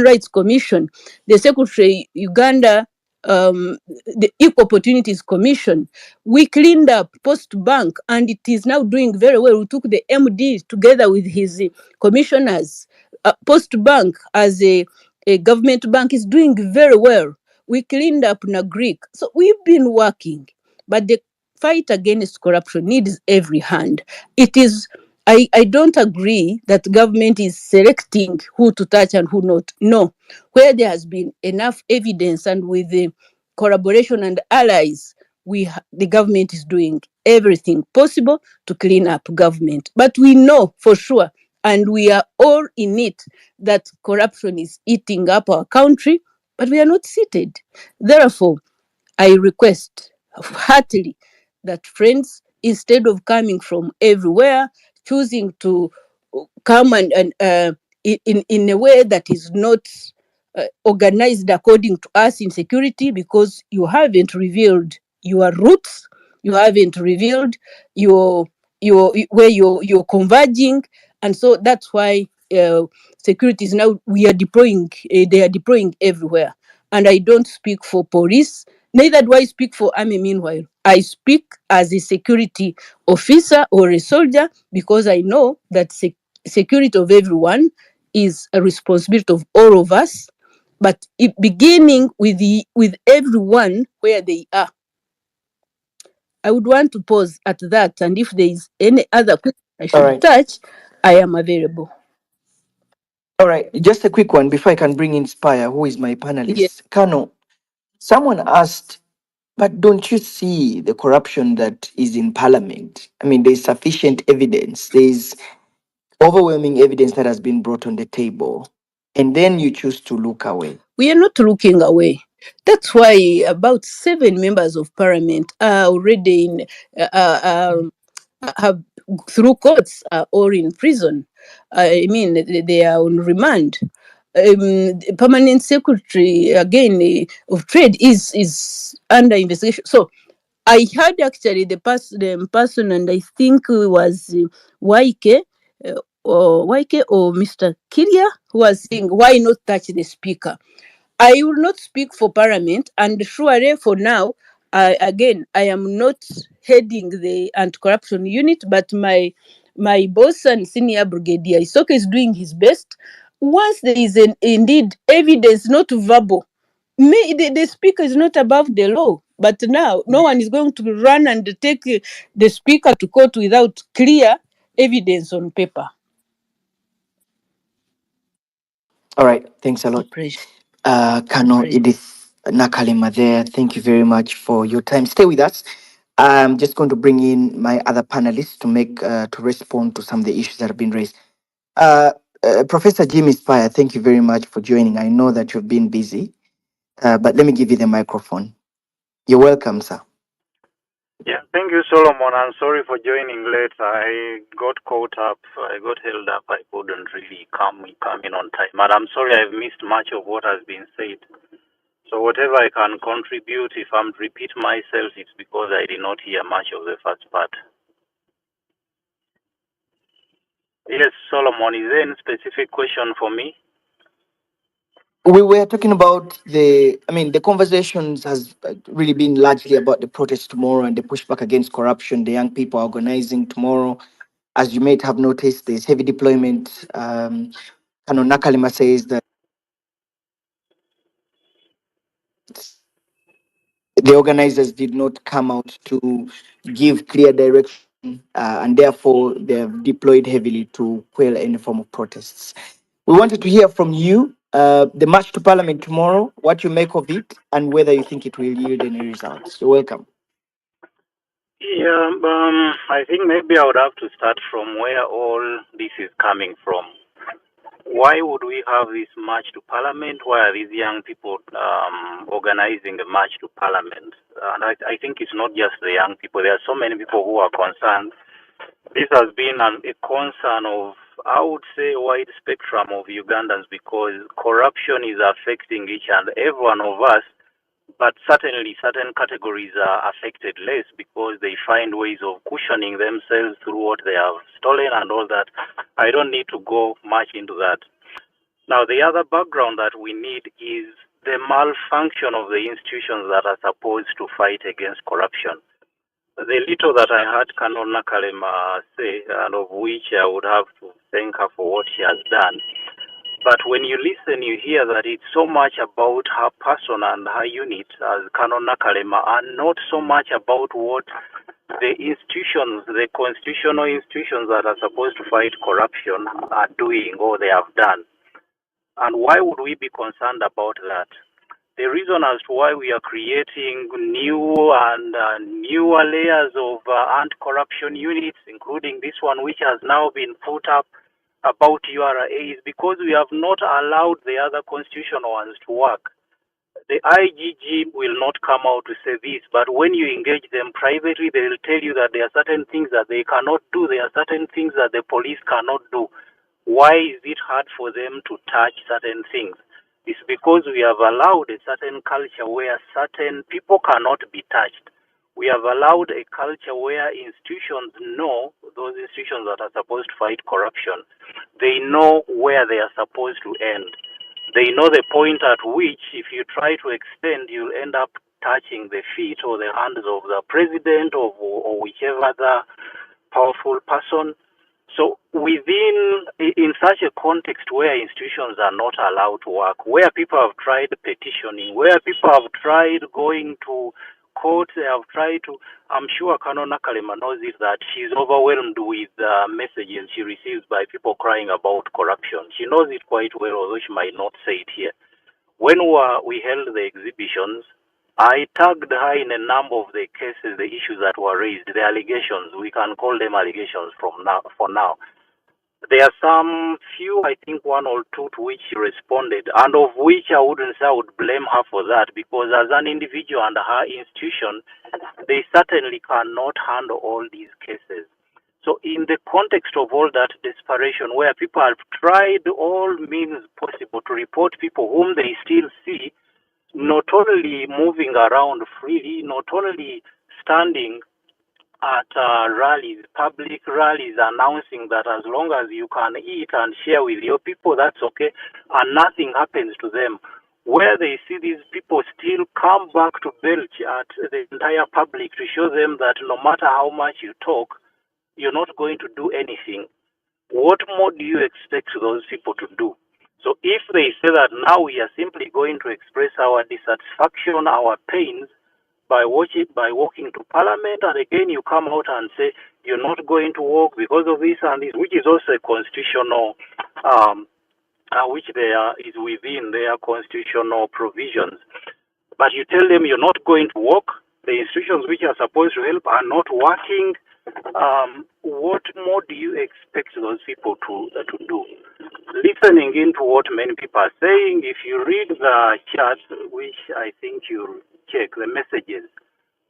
Rights Commission, the secretary, Uganda the Equal Opportunities Commission. We cleaned up Post Bank, and it is now doing very well. We took the MD together with his commissioners. Post Bank, as a government bank, is doing very well. We cleaned up Nagric. So we've been working, but the fight against corruption needs every hand. It is, I don't agree that government is selecting who to touch and who not. No, where there has been enough evidence and with the collaboration and allies, the government is doing everything possible to clean up government. But we know for sure, and we are all in it, that corruption is eating up our country, but we are not seated. Therefore, I request heartily that friends, instead of coming from everywhere, choosing to come and in a way that is not organized according to us in security, because you haven't revealed your roots, you haven't revealed your where you're converging, and so that's why security is now, we are deploying. They are deploying everywhere, and I don't speak for police. Neither do I speak for army. Meanwhile, I speak as a security officer or a soldier, because I know that security of everyone is a responsibility of all of us, but it beginning with everyone where they are. I would want to pause at that, and if there is any other question I All should right. touch, I am available. All right. Just a quick one before I can bring in Spire, who is my Yes. panelist. Kano, someone asked, but don't you see the corruption that is in parliament? I mean, there's sufficient evidence. There's overwhelming evidence that has been brought on the table. And then you choose to look away. We are not looking away. That's why about 7 members of parliament are already in, have through courts, are all in prison. I mean, they are on remand. The permanent secretary again of trade is under investigation. So I heard actually the person, and I think it was YK, or Mr. Kiria, who was saying, why not touch the speaker? I will not speak for parliament, and surely for now, again, I am not heading the anti-corruption unit, but my boss and senior brigadier Isoka is doing his best. Once there is indeed evidence, not verbal, the speaker is not above the law. But now, no one is going to run and take the speaker to court without clear evidence on paper. All right. Thanks a lot. Kano Edith Nakalema there. Thank you very much for your time. Stay with us. I'm just going to bring in my other panelists to make to respond to some of the issues that have been raised. Professor Jimmy Spire, thank you very much for joining. I know that you've been busy, but let me give you the microphone. You're welcome, sir. Yeah, thank you, Solomon. I'm sorry for joining late. I got caught up. I got held up. I couldn't really come in on time. But I'm sorry I've missed much of what has been said. So whatever I can contribute, if I'm repeat myself, it's because I did not hear much of the first part. Yes, Solomon, is there any specific question for me? We were talking about the conversations has really been largely about the protest tomorrow and the pushback against corruption. The young people are organizing tomorrow. As you might have noticed, there's heavy deployment. Kano Nakalima says that the organizers did not come out to give clear direction, and therefore they have deployed heavily to quell any form of protests. We wanted to hear from you, the march to parliament tomorrow, what you make of it, and whether you think it will yield any results. You're welcome. Yeah, I think maybe I would have to start from where all this is coming from. Why would we have this march to parliament? Why are these young people organizing the march to parliament? And I think it's not just the young people. There are so many people who are concerned. This has been a concern of, I would say, a wide spectrum of Ugandans because corruption is affecting each and every one of us. But certainly certain categories are affected less because they find ways of cushioning themselves through what they have stolen and all that. I don't need to go much into that. Now, the other background that we need is the malfunction of the institutions that are supposed to fight against corruption. The little that I heard Kanona Kalema say, and of which I would have to thank her for what she has done, but when you listen, you hear that it's so much about her person and her unit as Kanona Kalema, and not so much about what the institutions, the constitutional institutions that are supposed to fight corruption are doing or they have done. And why would we be concerned about that? The reason as to why we are creating new and newer layers of anti-corruption units, including this one which has now been put up about URA, is because we have not allowed the other constitutional ones to work. The IGG will not come out to say this, but when you engage them privately, they will tell you that there are certain things that they cannot do, there are certain things that the police cannot do. Why is it hard for them to touch certain things? It's because we have allowed a certain culture where certain people cannot be touched. We have allowed a culture where institutions know, those institutions that are supposed to fight corruption, they know where they are supposed to end. They know the point at which, if you try to extend, you'll end up touching the feet or the hands of the president or whichever other powerful person. So in such a context where institutions are not allowed to work, where people have tried petitioning, where people have tried going to court, they have tried to, I'm sure Kanona Kalema knows it, that she's overwhelmed with messages she receives by people crying about corruption. She knows it quite well, although she might not say it here. When we held the exhibitions, I tagged her in a number of the cases, the issues that were raised, the allegations. We can call them allegations for now. There are some few, I think one or two, to which she responded, and of which I wouldn't say I would blame her for that, because as an individual and her institution, they certainly cannot handle all these cases. So in the context of all that desperation, where people have tried all means possible to report people whom they still see, not only moving around freely, not only standing at rallies, public rallies, announcing that as long as you can eat and share with your people, that's okay, and nothing happens to them. Where they see these people still come back to belch at the entire public to show them that no matter how much you talk, you're not going to do anything. What more do you expect those people to do? So if they say that now we are simply going to express our dissatisfaction, our pains, by walking to parliament, and again you come out and say you're not going to walk because of this and this, which is also a constitutional, which is within their constitutional provisions. But you tell them you're not going to walk, the institutions which are supposed to help are not working. What more do you expect those people to do? Listening into what many people are saying, if you read the chat, which I think you check, the messages,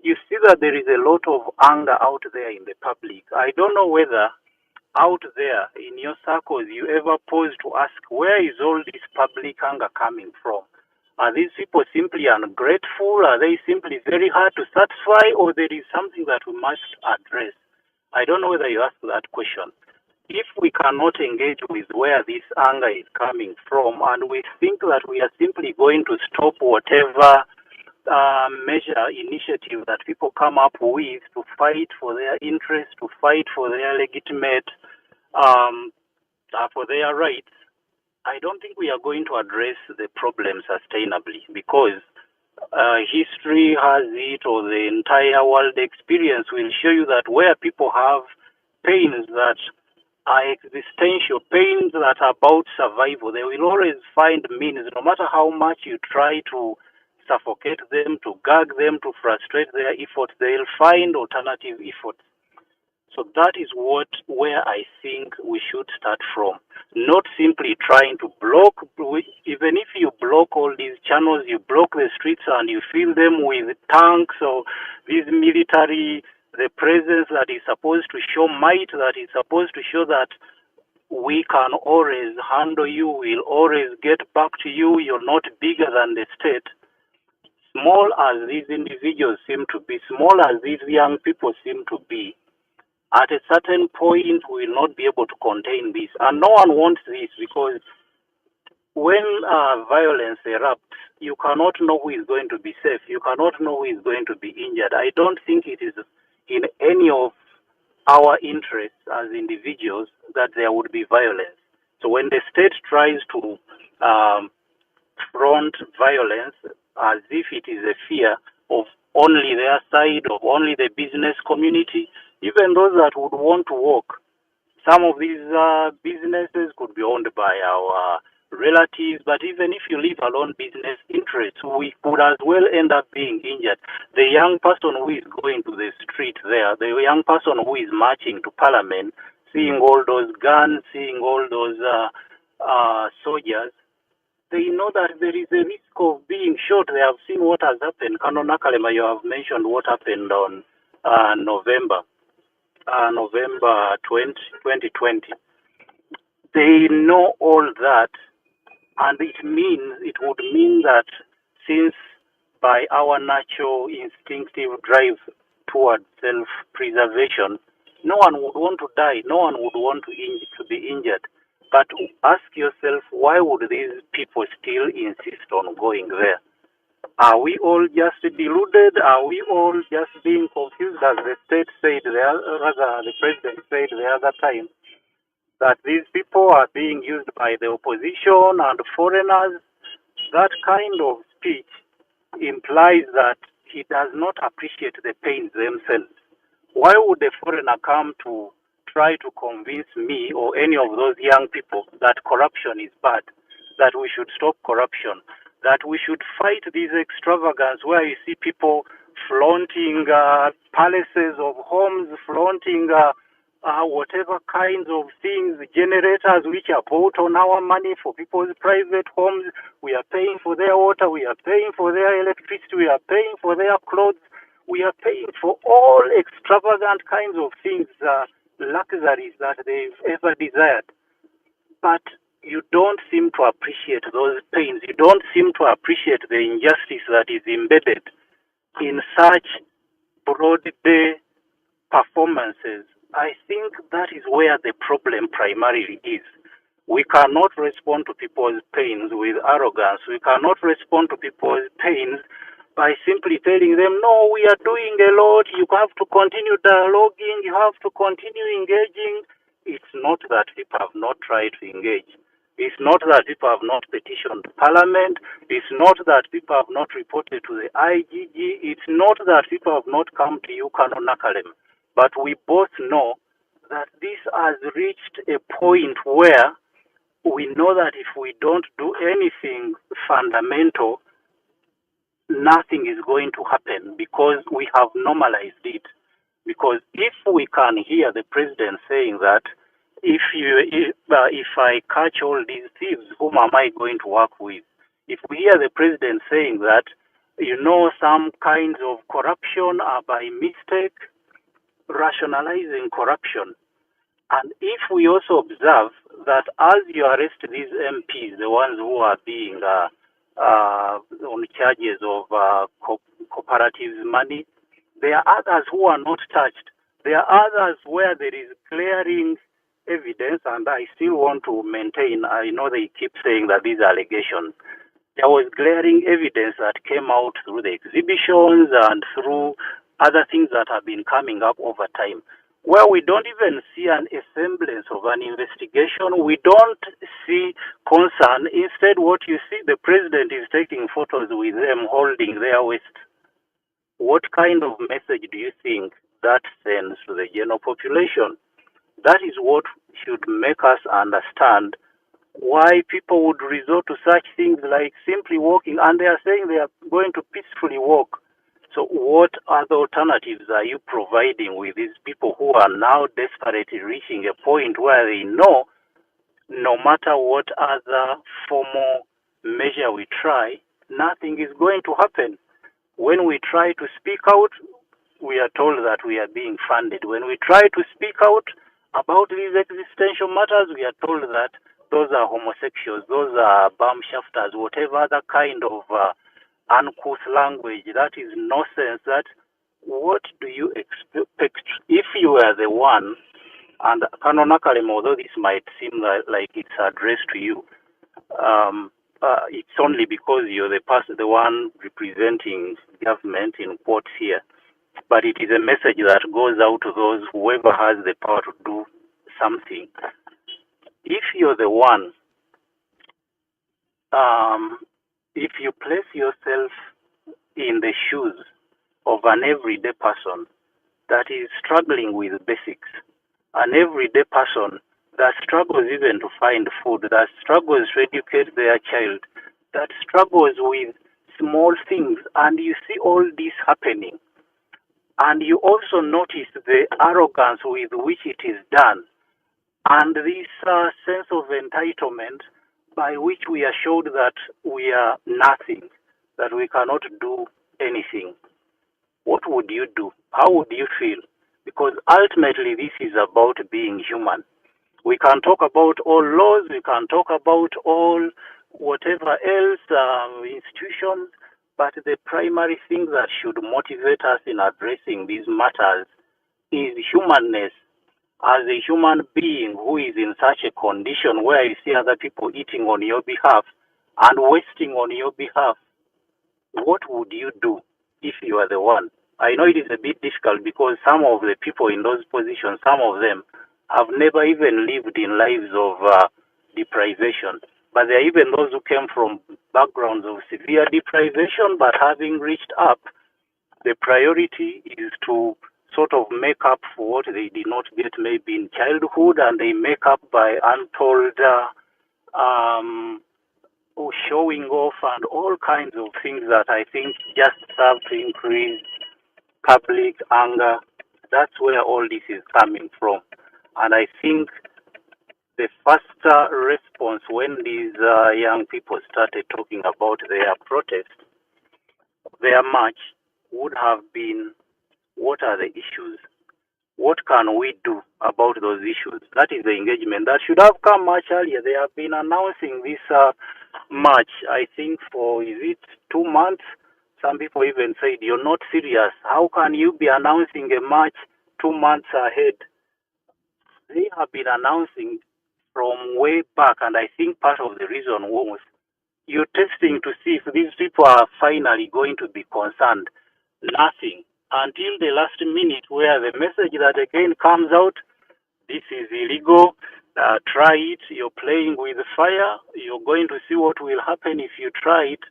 you see that there is a lot of anger out there in the public. I don't know whether out there in your circles you ever pause to ask, where is all this public anger coming from? Are these people simply ungrateful? Are they simply very hard to satisfy? Or there is something that we must address? I don't know whether you asked that question. If we cannot engage with where this anger is coming from, and we think that we are simply going to stop whatever measure, initiative that people come up with to fight for their interests, to fight for their legitimate, for their rights, I don't think we are going to address the problem sustainably, because history has it, or the entire world experience will show you that where people have pains that are existential, pains that are about survival, they will always find means, no matter how much you try to suffocate them, to gag them, to frustrate their efforts, they'll find alternative efforts. So that is where I think we should start from. Not simply trying to block, even if you block all these channels, you block the streets and you fill them with tanks or these military, the presence that is supposed to show might, that is supposed to show that we can always handle you, we'll always get back to you, you're not bigger than the state. Small as these individuals seem to be, small as these young people seem to be, at a certain point we will not be able to contain this. And no one wants this, because when violence erupts, you cannot know who is going to be safe. You cannot know who is going to be injured. I don't think it is in any of our interests as individuals that there would be violence. So when the state tries to front violence as if it is a fear of only their side, of only the business community, even those that would want to work, some of these businesses could be owned by our relatives, but even if you leave alone business interests, we could as well end up being injured. The young person who is going to the street there, the young person who is marching to parliament, seeing all those guns, seeing all those soldiers, they know that there is a risk of being shot. They have seen what has happened. Kano Nakalema, you have mentioned what happened on November 20, 2020. They know all that, and it would mean that since by our natural instinctive drive towards self-preservation, no one would want to die, no one would want to be injured. But ask yourself, why would these people still insist on going there? Are we all just deluded? Are we all just being confused, as the state said, rather the president said the other time, that these people are being used by the opposition and foreigners? That kind of speech implies that he does not appreciate the pains themselves. Why would a foreigner come to try to convince me or any of those young people that corruption is bad, that we should stop corruption, that we should fight these extravagance where you see people flaunting palaces of homes, flaunting whatever kinds of things, generators which are bought on our money for people's private homes. We are paying for their water, we are paying for their electricity, we are paying for their clothes, we are paying for all extravagant kinds of things, luxuries that they've ever desired. But you don't seem to appreciate those pains. You don't seem to appreciate the injustice that is embedded in such broad day performances. I think that is where the problem primarily is. We cannot respond to people's pains with arrogance. We cannot respond to people's pains by simply telling them, no, we are doing a lot, you have to continue dialoguing, you have to continue engaging. It's not that people have not tried to engage. It's not that people have not petitioned Parliament. It's not that people have not reported to the IGG. It's not that people have not come to you, Kano Nakalem. But we both know that this has reached a point where we know that if we don't do anything fundamental, nothing is going to happen, because we have normalized it. Because if we can hear the president saying that, if I catch all these thieves, whom am I going to work with? If we hear the president saying that, some kinds of corruption are by mistake, rationalizing corruption. And if we also observe that as you arrest these MPs, the ones who are being on charges of cooperatives money, there are others who are not touched. There are others where there is glaring evidence, and I still want to maintain, I know they keep saying that these allegations, there was glaring evidence that came out through the exhibitions and through other things that have been coming up over time, where we don't even see a semblance of an investigation. We don't see concern. Instead, what you see, the president is taking photos with them holding their waist. What kind of message do you think that sends to the general population? That is what should make us understand why people would resort to such things like simply walking, and they are saying they are going to peacefully walk. So what other alternatives are you providing with these people who are now desperately reaching a point where they know no matter what other formal measure we try, nothing is going to happen? When we try to speak out, we are told that we are being funded. When we try to speak out about these existential matters, we are told that those are homosexuals, those are bum shafters, whatever other kind of uncouth language. That is nonsense. That what do you expect if you are the one? And Kanonakalem, although this might seem like it's addressed to you, it's only because you're the person, the one representing government in quotes here. But it is a message that goes out to those whoever has the power to do something. If you're the one, if you place yourself in the shoes of an everyday person that is struggling with basics, an everyday person that struggles even to find food, that struggles to educate their child, that struggles with small things, and you see all this happening, and you also notice the arrogance with which it is done, and this sense of entitlement by which we are showed that we are nothing, that we cannot do anything. What would you do? How would you feel? Because ultimately this is about being human. We can talk about all laws, we can talk about all whatever else, institutions, but the primary thing that should motivate us in addressing these matters is humanness. As a human being who is in such a condition where you see other people eating on your behalf and wasting on your behalf, what would you do if you are the one? I know it is a bit difficult because some of the people in those positions, some of them have never even lived in lives of deprivation. But there are even those who came from backgrounds of severe deprivation, but having reached up, the priority is to sort of make up for what they did not get maybe in childhood, and they make up by untold showing off and all kinds of things that I think just serve to increase public anger. That's where all this is coming from. And I think the first response when these young people started talking about their protest, their march, would have been, what are the issues? What can we do about those issues? That is the engagement. That should have come much earlier. They have been announcing this march, I think, for, is it 2 months? Some people even said, you're not serious. How can you be announcing a march 2 months ahead? They have been announcing from way back, and I think part of the reason was you're testing to see if these people are finally going to be concerned. Nothing. Until the last minute where the message that again comes out, this is illegal, try it, you're playing with fire, you're going to see what will happen if you try it,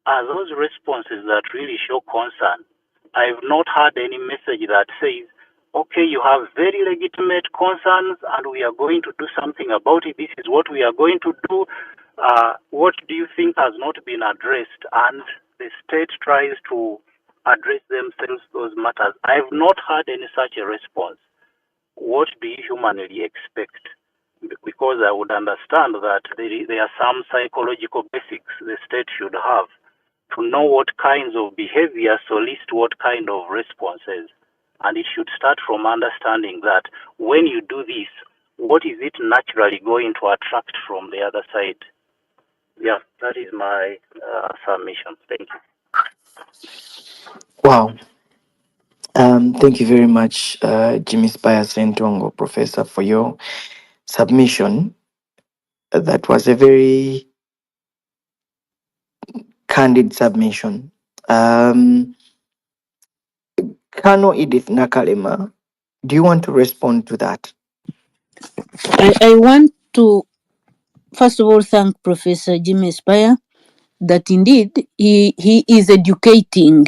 are those responses that really show concern. I've not heard any message that says, okay, you have very legitimate concerns and we are going to do something about it. This is what we are going to do. What do you think has not been addressed? And the state tries to address themselves those matters. I've not heard any such a response. What do you humanly expect? Because I would understand that there are some psychological basics the state should have to know what kinds of behavior solicit what kind of responses. And it should start from understanding that when you do this, what is it naturally going to attract from the other side? Yeah, that is my submission. Thank you. Wow. Thank you very much, Jimmy Spire Sentongo, Professor, for your submission. That was a very candid submission. Colonel Edith Nakalema, Do you want to respond to that? I want to first of all thank Professor Jimmy Spire that indeed he is educating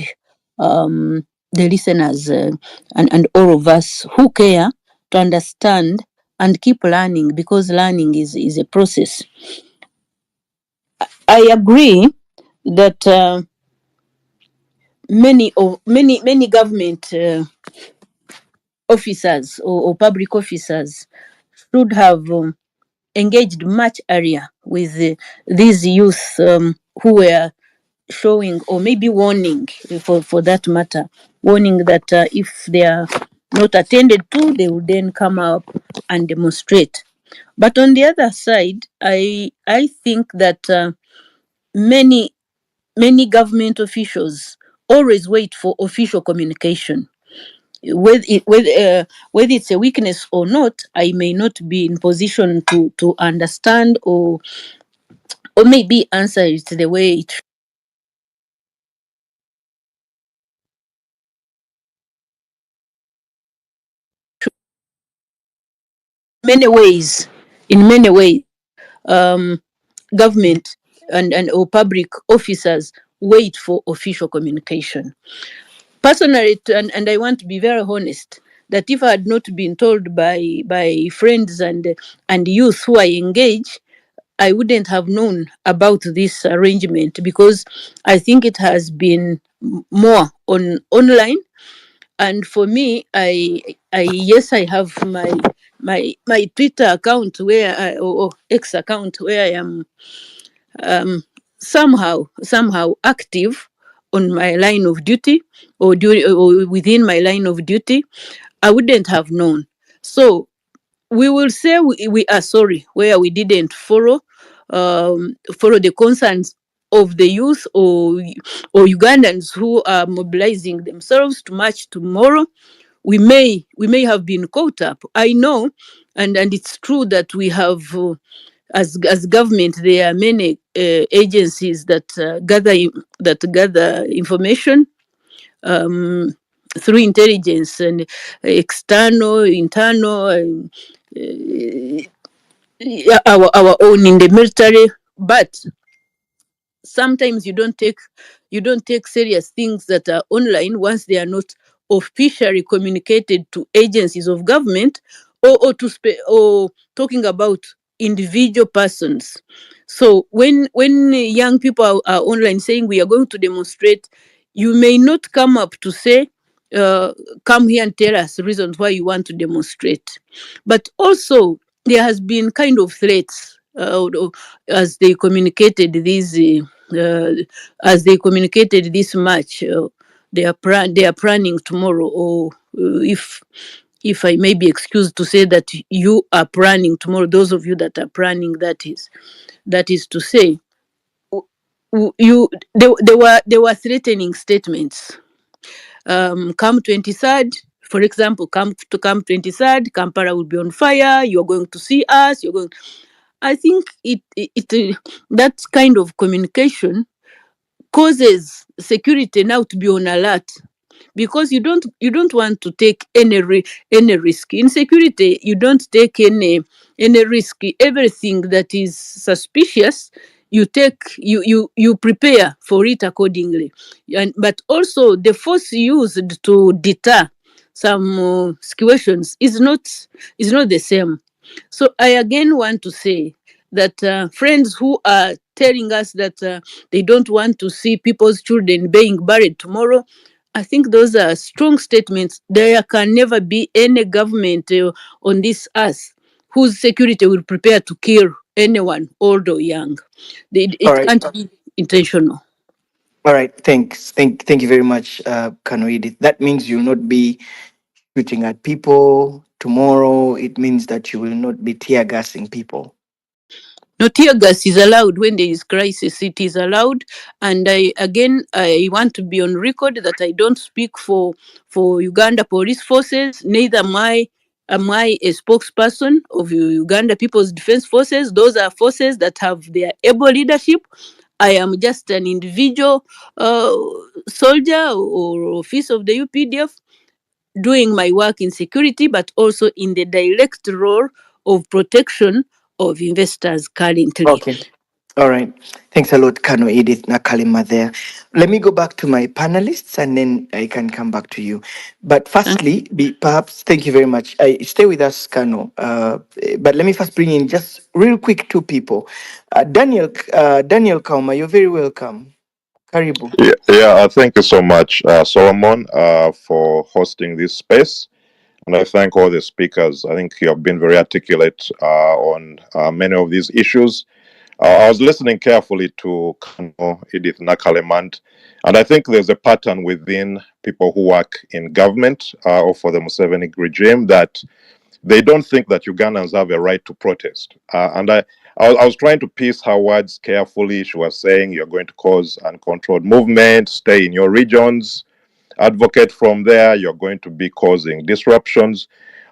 the listeners and all of us who care to understand and keep learning, because learning is a process. I agree that many government officers or public officers should have engaged much earlier with these youth who were showing or maybe warning, for that matter, warning that if they are not attended to, they will then come up and demonstrate. But on the other side, I think that many government officials always wait for official communication. Whether it's a weakness or not, I may not be in position to understand or maybe answer it the way it many ways in many ways um, government and or public officers wait for official communication. Personally, and I want to be very honest, that if I had not been told by friends and youth who I engage, I wouldn't have known about this arrangement, because I think it has been more online. And for me, I yes, I have my Twitter account where or X account where I am somehow active on my line of duty, or within my line of duty. I wouldn't have known. So we will say we are sorry where we didn't follow the concerns of the youth or Ugandans who are mobilizing themselves to march tomorrow. We may have been caught up. I know, and it's true that we have as government, there are many agencies that gather information um, through intelligence and external, internal, and our own in the military. But sometimes you don't take serious things that are online once they are not officially communicated to agencies of government, or talking about individual persons. So when young people are online saying we are going to demonstrate, you may not come up to say, uh, come here and tell us reasons why you want to demonstrate. But also there has been kind of threats, as they communicated these this much. They are planning tomorrow, or if I may be excused to say that you are planning tomorrow, those of you that are planning, that is to say, there were threatening statements. Come 23rd, for example, come 23rd, Kampala will be on fire. You're going to see us. You're going. I think that kind of communication causes security now to be on alert, because you don't want to take any risk in security. You don't take any risk. Everything that is suspicious, you prepare for it accordingly. But also the force used to deter some situations is not the same. So I again want to say that friends who are telling us that they don't want to see people's children being buried tomorrow, I think those are strong statements. There can never be any government on this earth whose security will prepare to kill anyone, old or young. All It right. can't be intentional. All right. Thanks. Thank you very much, Kanoidi. That means you'll not be shooting at people tomorrow. It means that you will not be tear gassing people. No, tear gas is allowed when there is crisis. It is allowed, and I want to be on record that I don't speak for Uganda Police Forces. Neither am I a spokesperson of Uganda People's Defense Forces. Those are forces that have their able leadership. I am just an individual soldier or officer of the UPDF. doing my work in security, but also in the direct role of protection of investors currently. Okay. All right. Thanks a lot, Kano Edith Nakalima there. Let me go back to my panelists and then I can come back to you. But firstly, perhaps, thank you very much. Stay with us, Kano. But let me first bring in just real quick two people. Daniel Kauma, you're very welcome. Karibu. Thank you so much, Solomon, for hosting this space. And I thank all the speakers. I think you have been very articulate on many of these issues. I was listening carefully to Kano Edith Nakalemand, and I think there's a pattern within people who work in government or for the Museveni regime that they don't think that Ugandans have a right to protest. I was trying to piece her words carefully. She was saying you're going to cause uncontrolled movement, stay in your regions, advocate from there, you're going to be causing disruptions.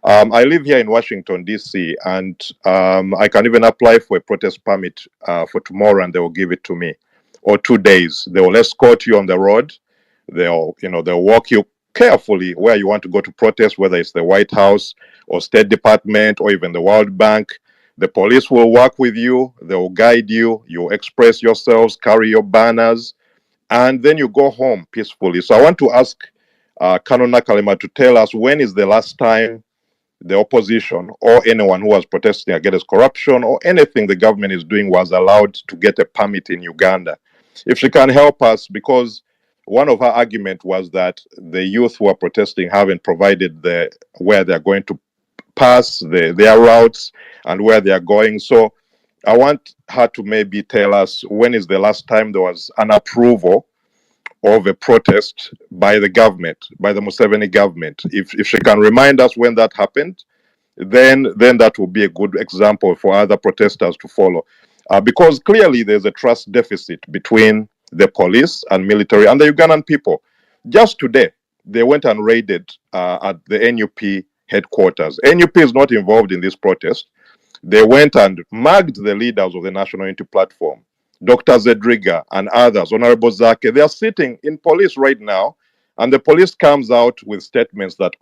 I live here in Washington, D.C., and I can even apply for a protest permit for tomorrow and they will give it to me. Or 2 days. They will escort you on the road. They'll walk you carefully where you want to go to protest, whether it's the White House or State Department or even the World Bank. The police will work with you. They will guide you. You express yourselves, carry your banners, and then you go home peacefully. So I want to ask Kano Nakalima to tell us, when is the last time the opposition or anyone who was protesting against corruption or anything the government is doing was allowed to get a permit in Uganda? If she can help us, because one of her argument was that the youth who are protesting haven't provided where they're going to pass, their routes and where they are going. So I want her to maybe tell us, when is the last time there was an approval of a protest by the government, by the Museveni government. If she can remind us when that happened, then that will be a good example for other protesters to follow. Because clearly there's a trust deficit between the police and military and the Ugandan people. Just today, they went and raided at the NUP headquarters. NUP is not involved in this protest. They went and mugged the leaders of the National Unity Platform, Dr. Zedriga and others, Honorable Zake. They are sitting in police right now, and the police comes out with statements that,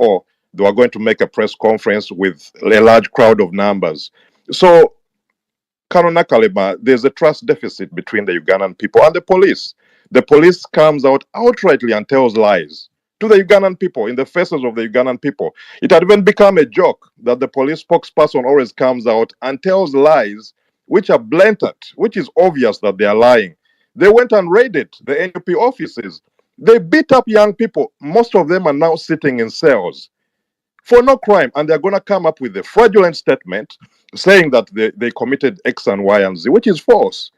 they are going to make a press conference with a large crowd of numbers. So, Kano Nakalima, there's a trust deficit between the Ugandan people and the police. The police comes out outrightly and tells lies to the Ugandan people, in the faces of the Ugandan people. It had even become a joke that the police spokesperson always comes out and tells lies which are blatant, which is obvious that they are lying. They went and raided the NUP offices. They beat up young people. Most of them are now sitting in cells for no crime, and they're going to come up with a fraudulent statement saying that they committed X and Y and Z, which is false.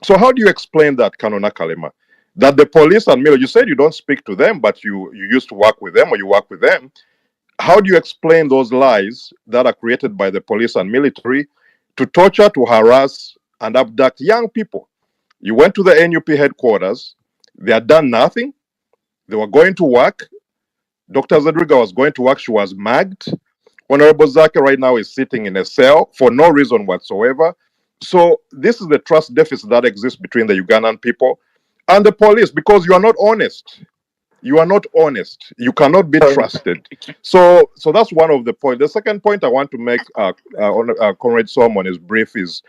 So how do you explain that, Kano Nakalima? That the police and military, you said you don't speak to them, but you used to work with them or you work with them. How do you explain those lies that are created by the police and military to torture, to harass, and abduct young people? You went to the NUP headquarters. They had done nothing. They were going to work. Dr. Zedriga was going to work. She was mugged. Honorable Zaki right now is sitting in a cell for no reason whatsoever. So this is the trust deficit that exists between the Ugandan people and the police, because you are not honest. You are not honest. You cannot be trusted. So that's one of the points. The second point I want to make, Comrade Solomon, is brief, is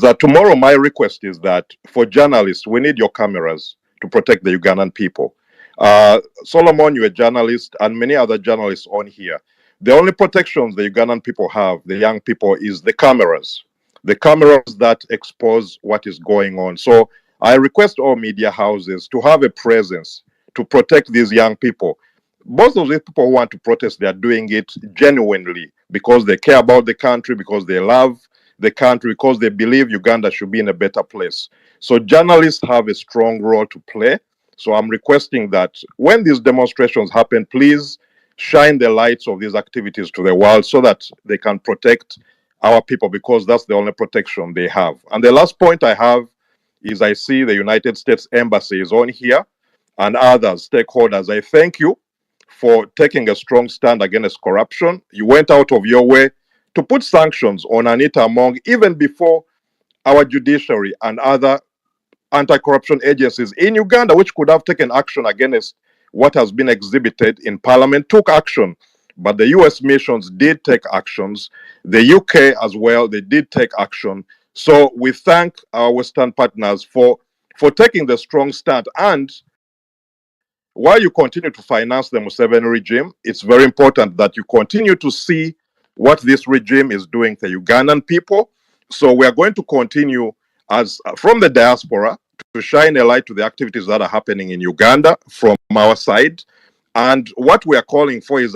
that tomorrow my request is that for journalists, we need your cameras to protect the Ugandan people. Solomon, you're a journalist, and many other journalists on here. The only protections the Ugandan people have, the young people, is the cameras that expose what is going on. So I request all media houses to have a presence to protect these young people. Most of these people who want to protest, they are doing it genuinely because they care about the country, because they love the country, because they believe Uganda should be in a better place. So journalists have a strong role to play. So I'm requesting that when these demonstrations happen, please shine the lights of these activities to the world so that they can protect our people, because that's the only protection they have. And the last point I have is I see the United States Embassy is on here and other stakeholders. I thank you for taking a strong stand against corruption. You went out of your way to put sanctions on Anita Among even before our judiciary and other anti-corruption agencies in Uganda, which could have taken action against what has been exhibited in Parliament took action. But the US missions did take actions. The UK as well, they did take action. So we thank our Western partners for taking the strong stand. And while you continue to finance the Museveni regime, it's very important that you continue to see what this regime is doing to Ugandan people. So we are going to continue as from the diaspora to shine a light to the activities that are happening in Uganda from our side. And what we are calling for is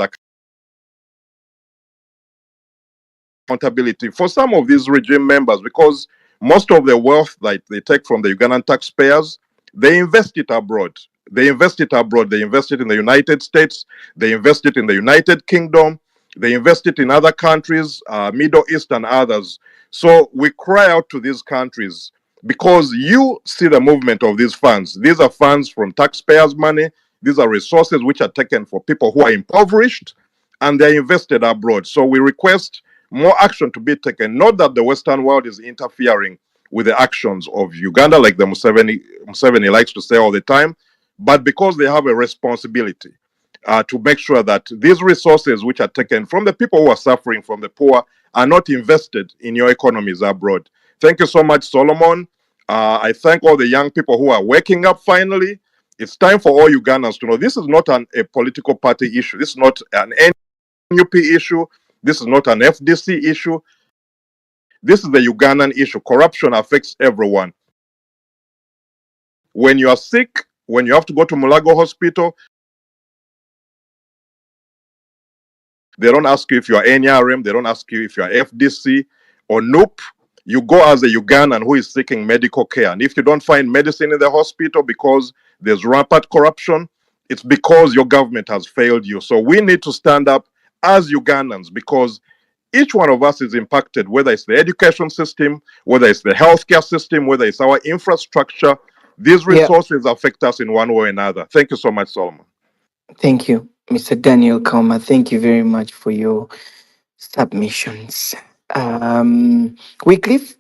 accountability for some of these regime members, because most of the wealth that they take from the Ugandan taxpayers, they invest it abroad. They invest it abroad. They invest it in the United States. They invest it in the United Kingdom. They invest it in other countries, Middle East and others. So we cry out to these countries, because you see the movement of these funds. These are funds from taxpayers' money. These are resources which are taken for people who are impoverished, and they're invested abroad. So we request more action to be taken. Not that the Western world is interfering with the actions of Uganda, like the Museveni likes to say all the time, but because they have a responsibility to make sure that these resources which are taken from the people who are suffering, from the poor, are not invested in your economies abroad. Thank you so much, Solomon. I thank all the young people who are waking up finally. It's time for all Ugandans to know this is not a political party issue. This is not an NUP issue. This is not an FDC issue. This is the Ugandan issue. Corruption affects everyone. When you are sick, when you have to go to Mulago Hospital, they don't ask you if you are NRM, they don't ask you if you are FDC or NUP. You go as a Ugandan who is seeking medical care. And if you don't find medicine in the hospital because there's rampant corruption, it's because your government has failed you. So we need to stand up as Ugandans, because each one of us is impacted, whether it's the education system, whether it's the healthcare system, whether it's our infrastructure. These Yeah, resources affect us in one way or another. Thank you so much, Solomon. thank you, Mr. Daniel Kama. Thank you very much for your submissions. Wycliffe,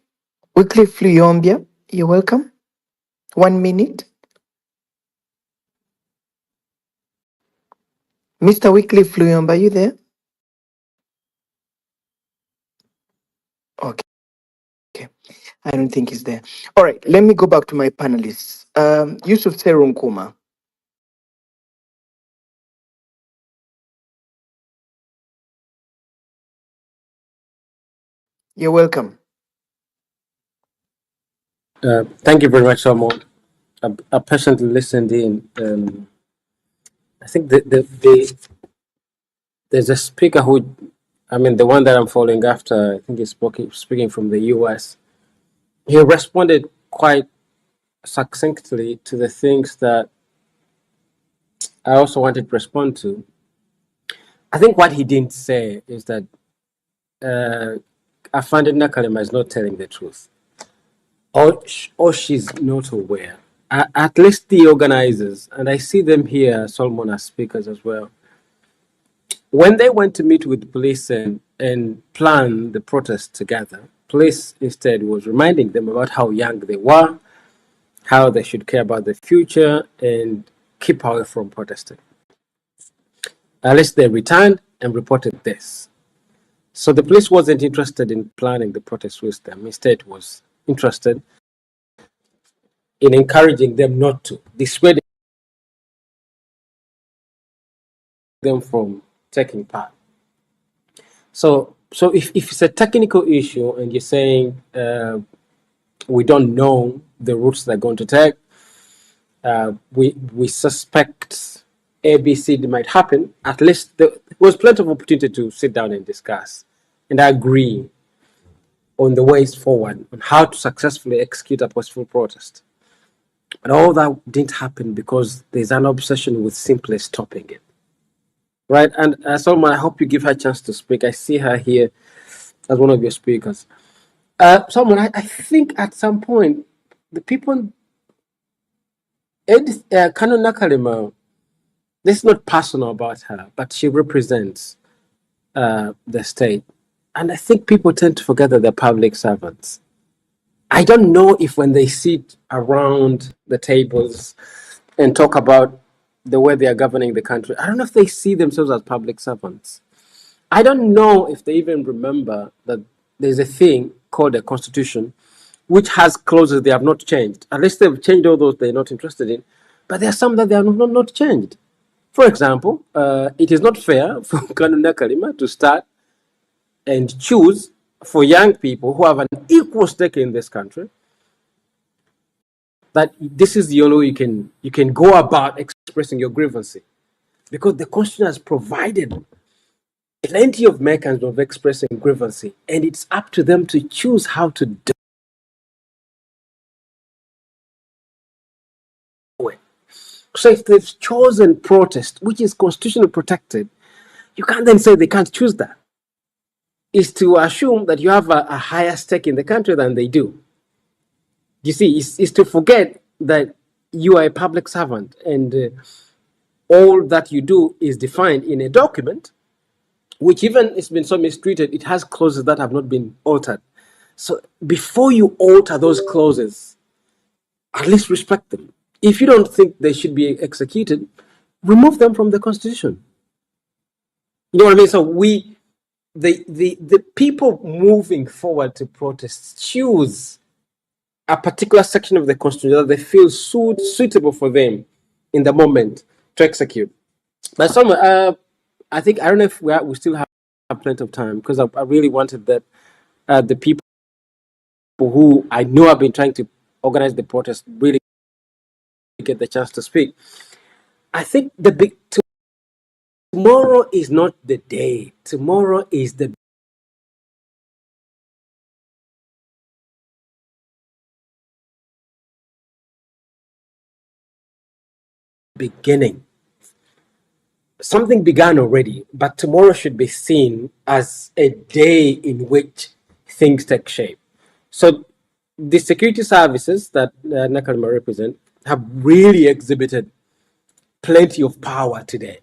Wycliffe Luyombia, you're welcome. 1 minute. Mr. Wycliffe Luyombia, are you there? Okay, I don't think he's there. All right, let me go back to my panelists. Yusuf Serunkuma. You're welcome. Thank you very much, Solomon. I patiently listened in. I think there's a speaker who, I mean, the one that I'm following after, I think he's speaking from the US. He responded quite succinctly to the things that I also wanted to respond to. I think what he didn't say is that Afande Nakalema is not telling the truth, or she's not aware. At least the organizers, and I see them here, Solomon, as speakers as well. When they went to meet with police and plan the protest together, police instead was reminding them about how young they were, how they should care about the future and keep away from protesting. At least they returned and reported this. So the police wasn't interested in planning the protest with them. Instead, was interested in encouraging them not to, dissuading them from taking part. So if it's a technical issue and you're saying we don't know the routes they're going to take, we suspect ABC might happen, at least there was plenty of opportunity to sit down and discuss and agree on the ways forward, on how to successfully execute a peaceful protest. But all that didn't happen because there's an obsession with simply stopping it. Right? And Solomon, I hope you give her a chance to speak. I see her here as one of your speakers. Solomon, I think at some point, the people, Kano Nakalema, this is not personal about her, but she represents the state. And I think people tend to forget that they're public servants. I don't know if when they sit around the tables and talk about the way they are governing the country, I don't know if they see themselves as public servants. I don't know if they even remember that there's a thing called a constitution, which has clauses they have not changed. Unless they've changed all those they're not interested in, but there are some that they are not changed. For example, it is not fair for Kanuna Kalima to start and choose for young people who have an equal stake in this country that this is the only way you can go about expressing your grievance, because the constitution has provided plenty of mechanisms of expressing grievance, and it's up to them to choose how to do it. So if they've chosen protest, which is constitutionally protected, you can't then say they can't choose that. Is to assume that you have a higher stake in the country than they do. You see, is to forget that you are a public servant, and all that you do is defined in a document, which even it's been so mistreated, it has clauses that have not been altered. So before you alter those clauses, at least respect them. If you don't think they should be executed, remove them from the constitution. You know what I mean? So the people moving forward to protest choose a particular section of the constitution that they feel suitable for them in the moment to execute. But some, I think, I don't know if we still have plenty of time, because I really wanted that the people who I know have been trying to organize the protest really get the chance to speak. I think tomorrow is not the day. Tomorrow is the beginning. Something began already, but tomorrow should be seen as a day in which things take shape. So the security services that Nakalima represent have really exhibited plenty of power today.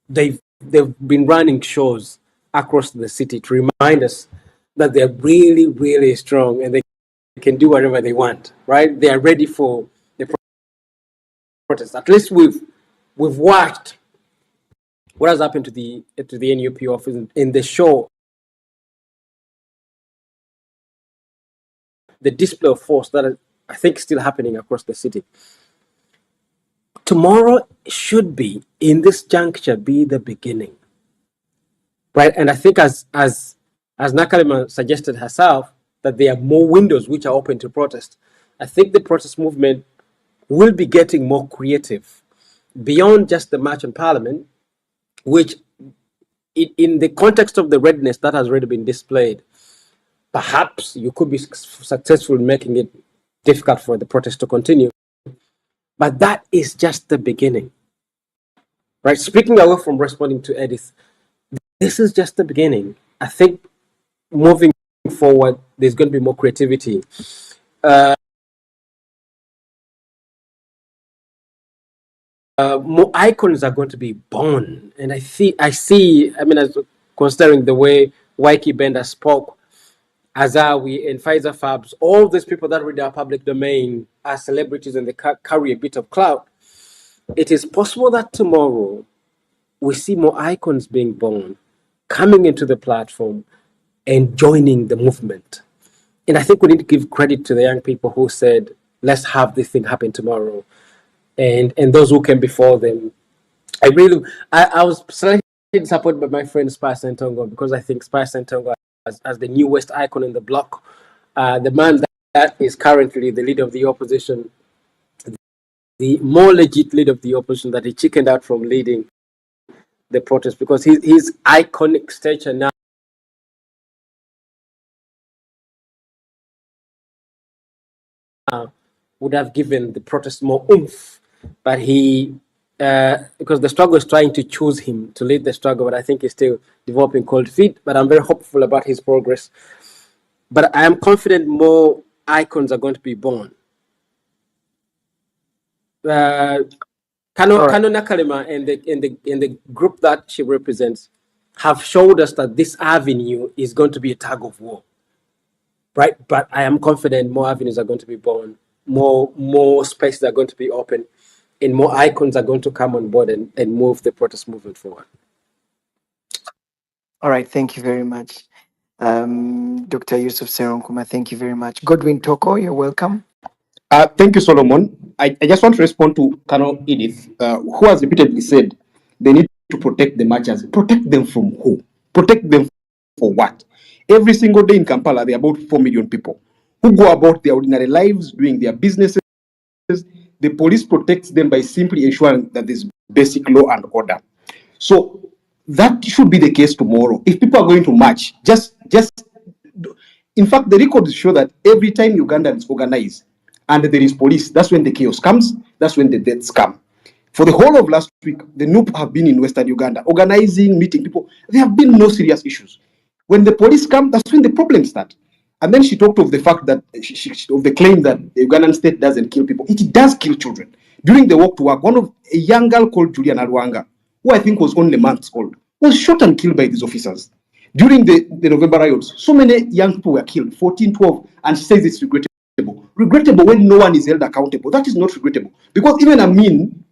They've been running shows across the city to remind us that they're really, really strong and they can do whatever they want, right? They are ready for the protest. At least we've watched what has happened to the NUP office in the show, the display of force that I think is still happening across the city. Tomorrow should be, in this juncture, be the beginning, right? And I think as Nakalima suggested herself, that there are more windows which are open to protest. I think the protest movement will be getting more creative beyond just the march on Parliament, which in the context of the readiness that has already been displayed, perhaps you could be successful in making it difficult for the protest to continue. But that is just the beginning, right? Speaking away from responding to Edith, this is just the beginning. I think moving forward, there's going to be more creativity. More icons are going to be born, and I see. I mean, as considering the way Waiki Bender spoke, Azawi and Pfizer Fabs, all these people that read our public domain are celebrities and they carry a bit of clout. It is possible that tomorrow we see more icons being born, coming into the platform and joining the movement. And I think we need to give credit to the young people who said, let's have this thing happen tomorrow. And those who came before them. I was slightly disappointed by my friend Spice Santongo, because I think Spice Santongo as the newest icon in the block, the man that is currently the leader of the opposition, the more legit leader of the opposition, that he chickened out from leading the protest, because his iconic stature now would have given the protest more oomph. But he, because the struggle is trying to choose him to lead the struggle, but I think he's still developing cold feet. But I'm very hopeful about his progress. But I am confident more icons are going to be born. Kano Nakalima and the group that she represents have showed us that this avenue is going to be a tug of war, right? But I am confident more avenues are going to be born, more spaces are going to be open, and more icons are going to come on board and move the protest movement forward. All right, thank you very much. Dr. Yusuf Seronkuma, thank you very much. Godwin Toko, you're welcome. Thank you, Solomon. I just want to respond to Colonel Edith, who has repeatedly said they need to protect the marchers. Protect them from who? Protect them for what? Every single day in Kampala, there are about 4 million people who go about their ordinary lives, doing their businesses. The police protects them by simply ensuring that there's basic law and order. So that should be the case tomorrow. If people are going to march, in fact, the records show that every time Ugandans organize and there is police, that's when the chaos comes, that's when the deaths come. For the whole of last week, the NUP have been in Western Uganda, organizing, meeting people. There have been no serious issues. When the police come, that's when the problems start. And then she talked of the fact that, of the claim that the Ugandan state doesn't kill people. It does kill children. During the walk to work, a young girl called Juliana Rwanga, who I think was only months old, was shot and killed by these officers. During the November riots, so many young people were killed, 14, 12, and she says it's regrettable. Regrettable when no one is held accountable. That is not regrettable. Because even Amin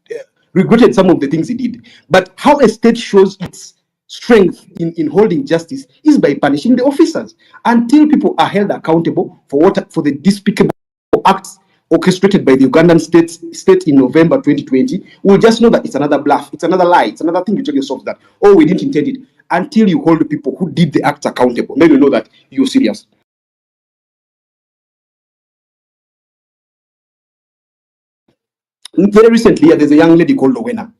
regretted some of the things he did. But how a state shows its strength in holding justice is by punishing the officers until people are held accountable for the despicable acts orchestrated by the Ugandan state in November 2020. We'll just know that it's another bluff, it's another lie, it's another thing you tell yourself that, oh, we didn't intend it. Until you hold the people who did the acts accountable, then you know that you're serious. Very recently, there's a young lady called Owena,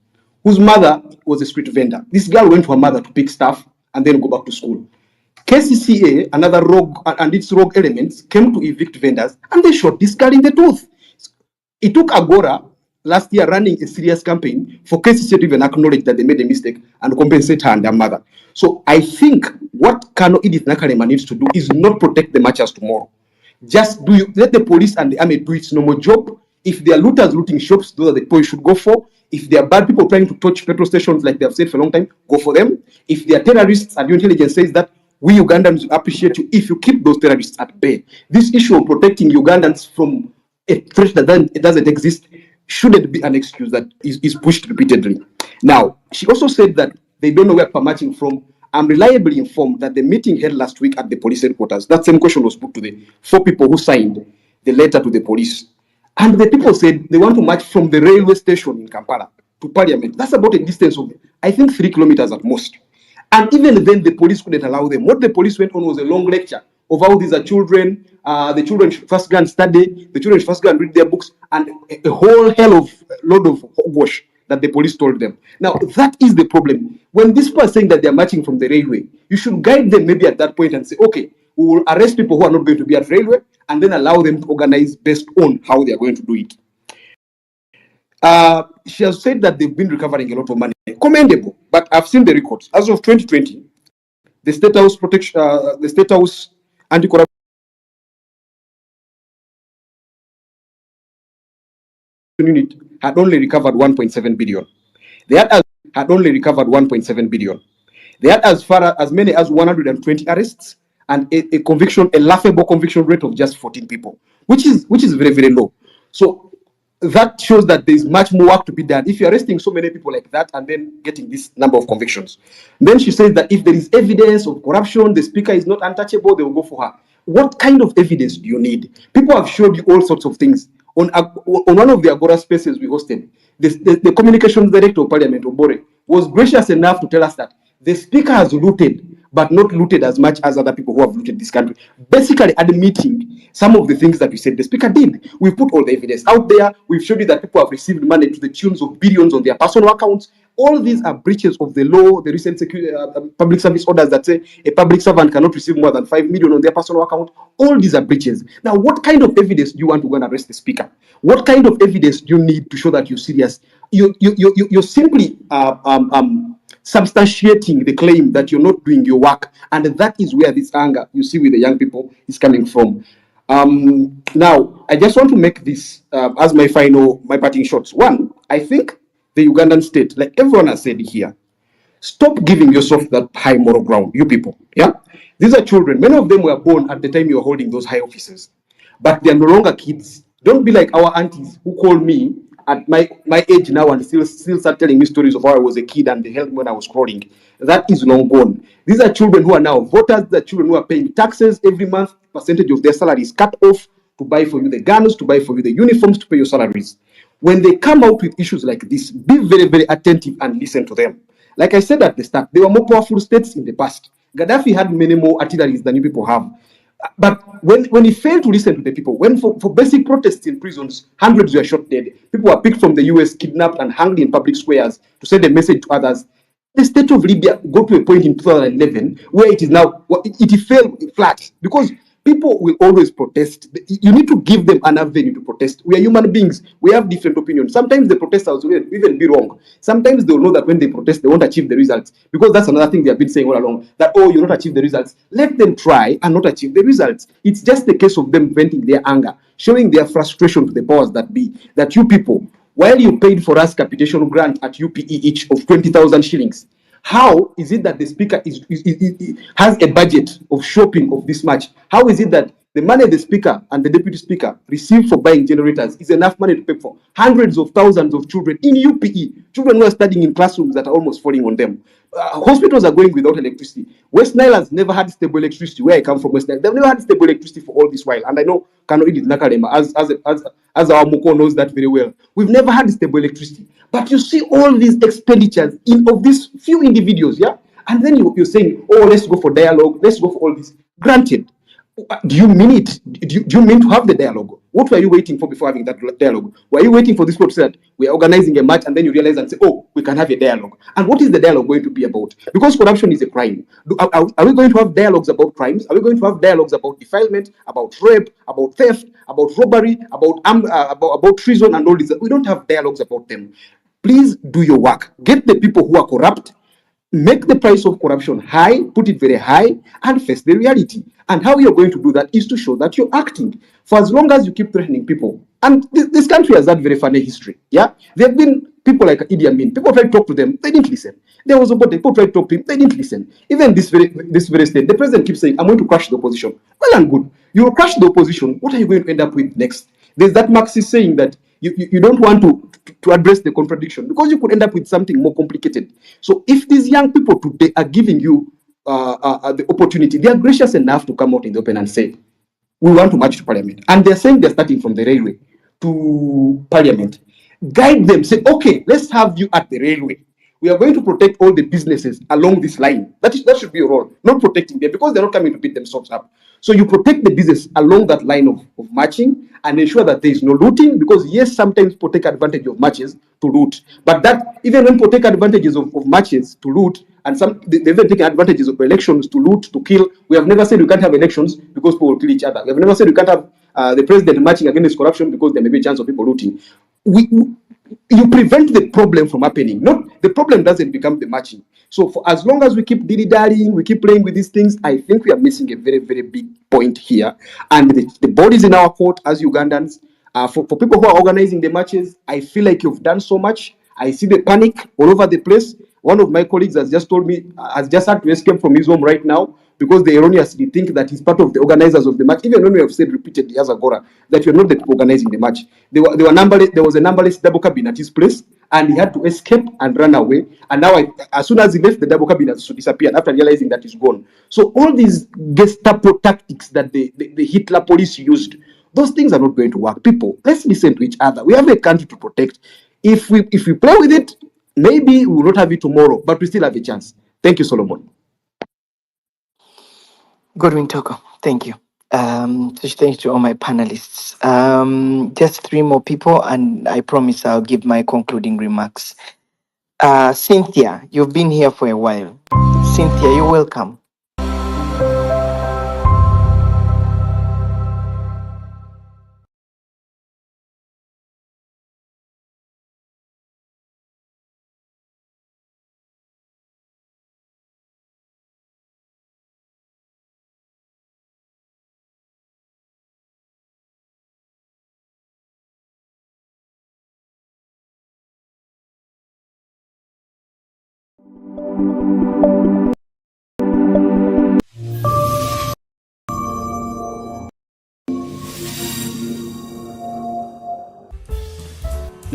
whose mother was a street vendor. This girl went to her mother to pick stuff and then go back to school. KCCA, another rogue and its rogue elements, came to evict vendors and they shot this girl in the tooth. It took Agora last year running a serious campaign for KCCA to even acknowledge that they made a mistake and compensate her and her mother. So I think what Kano Edith Nakalema needs to do is not protect the marchers tomorrow. Just let the police and the army do its normal job. If they are looters looting shops, those are the people you should go for. If there are bad people trying to touch petrol stations like they have said for a long time, go for them. If they are terrorists and your intelligence says that, we Ugandans appreciate you if you keep those terrorists at bay. This issue of protecting Ugandans from a threat that doesn't exist shouldn't be an excuse that is pushed repeatedly. Now, she also said that they don't know where people are marching from. I'm reliably informed that the meeting held last week at the police headquarters, that same question was put to the 4 people who signed the letter to the police. And the people said they want to march from the railway station in Kampala to Parliament. That's about a distance of, I think, 3 kilometers at most. And even then, the police couldn't allow them. What the police went on was a long lecture of how these are children. The children should first go and study. The children should first go and read their books, and a whole load of hogwash that the police told them. Now, that is the problem. When these people are saying that they're marching from the railway, you should guide them maybe at that point and say, okay, we will arrest people who are not going to be at railway, and then allow them to organize based on how they are going to do it. She has said that they've been recovering a lot of money. Commendable, but I've seen the records. As of 2020, the State House Anti-Corruption Unit had only recovered 1.7 billion. They had only recovered 1.7 billion. They had as many as 120 arrests and a laughable conviction rate of just 14 people, which is very, very low. So that shows that there's much more work to be done. If you're arresting so many people like that and then getting this number of convictions. Then she says that if there is evidence of corruption, the speaker is not untouchable, they will go for her. What kind of evidence do you need? People have showed you all sorts of things. On one of the Agora spaces we hosted, the communications director of Parliament, Obore, was gracious enough to tell us that the speaker has looted, but not looted as much as other people who have looted this country. Basically admitting some of the things that we said the speaker did. We've put all the evidence out there. We've showed you that people have received money to the tunes of billions on their personal accounts. All these are breaches of the law, the recent public service orders that say a public servant cannot receive more than 5 million on their personal account. All these are breaches. Now, what kind of evidence do you want to go and arrest the speaker? What kind of evidence do you need to show that you're serious? You're simply substantiating the claim that you're not doing your work, and that is where this anger you see with the young people is coming from. Now, I just want to make this as my parting shots. One, I think the Ugandan state, like everyone has said here, stop giving yourself that high moral ground, you people. Yeah, these are children. Many of them were born at the time you were holding those high offices, but they are no longer kids. Don't be like our aunties who call me at my age now and still start telling me stories of how I was a kid and they helped me when I was crawling. That is long gone. These are children who are now voters, the children who are paying taxes every month, percentage of their salary is cut off to buy for you the guns, to buy for you the uniforms, to pay your salaries. When they come out with issues like this, be very, very attentive and listen to them. Like I said at the start, there were more powerful states in the past. Gaddafi had many more artilleries than you people have. But when he failed to listen to the people, when for basic protests in prisons, hundreds were shot dead. People were picked from the US, kidnapped, and hanged in public squares to send a message to others. The state of Libya got to a point in 2011 where it is now, it fell flat because people will always protest. You need to give them an avenue to protest. We are human beings. We have different opinions. Sometimes the protesters will even be wrong. Sometimes they'll know that when they protest, they won't achieve the results. Because that's another thing they have been saying all along, that, oh, you'll not achieve the results. Let them try and not achieve the results. It's just a case of them venting their anger, showing their frustration to the powers that be, that you people, while you paid for us capitation grant at UPE each of 20,000 shillings, how is it that the speaker has a budget of shopping of this much? How is it that the money the speaker and the deputy speaker receive for buying generators is enough money to pay for hundreds of thousands of children in UPE, children who are studying in classrooms that are almost falling on them? Hospitals are going without electricity. West Nile has never had stable electricity. Where I come from, West Nile, they've never had stable electricity for all this while. And I know Kano Edith Nakalema, as our Moko knows that very well. We've never had stable electricity. But you see all these expenditures of these few individuals, yeah? And then you're saying, oh, let's go for dialogue, let's go for all this. Granted, do you mean it? Do you mean to have the dialogue? What were you waiting for before having that dialogue? Were you waiting for this people to say that we are organizing a match and then you realize and say, oh, we can have a dialogue? And what is the dialogue going to be about? Because corruption is a crime. Are we going to have dialogues about crimes? Are we going to have dialogues about defilement, about rape, about theft, about robbery, about treason and all this? We don't have dialogues about them. Please do your work. Get the people who are corrupt, make the price of corruption high, put it very high, and face the reality. And how you're going to do that is to show that you're acting. For as long as you keep threatening people, and this country has that very funny history. Yeah, there have been people like Idi Amin. People tried to talk to them, they didn't listen. There was about people tried to talk to him, they didn't listen. Even this very state, the president keeps saying, "I'm going to crush the opposition." Well and good. You will crush the opposition. What are you going to end up with next? There's that Marxist saying that you don't want to address the contradiction because you could end up with something more complicated. So if these young people today are giving you the opportunity, they are gracious enough to come out in the open and say, we want to march to parliament. And they're saying they're starting from the railway to parliament. Guide them, say, okay, let's have you at the railway. We are going to protect all the businesses along this line. That should be your role, not protecting them because they're not coming to beat themselves up. So you protect the business along that line of marching and ensure that there is no looting because yes, sometimes people take advantage of marches to loot. But that even when people take advantages of marches to loot, and they've even taken advantages of elections to loot, to kill. We have never said we can't have elections because people will kill each other. We have never said we can't have the president marching against corruption because there may be a chance of people looting. You prevent the problem from happening. Not the problem doesn't become the marching. So for as long as we keep dilly-dallying, we keep playing with these things, I think we are missing a very, very big point here. And the ball is in our court as Ugandans. For people who are organizing the marches, I feel like you've done so much. I see the panic all over the place. One of my colleagues has just told me, has just had to escape from his home right now because they erroneously think that he's part of the organizers of the match, even when we have said repeatedly as Agora that you're not the people organizing the match. There was a numberless double cabin at his place, and he had to escape and run away. And now, as soon as he left, the double cabin has disappeared after realizing that he's gone. So all these Gestapo tactics that the Hitler police used, those things are not going to work. People, let's listen to each other. We have a country to protect. If we play with it, maybe we will not have it tomorrow, but we still have a chance. Thank you, Solomon. Godwin Toko, thank you. Thanks to all my panelists. Just three more people, and I promise I'll give my concluding remarks. Cynthia, you've been here for a while. Cynthia, you're welcome.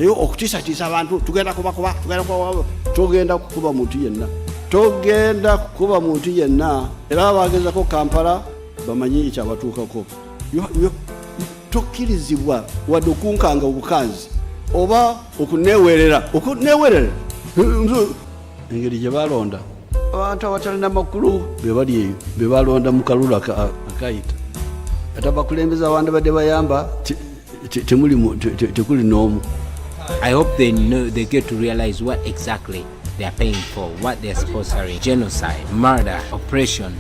naye okutiisatiisa abantu tugenda kubakuba togenda kukuba muntu yenna, togenda kukuba muntu yenna. Era abagezako Kampala bamanyi ekyabatuukako. Tokkirizibwa wadde okunkanga obukanzi oba okuneewerera engeri gye balonda abantu abatalina makulu be bali eyo be balonda mu kalulu akayita ate abakulembeza abandi badde bayamba tekuli n'omu. I hope they get to realize what exactly they are paying for, what they are sponsoring: genocide, murder, oppression,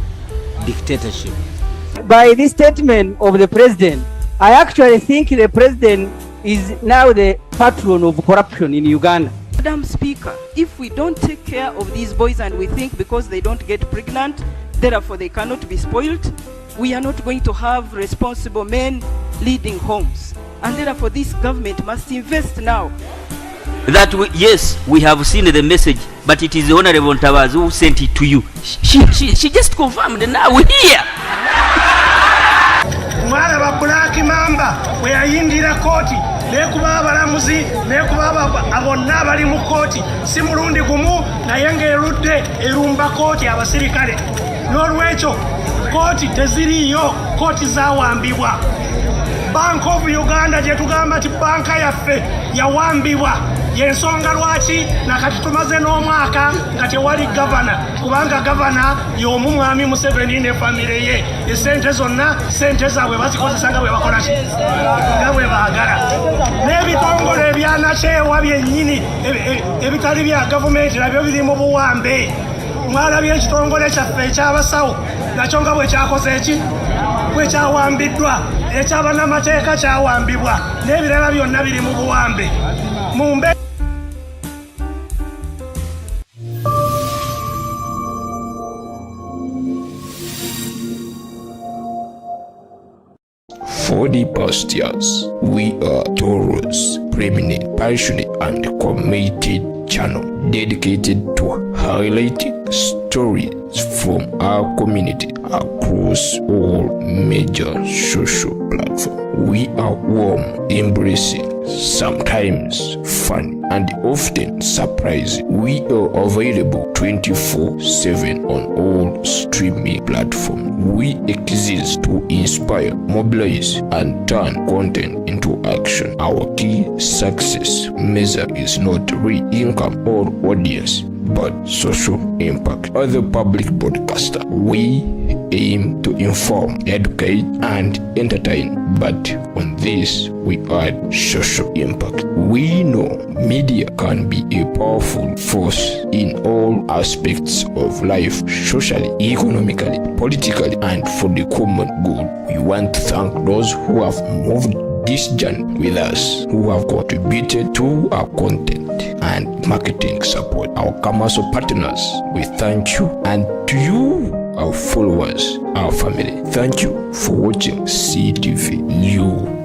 dictatorship. By this statement of the president, I actually think the president is now the patron of corruption in Uganda. Madam Speaker, if we don't take care of these boys and we think because they don't get pregnant, therefore they cannot be spoiled, we are not going to have responsible men leading homes. And therefore this government must invest now. That yes, we have seen the message, but it is the Honorable Ntabazi who sent it to you. She just confirmed, and now we're here. Mwana ba Black Mamba we yayindira kooti nekuba abalamuzi nekuba abonna abali mu kooti si mulundi gumu naye ng'erudde erumba kooti abasirikale. N'olwekyo kooti teziriyo, kooti zawambibwa. Bank of Uganda gye tugamba nti banka yaffe yawambibwa, yensonga lwaki nakati tumaze n'omwaka nga tewali gavana, kubanga gavana y'omu mwami Museveni ne famire ye. Esente zonna sente zaabwe bazikozesa nga bwe bakola ki, nga bwe baagala. N'ebitongole ebyanakyewa byennyini ebitali bya gavumenti nabyo biri mu buwambe. Mwalabye ekitongole kyaffe ekyabasawo nakyo nga bwe kyakoze eki, bwe kyawambiddwa. Ekyabannamateeka kyawambibwa, n'ebirala byonna biri mu buwambe. For the past years, we are Taurus, preeminent, passionate, and committed channel dedicated to highlighting stories from our community across all major social platforms. We are warm, embracing, sometimes fun, and often surprising. We are available 24/7 on all streaming platforms. We exist to inspire, mobilize, and turn content into action. Our key success measure is not real income or audience, but social impact. As a public broadcaster, we aim to inform, educate, and entertain, but on this we add social impact. We know media can be a powerful force in all aspects of life, socially, economically, politically, and for the common good. We want to thank those who have moved this journey with us, who have contributed to our content and marketing support. Our commercial partners, we thank you, and to you, our followers, our family, thank you for watching CTV.